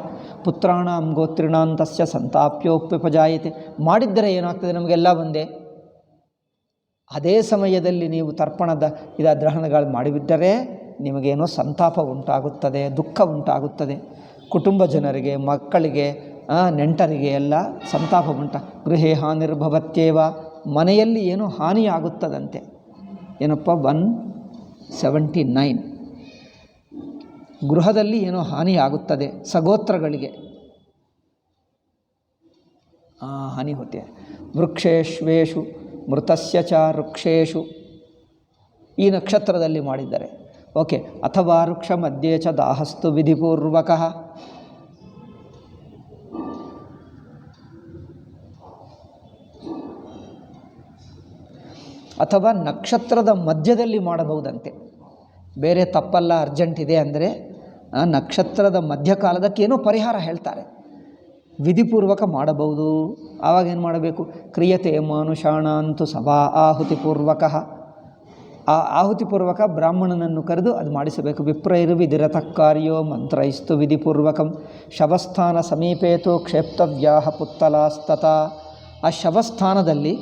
ಪುತ್ರಾಣಾಂ ಗೋತ್ರಿಣಾಂ ತಸ್ಯ ಸಂತಾಪ್ಯೋಪ್ಯುಪಜಾಯತೆ. ಮಾಡಿದ್ದರೆ ಏನಾಗ್ತದೆ, ನಮಗೆಲ್ಲ ಒಂದೇ. ಅದೇ ಸಮಯದಲ್ಲಿ ನೀವು ತರ್ಪಣದ ಗ್ರಹಣಗಳು ಮಾಡಿಬಿಟ್ಟರೆ ನಿಮಗೇನೋ ಸಂತಾಪ ಉಂಟಾಗುತ್ತದೆ, ದುಃಖ ಉಂಟಾಗುತ್ತದೆ. ಕುಟುಂಬ ಜನರಿಗೆ, ಮಕ್ಕಳಿಗೆ, ನೆಂಟರಿಗೆ ಎಲ್ಲ ಸಂತಾಪ ಗೃಹೇ ಹಾನಿರ್ಭವತ್ಯೇವ, ಮನೆಯಲ್ಲಿ ಏನೋ ಹಾನಿಯಾಗುತ್ತದಂತೆ. ಏನಪ್ಪ 179. ಗೃಹದಲ್ಲಿ ಏನೋ ಹಾನಿಯಾಗುತ್ತದೆ, ಸಗೋತ್ರಗಳಿಗೆ ಹಾನಿ ಹೋತೆ. ವೃಕ್ಷೇಶ್ವೇಷು ಮೃತಸ್ಯ ಚ ವೃಕ್ಷೇಶು, ಈ ನಕ್ಷತ್ರದಲ್ಲಿ ಮಾಡಿದ್ದಾರೆ. ಓಕೆ. ಅಥವಾ ವೃಕ್ಷ ಮಧ್ಯೆ ಚ ದಾಹಸ್ತು ವಿಧಿಪೂರ್ವಕ, ಅಥವಾ ನಕ್ಷತ್ರದ ಮಧ್ಯದಲ್ಲಿ ಮಾಡಬಹುದಂತೆ. ಬೇರೆ ತಪ್ಪಲ್ಲ, ಅರ್ಜೆಂಟ್ ಇದೆ ಅಂದರೆ ನಕ್ಷತ್ರದ ಮಧ್ಯಕಾಲದಕ್ಕೇನೋ ಪರಿಹಾರ ಹೇಳ್ತಾರೆ, ವಿಧಿಪೂರ್ವಕ ಮಾಡಬಹುದು. ಆವಾಗ ಏನು ಮಾಡಬೇಕು? ಕ್ರಿಯತೆ ಮಾನುಷಾಣ ಅಂತೂ ಸಭಾ ಆಹುತಿಪೂರ್ವಕ, ಆ ಆಹುತಿಪೂರ್ವಕ ಬ್ರಾಹ್ಮಣನನ್ನು ಕರೆದು ಅದು ಮಾಡಿಸಬೇಕು. ವಿಪ್ರೈರ್ ವಿಧಿರಥ ಕಾರ್ಯೋ ಮಂತ್ರೈಸ್ತು ವಿಧಿಪೂರ್ವಕಂ ಶವಸ್ಥಾನ ಸಮೀಪೇತು ಕ್ಷೇಪ್ತವ್ಯಾಹ ಪುತ್ತಲಾಸ್ತತ. ಆ ಶವಸ್ಥಾನದಲ್ಲಿ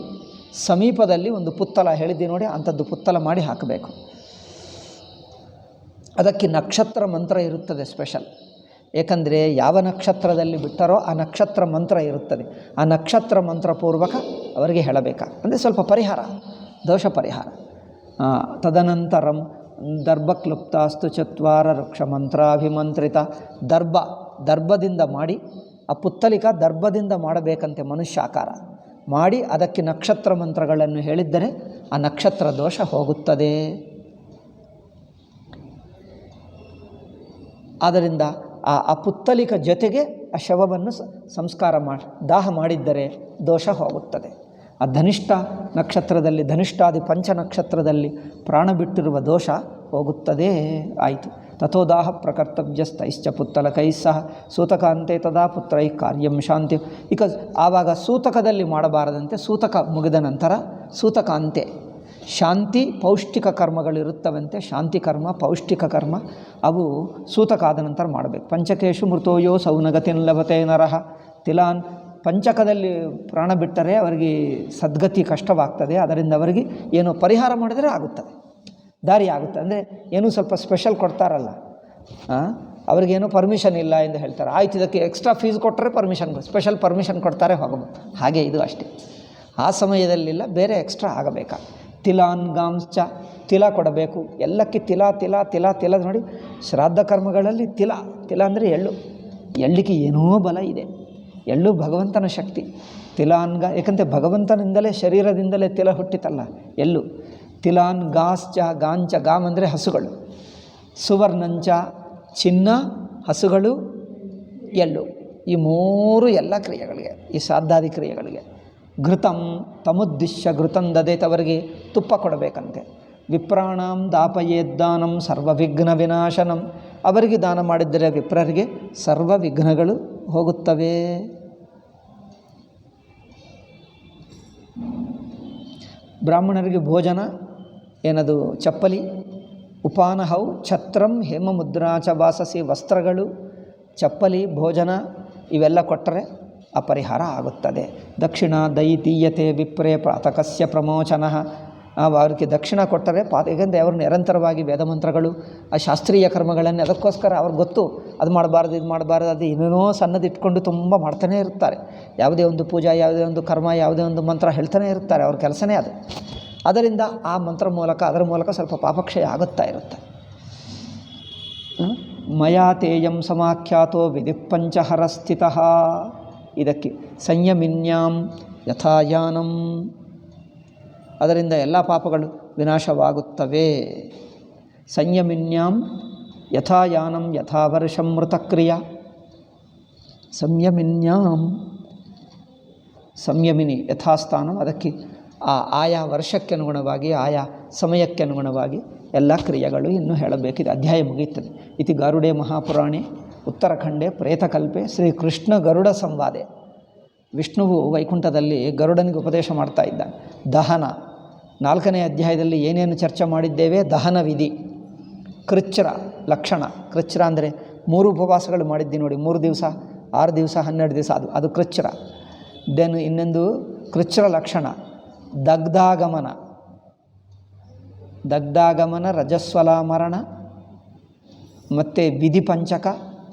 ಸಮೀಪದಲ್ಲಿ ಒಂದು ಪುತ್ತಲ ಹೇಳಿದ್ದೆ ನೋಡಿ, ಅಂಥದ್ದು ಪುತ್ತಲ ಮಾಡಿ ಹಾಕಬೇಕು. ಅದಕ್ಕೆ ನಕ್ಷತ್ರ ಮಂತ್ರ ಇರುತ್ತದೆ ಸ್ಪೆಷಲ್. ಏಕೆಂದರೆ ಯಾವ ನಕ್ಷತ್ರದಲ್ಲಿ ಬಿಟ್ಟರೋ ಆ ನಕ್ಷತ್ರ ಮಂತ್ರ ಇರುತ್ತದೆ. ಆ ನಕ್ಷತ್ರ ಮಂತ್ರಪೂರ್ವಕ ಅವರಿಗೆ ಹೇಳಬೇಕಾ, ಅಂದರೆ ಸ್ವಲ್ಪ ಪರಿಹಾರ, ದೋಷ ಪರಿಹಾರ. ತದನಂತರಂ ದರ್ಭಕ್ಲುಪ್ತಾಸ್ತು ಚತ್ವಾರ ವೃಕ್ಷ ಮಂತ್ರಾಭಿಮಂತ್ರಿತ. ದರ್ಭದಿಂದ ಮಾಡಿ, ಆ ಪುತ್ತಲಿಕ ದರ್ಭದಿಂದ ಮಾಡಬೇಕಂತೆ, ಮನುಷ್ಯಾಕಾರ ಮಾಡಿ ಅದಕ್ಕೆ ನಕ್ಷತ್ರ ಮಂತ್ರಗಳನ್ನು ಹೇಳಿದ್ದರೆ ಆ ನಕ್ಷತ್ರ ದೋಷ ಹೋಗುತ್ತದೆ. ಆದ್ದರಿಂದ ಆ ಪುತ್ತಲಿಕ ಜೊತೆಗೆ ಆ ಶವವನ್ನು ಸಂಸ್ಕಾರ ದಾಹ ಮಾಡಿದ್ದರೆ ದೋಷ ಹೋಗುತ್ತದೆ. ಆ ಧನಿಷ್ಠ ನಕ್ಷತ್ರದಲ್ಲಿ, ಧನಿಷ್ಠಾದಿ ಪಂಚ ನಕ್ಷತ್ರದಲ್ಲಿ ಪ್ರಾಣ ಬಿಟ್ಟಿರುವ ದೋಷ ಹೋಗುತ್ತದೆ. ಆಯಿತು. ತಥೋದಾಹ ಪ್ರಕರ್ತವ್ಯಸ್ತೈಶ್ಚ ಪುತ್ತಲಕೈ ಸಹ ಸೂತಕಾಂತೆ ತದಾ ಪುತ್ರೈ ಕಾರ್ಯಂ ಶಾಂತಿ. ಈಗ ಆವಾಗ ಸೂತಕದಲ್ಲಿ ಮಾಡಬಾರದಂತೆ, ಸೂತಕ ಮುಗಿದ ನಂತರ ಸೂತಕಾಂತೆ ಶಾಂತಿ ಪೌಷ್ಟಿಕ ಕರ್ಮಗಳಿರುತ್ತವಂತೆ. ಶಾಂತಿ ಕರ್ಮ, ಪೌಷ್ಟಿಕ ಕರ್ಮ ಅವು ಸೂತಕ ಆದ ನಂತರ ಮಾಡಬೇಕು. ಪಂಚಕೇಶು ಮೃತೋಯೋ ಸೌನಗತಿನ್ ಲಭತೆ ನರಃ ತಿಲಾನ್. ಪಂಚಕದಲ್ಲಿ ಪ್ರಾಣ ಬಿಟ್ಟರೆ ಅವರಿಗೆ ಸದ್ಗತಿ ಕಷ್ಟವಾಗ್ತದೆ. ಅದರಿಂದ ಅವರಿಗೆ ಏನೋ ಪರಿಹಾರ ಮಾಡಿದರೆ ಆಗುತ್ತದೆ, ದಾರಿ ಆಗುತ್ತೆ. ಅಂದರೆ ಏನೂ ಸ್ವಲ್ಪ ಸ್ಪೆಷಲ್ ಕೊಡ್ತಾರಲ್ಲ, ಅವ್ರಿಗೇನೂ ಪರ್ಮಿಷನ್ ಇಲ್ಲ ಎಂದು ಹೇಳ್ತಾರೆ. ಆಯ್ತು, ಇದಕ್ಕೆ ಎಕ್ಸ್ಟ್ರಾ ಫೀಸ್ ಕೊಟ್ಟರೆ ಪರ್ಮಿಷನ್, ಸ್ಪೆಷಲ್ ಪರ್ಮಿಷನ್ ಕೊಡ್ತಾರೆ, ಹೋಗಬಹುದು. ಹಾಗೆ ಇದು ಅಷ್ಟೇ. ಆ ಸಮಯದಲ್ಲಿಲ್ಲ, ಬೇರೆ ಎಕ್ಸ್ಟ್ರಾ ಆಗಬೇಕಾ. ತಿಲಾನ್ ಗಾಂಶ್ಚ, ತಿಲ ಕೊಡಬೇಕು. ಎಲ್ಲಕ್ಕೆ ತಿಲ ತಿಲ ತಿಲ ತಿಲ ನೋಡಿ. ಶ್ರಾದ್ದ ಕರ್ಮಗಳಲ್ಲಿ ತಿಲ ಅಂದರೆ ಎಳ್ಳು. ಎಳ್ಳಿಗೆ ಏನೋ ಬಲ ಇದೆ. ಎಳ್ಳು ಭಗವಂತನ ಶಕ್ತಿ. ತಿಲಾನ್ಗ, ಏಕೆಂದರೆ ಭಗವಂತನಿಂದಲೇ ಶರೀರದಿಂದಲೇ ತಿಲ ಹುಟ್ಟಿತಲ್ಲ ಎಳ್ಳು. ತಿಲಾನ್ ಗಾಶ್ಚ, ಗಾಂಚ, ಗಾಮ್ ಅಂದರೆ ಹಸುಗಳು. ಸುವರ್ಣಂಚ, ಚಿನ್ನ, ಹಸುಗಳು, ಎಳ್ಳು. ಈ ಮೂರು ಎಲ್ಲ ಕ್ರಿಯೆಗಳಿಗೆ, ಈ ಶ್ರಾದ್ದಾದಿ ಕ್ರಿಯೆಗಳಿಗೆ. ಘೃತಂ ತಮುದ್ದಿಶ್ಯ ಘೃತಂ ದದೇತವರಿಗೆ ತುಪ್ಪ ಕೊಡಬೇಕಂತೆ. ವಿಪ್ರಾಣಾಂ ದಾಪಯೇದ್ದಾನಂ ಸರ್ವವಿಘ್ನ ವಿನಾಶನಂ. ಅವರಿಗೆ ದಾನ ಮಾಡಿದ್ದರೆ ವಿಪ್ರರಿಗೆ ಸರ್ವ ವಿಘ್ನಗಳು ಹೋಗುತ್ತವೆ. ಬ್ರಾಹ್ಮಣರಿಗೆ ಭೋಜನ ಏನದು ಚಪ್ಪಲಿ, ಉಪಾನಹೌ ಛತ್ರಂ ಹೇಮಮುದ್ರಾಚ ವಾಸಸಿ. ವಸ್ತ್ರಗಳು, ಚಪ್ಪಲಿ, ಭೋಜನ ಇವೆಲ್ಲ ಕೊಟ್ಟರೆ ಅಪರಿಹಾರ ಆಗುತ್ತದೆ. ದಕ್ಷಿಣ ದೈತೀಯತೆ ವಿಪ್ರೇ ಪಾತಕಸ್ಯ ಪ್ರಮೋಚನಃ. ಅವರಿಗೆ ದಕ್ಷಿಣ ಕೊಟ್ಟರೆ ಏಕೆಂದರೆ ಅವರು ನಿರಂತರವಾಗಿ ವೇದಮಂತ್ರಗಳು, ಆ ಶಾಸ್ತ್ರೀಯ ಕರ್ಮಗಳನ್ನು ಅದಕ್ಕೋಸ್ಕರ ಅವ್ರಿಗೆ ಗೊತ್ತು, ಅದು ಮಾಡಬಾರ್ದು, ಇದು ಮಾಡಬಾರ್ದು, ಅದು ಏನೇನೋ ಸಣ್ಣದಿಟ್ಕೊಂಡು ತುಂಬ ಮಾಡ್ತಾನೇ ಇರ್ತಾರೆ. ಯಾವುದೇ ಒಂದು ಪೂಜಾ, ಯಾವುದೇ ಒಂದು ಕರ್ಮ, ಯಾವುದೇ ಒಂದು ಮಂತ್ರ ಹೇಳ್ತಾನೆ ಇರ್ತಾರೆ. ಅವ್ರ ಕೆಲಸನೇ ಅದು. ಅದರಿಂದ ಆ ಮಂತ್ರ ಮೂಲಕ, ಅದರ ಮೂಲಕ ಸ್ವಲ್ಪ ಪಾಪಕ್ಷಯ ಆಗುತ್ತಾ ಇರುತ್ತೆ. ಮಯಾ ತೇಯಂ ಸಮಾಖ್ಯಾತೋ ವಿಧಿಪಂಚಹರ ಸ್ಥಿತಃ. ಇದಕ್ಕೆ ಸಂಯಮಿನ್ಯಾಂ ಯಥಾಯಾನಂ. ಅದರಿಂದ ಎಲ್ಲ ಪಾಪಗಳು ವಿನಾಶವಾಗುತ್ತವೆ. ಸಂಯಮಿನ್ಯಾಂ ಯಥಾಯಾನಂ ಯಥಾವರ್ಷಂ ಮೃತಕ್ರಿಯಾ. ಸಂಯಮಿನ್ಯಾಂ, ಸಂಯಮಿನಿ ಯಥಾಸ್ಥಾನಂ. ಅದಕ್ಕೆ ಆಯಾ ವರ್ಷಕ್ಕೆ ಅನುಗುಣವಾಗಿ, ಆಯಾ ಸಮಯಕ್ಕೆ ಅನುಗುಣವಾಗಿ ಎಲ್ಲ ಕ್ರಿಯೆಗಳು ಇನ್ನೂ ಹೇಳಬೇಕಿದೆ. ಅಧ್ಯಾಯ ಮುಗಿಯುತ್ತದೆ. ಇತಿ ಗಾರುಡೆ ಮಹಾಪುರಾಣೆ ಉತ್ತರಖಂಡೆ ಪ್ರೇತಕಲ್ಪೆ ಶ್ರೀ ಕೃಷ್ಣ ಗರುಡ ಸಂವಾದೆ. ವಿಷ್ಣುವು ವೈಕುಂಠದಲ್ಲಿ ಗರುಡನಿಗೆ ಉಪದೇಶ ಮಾಡ್ತಾ ಇದ್ದ. ದಹನ 4ನೇ ಅಧ್ಯಾಯದಲ್ಲಿ ಏನೇನು ಚರ್ಚೆ ಮಾಡಿದ್ದೇವೆ? ದಹನ ವಿಧಿ, ಕೃಚ್ಛ್ರ ಲಕ್ಷಣ. ಕೃಚ್ಛ್ರ ಅಂದರೆ 3 ಉಪವಾಸಗಳು ಮಾಡಿದ್ದಿ ನೋಡಿ, 3 ದಿವಸ, 6 ದಿವಸ, 12 ದಿವಸ, ಅದು ಕೃಚ್ಛ್ರ. ದೆನ್ ಇನ್ನೊಂದು ಕೃಚ್ಛ್ರ ಲಕ್ಷಣ ದಗ್ಧಾಗಮನ, ರಜಸ್ವಲ ಮರಣ, ಮತ್ತು ವಿಧಿ ಪಂಚಕ,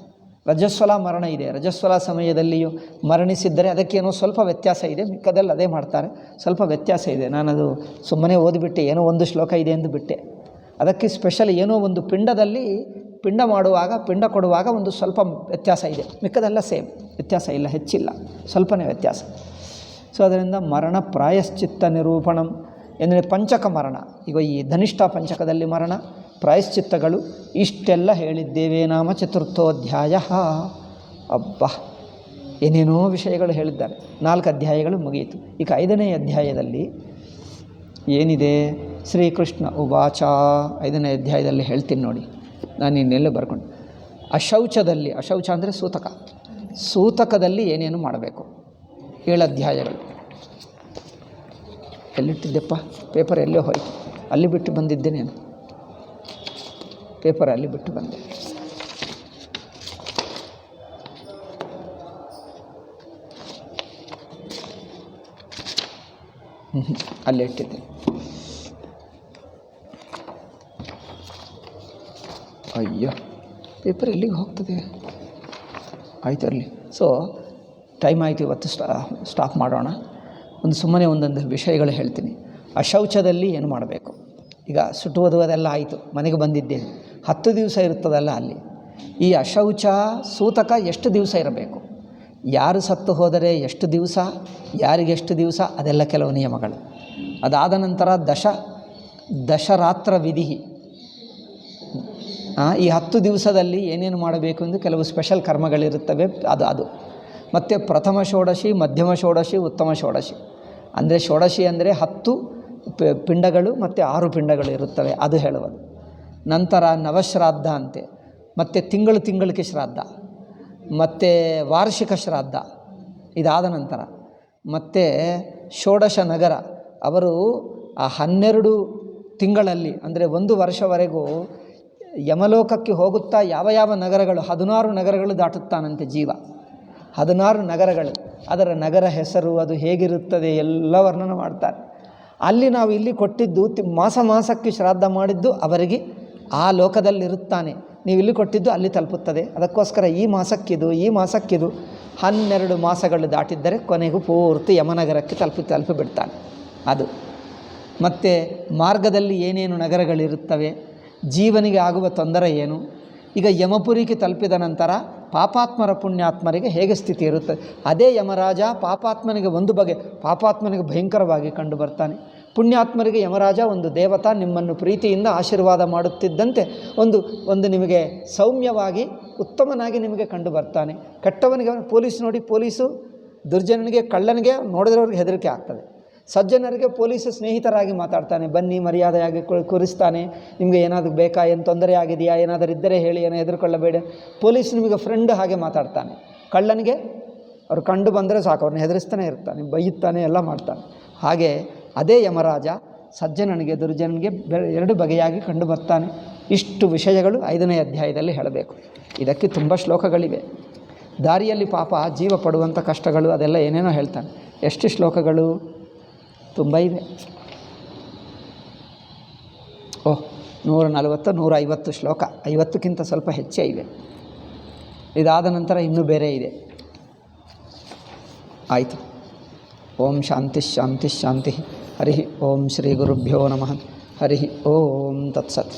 ರಜಸ್ವಲ ಮರಣ ಇದೆ. ರಜಸ್ವಲ ಸಮಯದಲ್ಲಿಯೂ ಮರಣಿಸಿದ್ದರೆ ಅದಕ್ಕೇನೋ ಸ್ವಲ್ಪ ವ್ಯತ್ಯಾಸ ಇದೆ, ಮಿಕ್ಕದಲ್ಲಿ ಅದೇ ಮಾಡ್ತಾರೆ. ಸ್ವಲ್ಪ ವ್ಯತ್ಯಾಸ ಇದೆ. ನಾನದು ಸುಮ್ಮನೆ ಓದಿಬಿಟ್ಟೆ, ಏನೋ ಒಂದು ಶ್ಲೋಕ ಇದೆ ಎಂದು ಬಿಟ್ಟೆ. ಅದಕ್ಕೆ ಸ್ಪೆಷಲ್ ಏನೋ ಒಂದು ಪಿಂಡದಲ್ಲಿ ಪಿಂಡ ಮಾಡುವಾಗ, ಪಿಂಡ ಕೊಡುವಾಗ ಒಂದು ಸ್ವಲ್ಪ ವ್ಯತ್ಯಾಸ ಇದೆ, ಮಿಕ್ಕದೆಲ್ಲ ಸೇಮ್, ವ್ಯತ್ಯಾಸ ಇಲ್ಲ, ಹೆಚ್ಚಿಲ್ಲ, ಸ್ವಲ್ಪನೇ ವ್ಯತ್ಯಾಸ. ಸೊ ಅದರಿಂದ ಮರಣ ಪ್ರಾಯಶ್ಚಿತ್ತ ನಿರೂಪಣಂ ಎಂದರೆ ಪಂಚಕ ಮರಣ. ಈಗ ಈ ಧನಿಷ್ಠ ಪಂಚಕದಲ್ಲಿ ಮರಣ, ಪ್ರಾಯಶ್ಚಿತ್ತಗಳು ಇಷ್ಟೆಲ್ಲ ಹೇಳಿದ್ದೇವೆ. ನಾಮ ಚತುರ್ಥೋಧ್ಯಾಯ. ಅಬ್ಬಾ, ಏನೇನೋ ವಿಷಯಗಳು ಹೇಳಿದ್ದಾರೆ. 4 ಅಧ್ಯಾಯಗಳು ಮುಗಿಯಿತು. ಈಗ 5ನೇ ಅಧ್ಯಾಯದಲ್ಲಿ ಏನಿದೆ? ಶ್ರೀಕೃಷ್ಣ ಉವಾಚ. 5ನೇ ಅಧ್ಯಾಯದಲ್ಲಿ ಹೇಳ್ತೀನಿ ನೋಡಿ, ನಾನು ಇನ್ನೆಲ್ಲೂ ಬರ್ಕೊಂಡು. ಅಶೌಚದಲ್ಲಿ, ಅಶೌಚ ಅಂದರೆ ಸೂತಕ, ಸೂತಕದಲ್ಲಿ ಏನೇನು ಮಾಡಬೇಕು? 7 ಅಧ್ಯಾಯಗಳು. ಎಲ್ಲಿಟ್ಟಿದ್ದೆಪ್ಪ ಪೇಪರ್? ಎಲ್ಲೋ ಹೋಯ್ತು, ಅಲ್ಲಿ ಬಿಟ್ಟು ಬಂದಿದ್ದೆ ನಾನು, ಪೇಪರ್ ಅಲ್ಲಿ ಬಿಟ್ಟು ಬಂದೆ. ಅಲ್ಲಿ ಇಟ್ಟಿದ್ದೆ. ಅಯ್ಯೋ, ಪೇಪರ್ ಎಲ್ಲಿಗೆ ಹೋಗ್ತದೆ? ಆಯ್ತು ಅಲ್ಲಿ. ಸೊ ಟೈಮ್ ಆಯಿತು, ಇವತ್ತು ಸ್ಟಾಪ್ ಮಾಡೋಣ. ಸುಮ್ಮನೆ ಒಂದೊಂದು ವಿಷಯಗಳು ಹೇಳ್ತೀನಿ. ಅಶೌಚದಲ್ಲಿ ಏನು ಮಾಡಬೇಕು? ಈಗ ಸುಟ್ಟುವುದು ಅದೆಲ್ಲ ಆಯಿತು, ಮನೆಗೆ ಬಂದಿದ್ದೇನೆ. 10 ದಿವಸ ಇರ್ತದಲ್ಲ ಅಲ್ಲಿ. ಈ ಅಶೌಚ ಸೂತಕ ಎಷ್ಟು ದಿವಸ ಇರಬೇಕು? ಯಾರು ಸತ್ತು ಹೋದರೆ ಎಷ್ಟು ದಿವಸ, ಯಾರಿಗೆಷ್ಟು ದಿವಸ, ಅದೆಲ್ಲ ಕೆಲವು ನಿಯಮಗಳು. ಅದಾದ ನಂತರ ದಶರಾತ್ರ ವಿಧಿ. ಈ 10 ದಿವಸದಲ್ಲಿ ಏನೇನು ಮಾಡಬೇಕು ಎಂದು ಕೆಲವು ಸ್ಪೆಷಲ್ ಕರ್ಮಗಳಿರುತ್ತವೆ. ಅದು ಮತ್ತು ಪ್ರಥಮ ಷೋಡಶಿ, ಮಧ್ಯಮ ಷೋಡಶಿ, ಉತ್ತಮ ಷೋಡಶಿ. ಅಂದರೆ ಷೋಡಶಿ ಅಂದರೆ 10 ಪಿಂಡಗಳು ಮತ್ತು 6 ಪಿಂಡಗಳು ಇರುತ್ತವೆ, ಅದು ಹೇಳುವುದು. ನಂತರ ನವಶ್ರಾದ್ದ ಅಂತೆ, ಮತ್ತು ತಿಂಗಳಿಗೆ ಶ್ರಾದ್ದ, ಮತ್ತು ವಾರ್ಷಿಕ ಶ್ರಾದ್ದ. ಇದಾದ ನಂತರ ಮತ್ತು ಷೋಡಶ ನಗರ. ಅವರು ಆ 12 ತಿಂಗಳಲ್ಲಿ ಅಂದರೆ 1 ವರ್ಷವರೆಗೂ ಯಮಲೋಕಕ್ಕೆ ಹೋಗುತ್ತಾ ಯಾವ ನಗರಗಳು, 16 ನಗರಗಳು ದಾಟುತ್ತಾನಂತೆ ಜೀವ. 16 ನಗರಗಳು, ಅದರ ನಗರ ಹೆಸರು, ಅದು ಹೇಗಿರುತ್ತದೆ ಎಲ್ಲ ವರ್ಣನೆ ಮಾಡ್ತಾರೆ. ಅಲ್ಲಿ ನಾವು ಇಲ್ಲಿ ಕೊಟ್ಟಿದ್ದು ಮಾಸಕ್ಕೆ ಶ್ರಾದ್ದ ಮಾಡಿದ್ದು ಅವರಿಗೆ ಆ ಲೋಕದಲ್ಲಿರುತ್ತಾನೆ. ನೀವು ಇಲ್ಲಿ ಕೊಟ್ಟಿದ್ದು ಅಲ್ಲಿ ತಲುಪುತ್ತದೆ. ಅದಕ್ಕೋಸ್ಕರ ಈ ಮಾಸಕ್ಕಿದು 12 ಮಾಸಗಳು ದಾಟಿದ್ದರೆ ಕೊನೆಗೂ ಪೂರ್ತಿ ಯಮನಗರಕ್ಕೆ ತಲುಪಿಬಿಡ್ತಾನೆ. ಅದು ಮತ್ತು ಮಾರ್ಗದಲ್ಲಿ ಏನೇನು ನಗರಗಳಿರುತ್ತವೆ, ಜೀವನಿಗೆ ಆಗುವ ತೊಂದರೆ ಏನು. ಈಗ ಯಮಪುರಿಗೆ ತಲುಪಿದ ನಂತರ ಪಾಪಾತ್ಮರ ಪುಣ್ಯಾತ್ಮರಿಗೆ ಹೇಗೆ ಸ್ಥಿತಿ ಇರುತ್ತದೆ, ಅದೇ ಯಮರಾಜ ಪಾಪಾತ್ಮನಿಗೆ ಒಂದು ಬಗೆ, ಪಾಪಾತ್ಮನಿಗೆ ಭಯಂಕರವಾಗಿ ಕಂಡು ಬರ್ತಾನೆ. ಪುಣ್ಯಾತ್ಮರಿಗೆ ಯಮರಾಜ ಒಂದು ದೇವತಾ, ನಿಮ್ಮನ್ನು ಪ್ರೀತಿಯಿಂದ ಆಶೀರ್ವಾದ ಮಾಡುತ್ತಿದ್ದಂತೆ ಒಂದು ನಿಮಗೆ ಸೌಮ್ಯವಾಗಿ ಉತ್ತಮನಾಗಿ ನಿಮಗೆ ಕಂಡು ಬರ್ತಾನೆ. ಕೆಟ್ಟವನಿಗೆ ಪೊಲೀಸು ದುರ್ಜನನಿಗೆ, ಕಳ್ಳನಿಗೆ ನೋಡಿದ್ರವ್ರಿಗೆ ಹೆದರಿಕೆ ಆಗ್ತದೆ. ಸಜ್ಜನರಿಗೆ ಪೊಲೀಸ್ ಸ್ನೇಹಿತರಾಗಿ ಮಾತಾಡ್ತಾನೆ, ಬನ್ನಿ ಮರ್ಯಾದೆಯಾಗಿ ಕೂರಿಸ್ತಾನೆ. ನಿಮಗೆ ಏನಾದರೂ ಬೇಕಾ, ಏನು ತೊಂದರೆ ಆಗಿದೆಯಾ, ಏನಾದರೂ ಇದ್ದರೆ ಹೇಳಿ, ಏನೋ ಹೆದರ್ಕೊಳ್ಳಬೇಡ. ಪೊಲೀಸ್ ನಿಮಗೆ ಫ್ರೆಂಡ್ ಹಾಗೆ ಮಾತಾಡ್ತಾನೆ. ಕಳ್ಳನಿಗೆ ಅವ್ರು ಕಂಡು ಬಂದರೆ ಸಾಕು, ಅವ್ರನ್ನ ಹೆದರಿಸ್ತಾನೆ ಇರ್ತಾನೆ, ಬೈಯುತ್ತಾನೆ, ಎಲ್ಲ ಮಾಡ್ತಾನೆ. ಹಾಗೆ ಅದೇ ಯಮರಾಜ ಸಜ್ಜನನಿಗೆ ದುರ್ಜನನಿಗೆ 2 ಬಗೆಯಾಗಿ ಕಂಡು ಬರ್ತಾನೆ. ಇಷ್ಟು ವಿಷಯಗಳು 5ನೇ ಅಧ್ಯಾಯದಲ್ಲಿ ಹೇಳಬೇಕು. ಇದಕ್ಕೆ ತುಂಬ ಶ್ಲೋಕಗಳಿವೆ. ದಾರಿಯಲ್ಲಿ ಪಾಪ ಜೀವ ಪಡುವಂಥ ಕಷ್ಟಗಳು ಅದೆಲ್ಲ ಏನೇನೋ ಹೇಳ್ತಾನೆ. ಎಷ್ಟು ಶ್ಲೋಕಗಳು? ತುಂಬ ಇವೆ. 140 150 ಶ್ಲೋಕ, 50ಕ್ಕಿಂತ ಸ್ವಲ್ಪ ಹೆಚ್ಚೇ ಇವೆ. ಇದಾದ ನಂತರ ಇನ್ನೂ ಬೇರೆ ಇದೆ. ಆಯಿತು. ಓಂ ಶಾಂತಿ ಶಾಂತಿ ಶಾಂತಿ. ಹರಿ ಓಂ ಶ್ರೀ ಗುರುಭ್ಯೋ ನಮಃ. ಹರಿ ಓಂ ತತ್ಸತ್.